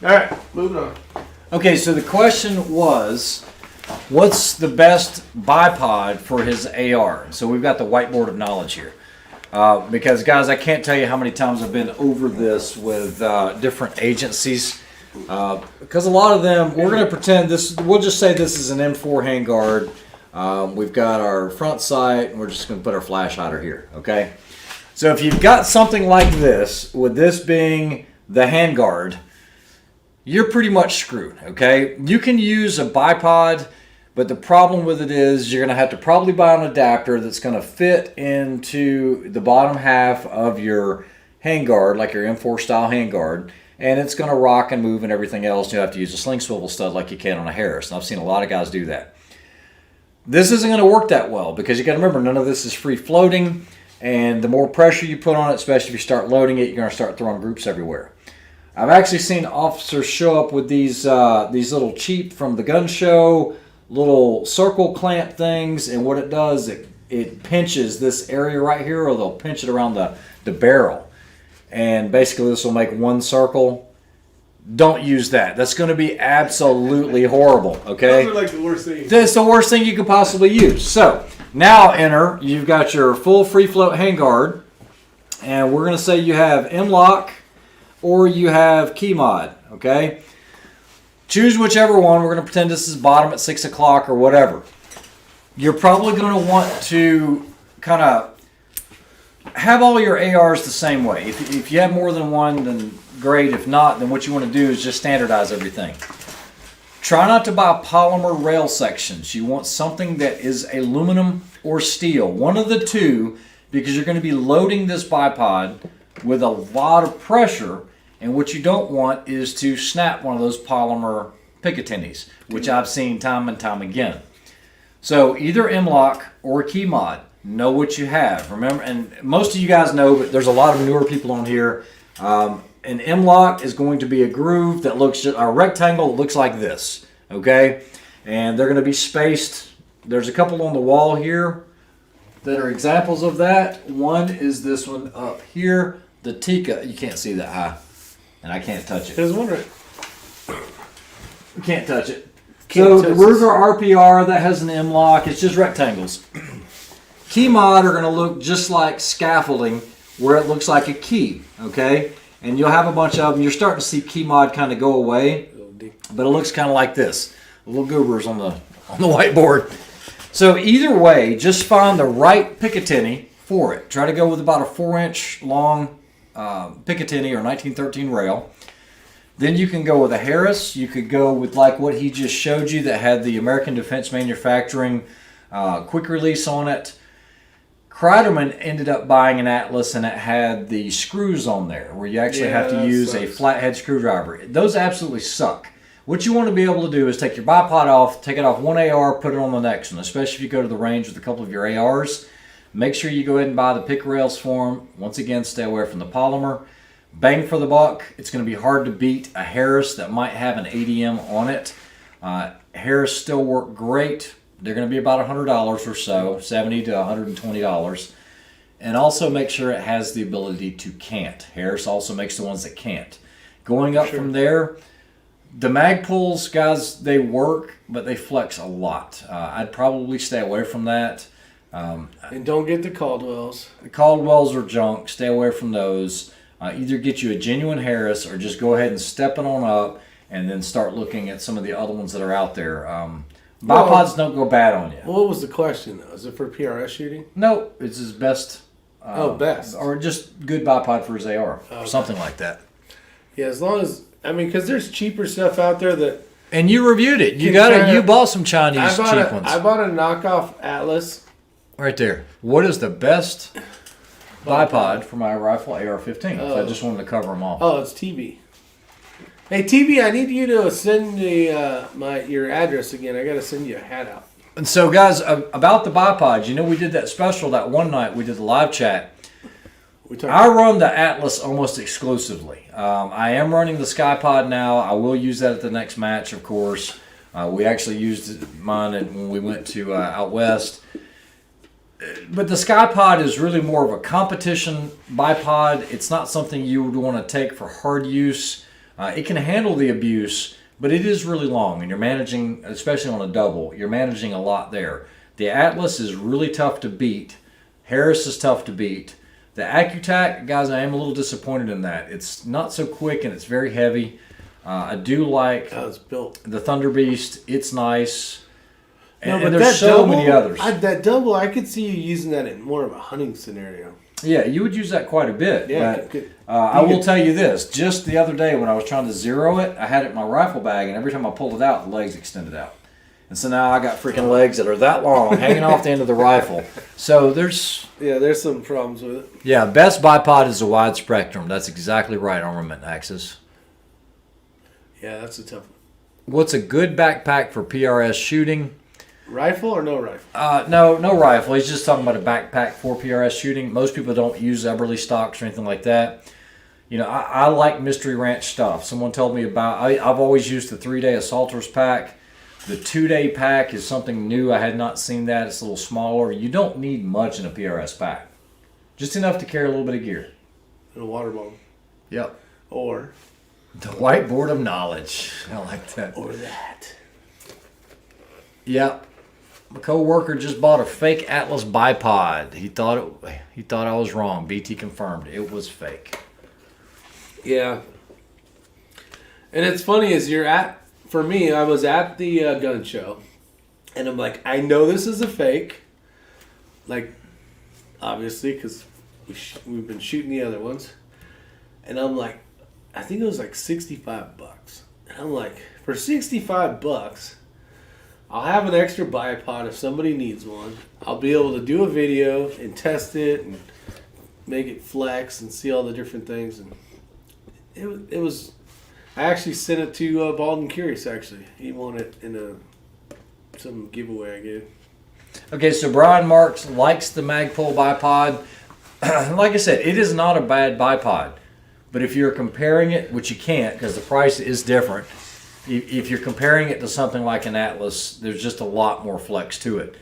All right, moving on. Okay, so the question was, what's the best bipod for his AR? So we've got the whiteboard of knowledge here. Because, guys, I can't tell you how many times I've been over this with different agencies. Because a lot of them, we're going to pretend this, we'll just say this is an M4 handguard. We've got our front sight, and we're just going to put our flash hider here, okay? So if you've got something like this, with this being the handguard, you're pretty much screwed, okay? You can use a bipod, but the problem with it is you're going to have to probably buy an adapter that's going to fit into the bottom half of your handguard, like your M4 style handguard, and it's going to rock and move and everything else. You have to use a sling swivel stud like you can on a Harris, and I've seen a lot of guys do that. This isn't going to work that well because you got to remember, none of this is free floating, and the more pressure you put on it, especially if you start loading it, you're going to start throwing groups everywhere. I've actually seen officers show up with these little cheap from the gun show, little circle clamp things, and what it does, it pinches this area right here, or they'll pinch it around the barrel. And basically this will make one circle. Don't use that. That's going to be absolutely horrible, okay? Those are like the worst thing. That's the worst thing you could possibly use. So, now enter, you've got your full free float handguard, and we're going to say you have M-LOK or you have key mod, okay? Choose whichever one. We're going to pretend this is bottom at 6 o'clock or whatever. You're probably going to want to kind of have all your ARs the same way. If you have more than one, then great. If not, then what you want to do is just standardize everything. Try not to buy polymer rail sections. You want something that is aluminum or steel. One of the two, because you're going to be loading this bipod with a lot of pressure, and what you don't want is to snap one of those polymer Picatinny's, which I've seen time and time again. So either M-LOK or key mod. Know what you have. Remember, and most of you guys know, but there's a lot of newer people on here. An M-LOK is going to be a groove that looks, a rectangle that looks like this, okay? And they're going to be spaced. There's a couple on the wall here that are examples of that. One is this one up here, the Tika. You can't see that high, and I can't touch it. I was wondering. You can't touch it. So the Ruger RPR, that has an M-LOK. It's just rectangles. Key mod are going to look just like scaffolding, where it looks like a key, okay? And you'll have a bunch of them. You're starting to see key mod kind of go away, but it looks kind of like this. Little goobers on the whiteboard. So either way, just find the right Picatinny for it. Try to go with about a 4-inch long Picatinny or 1913 rail. Then you can go with a Harris. You could go with like what he just showed you that had the American Defense Manufacturing quick release on it. Kreiderman ended up buying an Atlas, and it had the screws on there where you actually have to use a flathead screwdriver. Those absolutely suck. What you want to be able to do is take your bipod off, take it off one AR, put it on the next one, especially if you go to the range with a couple of your ARs. Make sure you go ahead and buy the pick rails for them. Once again, stay away from the polymer. Bang for the buck. It's going to be hard to beat a Harris that might have an ADM on it. Harris still work great. They're going to be about $100 or so, $70 to $120. And also make sure it has the ability to cant. Harris also makes the ones that can't. Going up from there, the mag pulls, guys, they work, but they flex a lot. I'd probably stay away from that. And don't get the Caldwells. The Caldwells are junk. Stay away from those. Either get you a genuine Harris or just go ahead and step it on up and then start looking at some of the other ones that are out there. Bipods don't go bad on you. What was the question, though? Is it for PRS shooting? No, it's his best. Best. Or just good bipod for his AR. Or something like that. Yeah, as long as, I mean, because there's cheaper stuff out there that... And you reviewed it. You bought some Chinese cheap ones. I bought a knockoff Atlas. Right there. What is the best bipod for my rifle AR-15? So I just wanted to cover them all. Oh, it's TB. Hey, TB, I need you to send me your address again. I got to send you a hat out. And so, guys, about the bipods, you know we did that special that one night. We did the live chat. I run the Atlas almost exclusively. I am running the SkyPod now. I will use that at the next match, of course. We actually used mine when we went to out west. But the SkyPod is really more of a competition bipod. It's not something you would want to take for hard use. It can handle the abuse, but it is really long, and you're managing, especially on a double, you're managing a lot there. The Atlas is really tough to beat. Harris is tough to beat. The AccuTac, guys, I am a little disappointed in that. It's not so quick and it's very heavy. I do like it's built. The Thunder Beast. It's nice. And, and there's so many others. That double, I could see you using that in more of a hunting scenario. Yeah, you would use that quite a bit. Yeah, but I will tell you this. Just the other day when I was trying to zero it, I had it in my rifle bag, and every time I pulled it out, the legs extended out. And so now I got freaking legs that are that long hanging off the end of the rifle. So there's some problems with it. Yeah, best bipod is a wide spectrum. That's exactly right, Armament Axis. Yeah, that's a tough one. What's a good backpack for PRS shooting? Rifle or no rifle? No rifle. He's just talking about a backpack for PRS shooting. Most people don't use Eberly stocks or anything like that. You know, I like Mystery Ranch stuff. Someone told me about. I've always used the 3-day Assaulters pack. The 2-day pack is something new. I had not seen that. It's a little smaller. You don't need much in a PRS pack. Just enough to carry a little bit of gear. And a water bottle. Yep. Or the whiteboard of knowledge. I like that. Or that. Yep. My co-worker just bought a fake Atlas bipod. He thought I was wrong. BT confirmed it was fake. Yeah. And it's funny is for me, I was at the gun show, and I'm like, I know this is a fake, like, obviously, because we've been shooting the other ones, and I'm like, I think it was like $65, and I'm like, for $65, I'll have an extra bipod if somebody needs one. I'll be able to do a video and test it and make it flex and see all the different things, and it was. I actually sent it to Bald and Curious, actually. He won it in some giveaway I gave. Okay, so Brian Marks likes the Magpul bipod. Like I said, it is not a bad bipod. But if you're comparing it, which you can't because the price is different, if you're comparing it to something like an Atlas, there's just a lot more flex to it.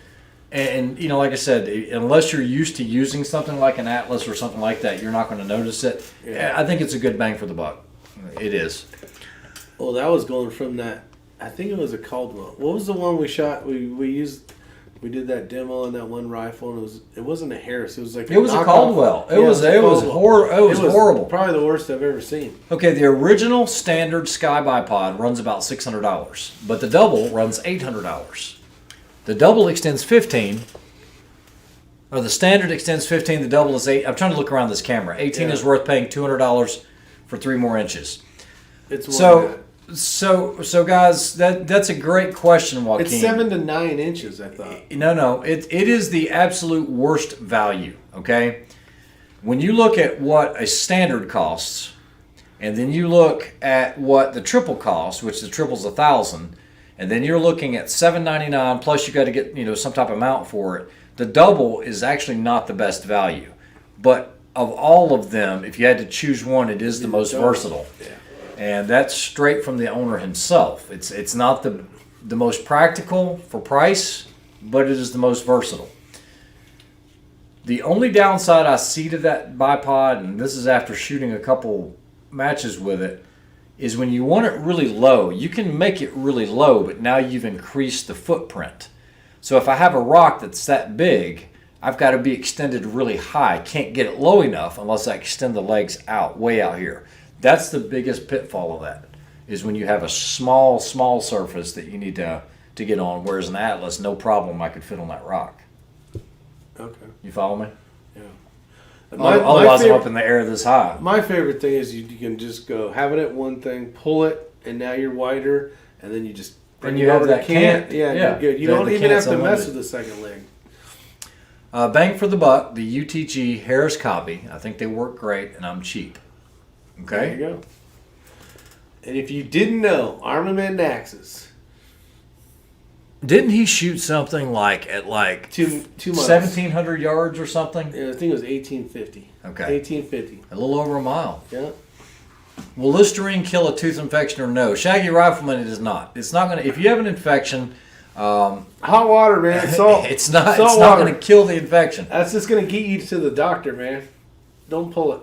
And you know, like I said, unless you're used to using something like an Atlas or something like that, you're not going to notice it. Yeah. I think it's a good bang for the buck. It is. Well, that was going from that. I think it was a Caldwell. What was the one we shot? We did that demo on that one rifle, and it wasn't a Harris. It was like it was a Caldwell. It was horrible. Probably the worst I've ever seen. Okay, the original standard Sky bipod runs about $600, but the double runs $800. The double extends 15. Or the standard extends 15. The double is 8. I'm trying to look around this camera. 18 is worth paying $200 for 3 more inches. It's so guys, that's a great question, Joaquin. It's 7 to 9 inches, I thought. No, it is the absolute worst value. Okay, when you look at what a standard costs, and then you look at what the triple costs, which the triple's $1,000, and then you're looking at $799 plus you got to get some type of mount for it. The double is actually not the best value, but of all of them, if you had to choose one, it is the most versatile. Yeah. And that's straight from the owner himself. It's not the most practical for price, but it is the most versatile. The only downside I see to that bipod, and this is after shooting a couple matches with it, is when you want it really low, you can make it really low, but now you've increased the footprint. So if I have a rock that's that big, I've got to be extended really high. I can't get it low enough unless I extend the legs out, way out here. That's the biggest pitfall of that, is when you have a small surface that you need to get on, whereas an Atlas, no problem, I could fit on that rock. Okay. You follow me? Yeah. Otherwise, I'm up in the air this high. My favorite thing is you can just go, have it at one thing, pull it, and now you're wider, and then you just bring it over that cant. Yeah, you're good. You don't even have to mess with the second leg. Bang for the buck, the UTG Harris copy. I think they work great, and I'm cheap. Okay. There you go. And if you didn't know, Armament Axis, Didn't he shoot something like at like two miles. 1,700 yards or something? Yeah, I think it was 1850. Okay. 1850. A little over a mile. Yeah. Will Listerine kill a tooth infection or no? Shaggy Rifleman, it is not. It's not going to. If you have an infection, hot water, man. Salt. it's not water. going to kill the infection. That's just going to get you to the doctor, man. Don't pull it.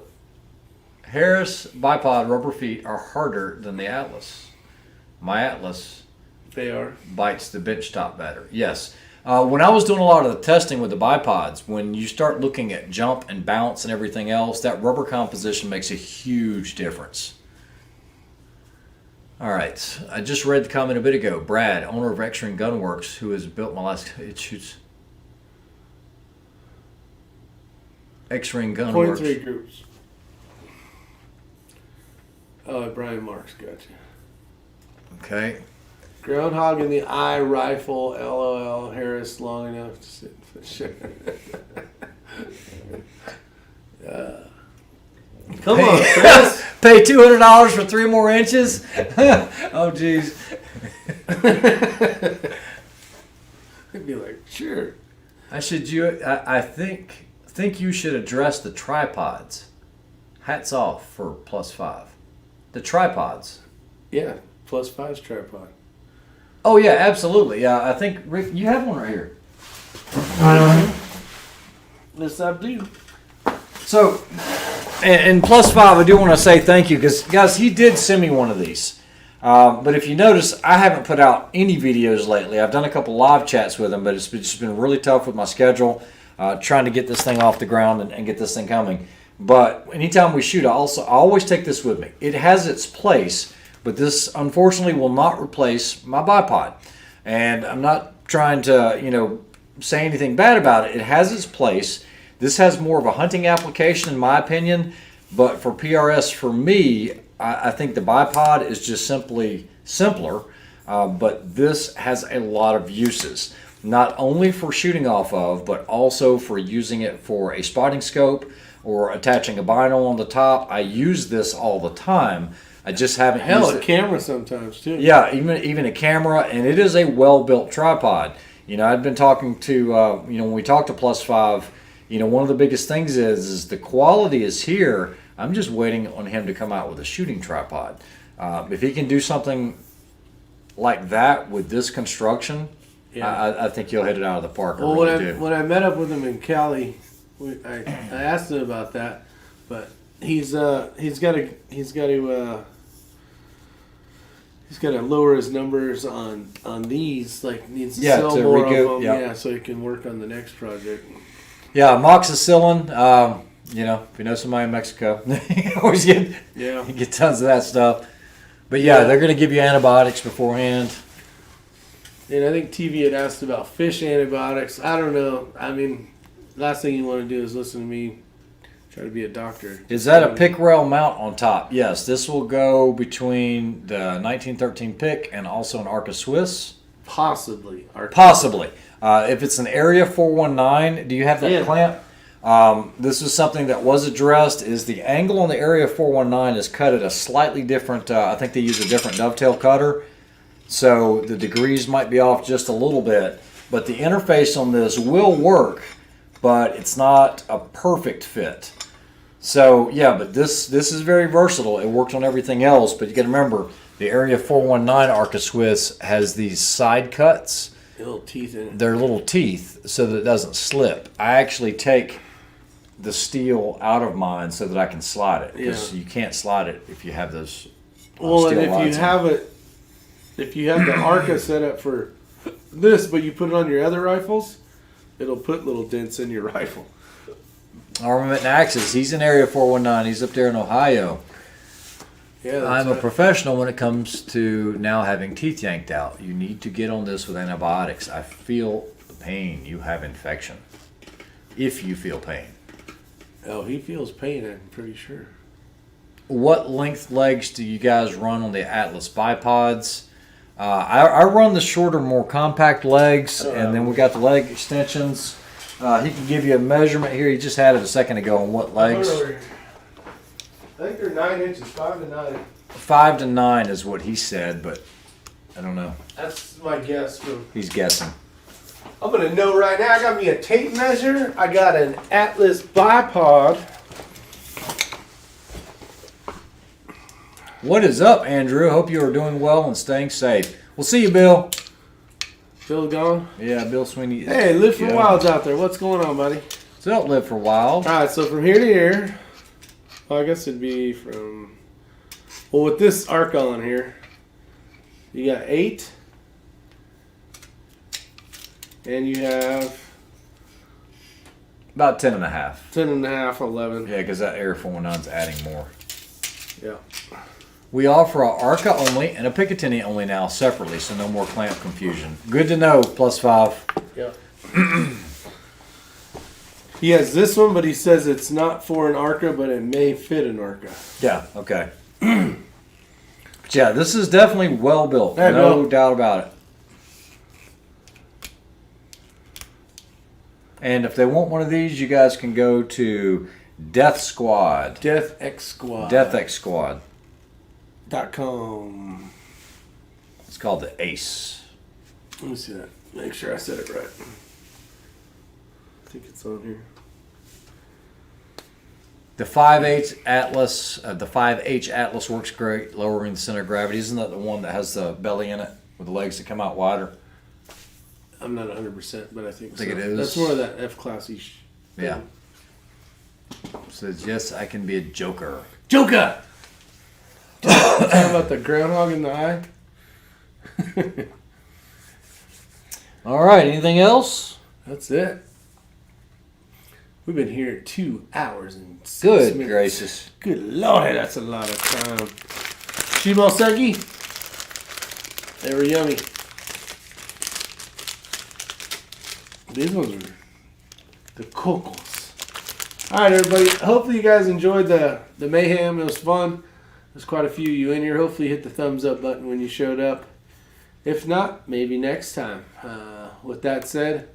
Harris bipod rubber feet are harder than the Atlas. My Atlas They are. bites the benchtop better. Yes. When I was doing a lot of the testing with the bipods, when you start looking at jump and bounce and everything else, that rubber composition makes a huge difference. All right. I just read the comment a bit ago. Brad, owner of X-Ring Gunworks, who has built my last... It shoots... X-Ring Gunworks. 0.3 groups. Oh, Brian Marks got you. Okay. Groundhog in the eye rifle, LOL, Harris long enough to sit for sure. Come on, Chris. Pay $200 for 3 more inches? Oh, jeez. I'd be like, sure. I think you should address the tripods. Hats off for +5. The tripods. Yeah, +5's tripod. Oh yeah, absolutely. Yeah, I think Rick, you have one right here. Yes, I do. So, and +5, I do want to say thank you because guys, he did send me one of these. But if you notice, I haven't put out any videos lately. I've done a couple live chats with him, but it's just been really tough with my schedule, trying to get this thing off the ground and get this thing coming. But anytime we shoot, I always take this with me. It has its place, but this unfortunately will not replace my bipod. And I'm not trying to, say anything bad about it. It has its place. This has more of a hunting application in my opinion, but for PRS, for me, I think the bipod is just simply simpler, but this has a lot of uses. Not only for shooting off of, but also for using it for a spotting scope or attaching a bino on the top. I use this all the time. I just haven't used a it. camera sometimes too. Yeah, even a camera, and it is a well-built tripod. I've been talking to, when we talk to +5, one of the biggest things is the quality is here. I'm just waiting on him to come out with a shooting tripod. If he can do something like that with this construction, yeah. I think he'll hit it out of the park. Well, when I met up with him in Cali, I asked him about that, but he's got to lower his numbers on these. Like needs to sell to more recoup, of them, so he can work on the next project. Yeah, amoxicillin. If you know somebody in Mexico, you always get tons of that stuff. But they're going to give you antibiotics beforehand. And I think TV had asked about fish antibiotics. I don't know. I mean, last thing you want to do is listen to me try to be a doctor. Is that a pick rail mount on top? Yes, this will go between the 1913 pick and also an Arca Swiss. Possibly. Possibly. If it's an Area 419, do you have that clamp? This is something that was addressed. Is the angle on the Area 419 is cut at a slightly different, I think they use a different dovetail cutter. So the degrees might be off just a little bit. But the interface on this will work, but it's not a perfect fit. So but this is very versatile. It works on everything else, but you got to remember the Area 419 Arca Swiss has these side cuts. Little teeth in it. They're little teeth so that it doesn't slip. I actually take the steel out of mine so that I can slide it because you can't slide it if you have those. Well, and if you have the Arca set up for this, but you put it on your other rifles, it'll put little dents in your rifle. Armament and Axis. He's in Area 419. He's up there in Ohio. Yeah, I'm a professional when it comes to now having teeth yanked out. You need to get on this with antibiotics. I feel the pain. You have infection. If you feel pain. Oh, he feels pain, I'm pretty sure. What length legs do you guys run on the Atlas bipods? I run the shorter, more compact legs, and then we got the leg extensions. He can give you a measurement here. He just had it a second ago on what legs. I think they're 9 inches, 5 to 9. 5 to 9 is what he said, but I don't know. That's my guess. He's guessing. I'm gonna know right now. I got me a tape measure. I got an Atlas bipod. What is up, Andrew? Hope you are doing well and staying safe. We'll see you, Bill. Bill gone? Yeah, Bill Sweeney. Hey, Live for Wilds out there. What's going on, buddy? So don't live for a while. All right, so from here to here, well, I guess it'd be from, well, with this arc on here, you got 8, and you have About 10 and a half. 10 and a half, 11. Yeah, because that Air 419's adding more. Yeah. We offer a ARCA only and a Picatinny only now separately, so no more clamp confusion. Good to know, +5. Yeah. He has this one, but he says it's not for an ARCA, but it may fit an ARCA. Yeah, okay. But yeah, this is definitely well built. There you No go. doubt about it. And if they want one of these, you guys can go to Death Squad. Death X Squad. DeathX.com. It's called the Ace. Let me see that. Make sure I said it right. I think it's on here. The 5H Atlas, the 5H Atlas works great, lowering the center of gravity. Isn't that the one that has the belly in it with the legs that come out wider? I'm not 100%, but I think so. it is. That's more of that F-class-ish. Yeah. Says, yes, I can be a joker. Joker! Talking about the groundhog in the eye? All right, anything else? That's it. We've been here 2 hours and 6 Good minutes. gracious. Good Lord, that's a lot of time. Shimoseki? They were yummy. These ones are the cocos. Alright, everybody. Hopefully you guys enjoyed the mayhem. It was fun. There's quite a few of you in here. Hopefully you hit the thumbs up button when you showed up. If not, maybe next time. With that said,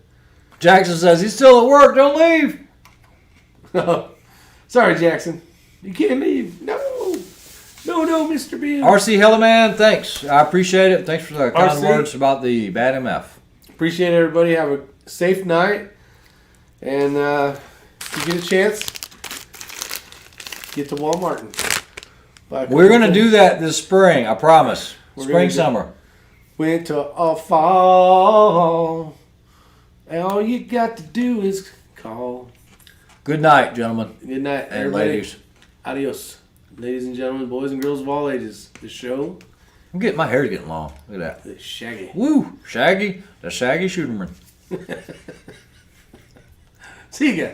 Jackson says he's still at work. Don't leave. sorry, Jackson. You can't leave. No, Mr. Bill. RC Hellaman, thanks. I appreciate it. Thanks for the kind RC. words about the bad MF. Appreciate everybody. Have a safe night. And if you get a chance, get to Walmart and buy a couple We're going to things. do that this spring, I promise. We're Spring, gonna do- summer. Winter or fall. And all you got to do is call. Good night, gentlemen Good night, and everybody. ladies. Adios. Ladies and gentlemen, boys and girls of all ages. The show My hair's getting long. Look at that. is Shaggy. Woo! Shaggy. The Shaggy Shooterman. See you guys.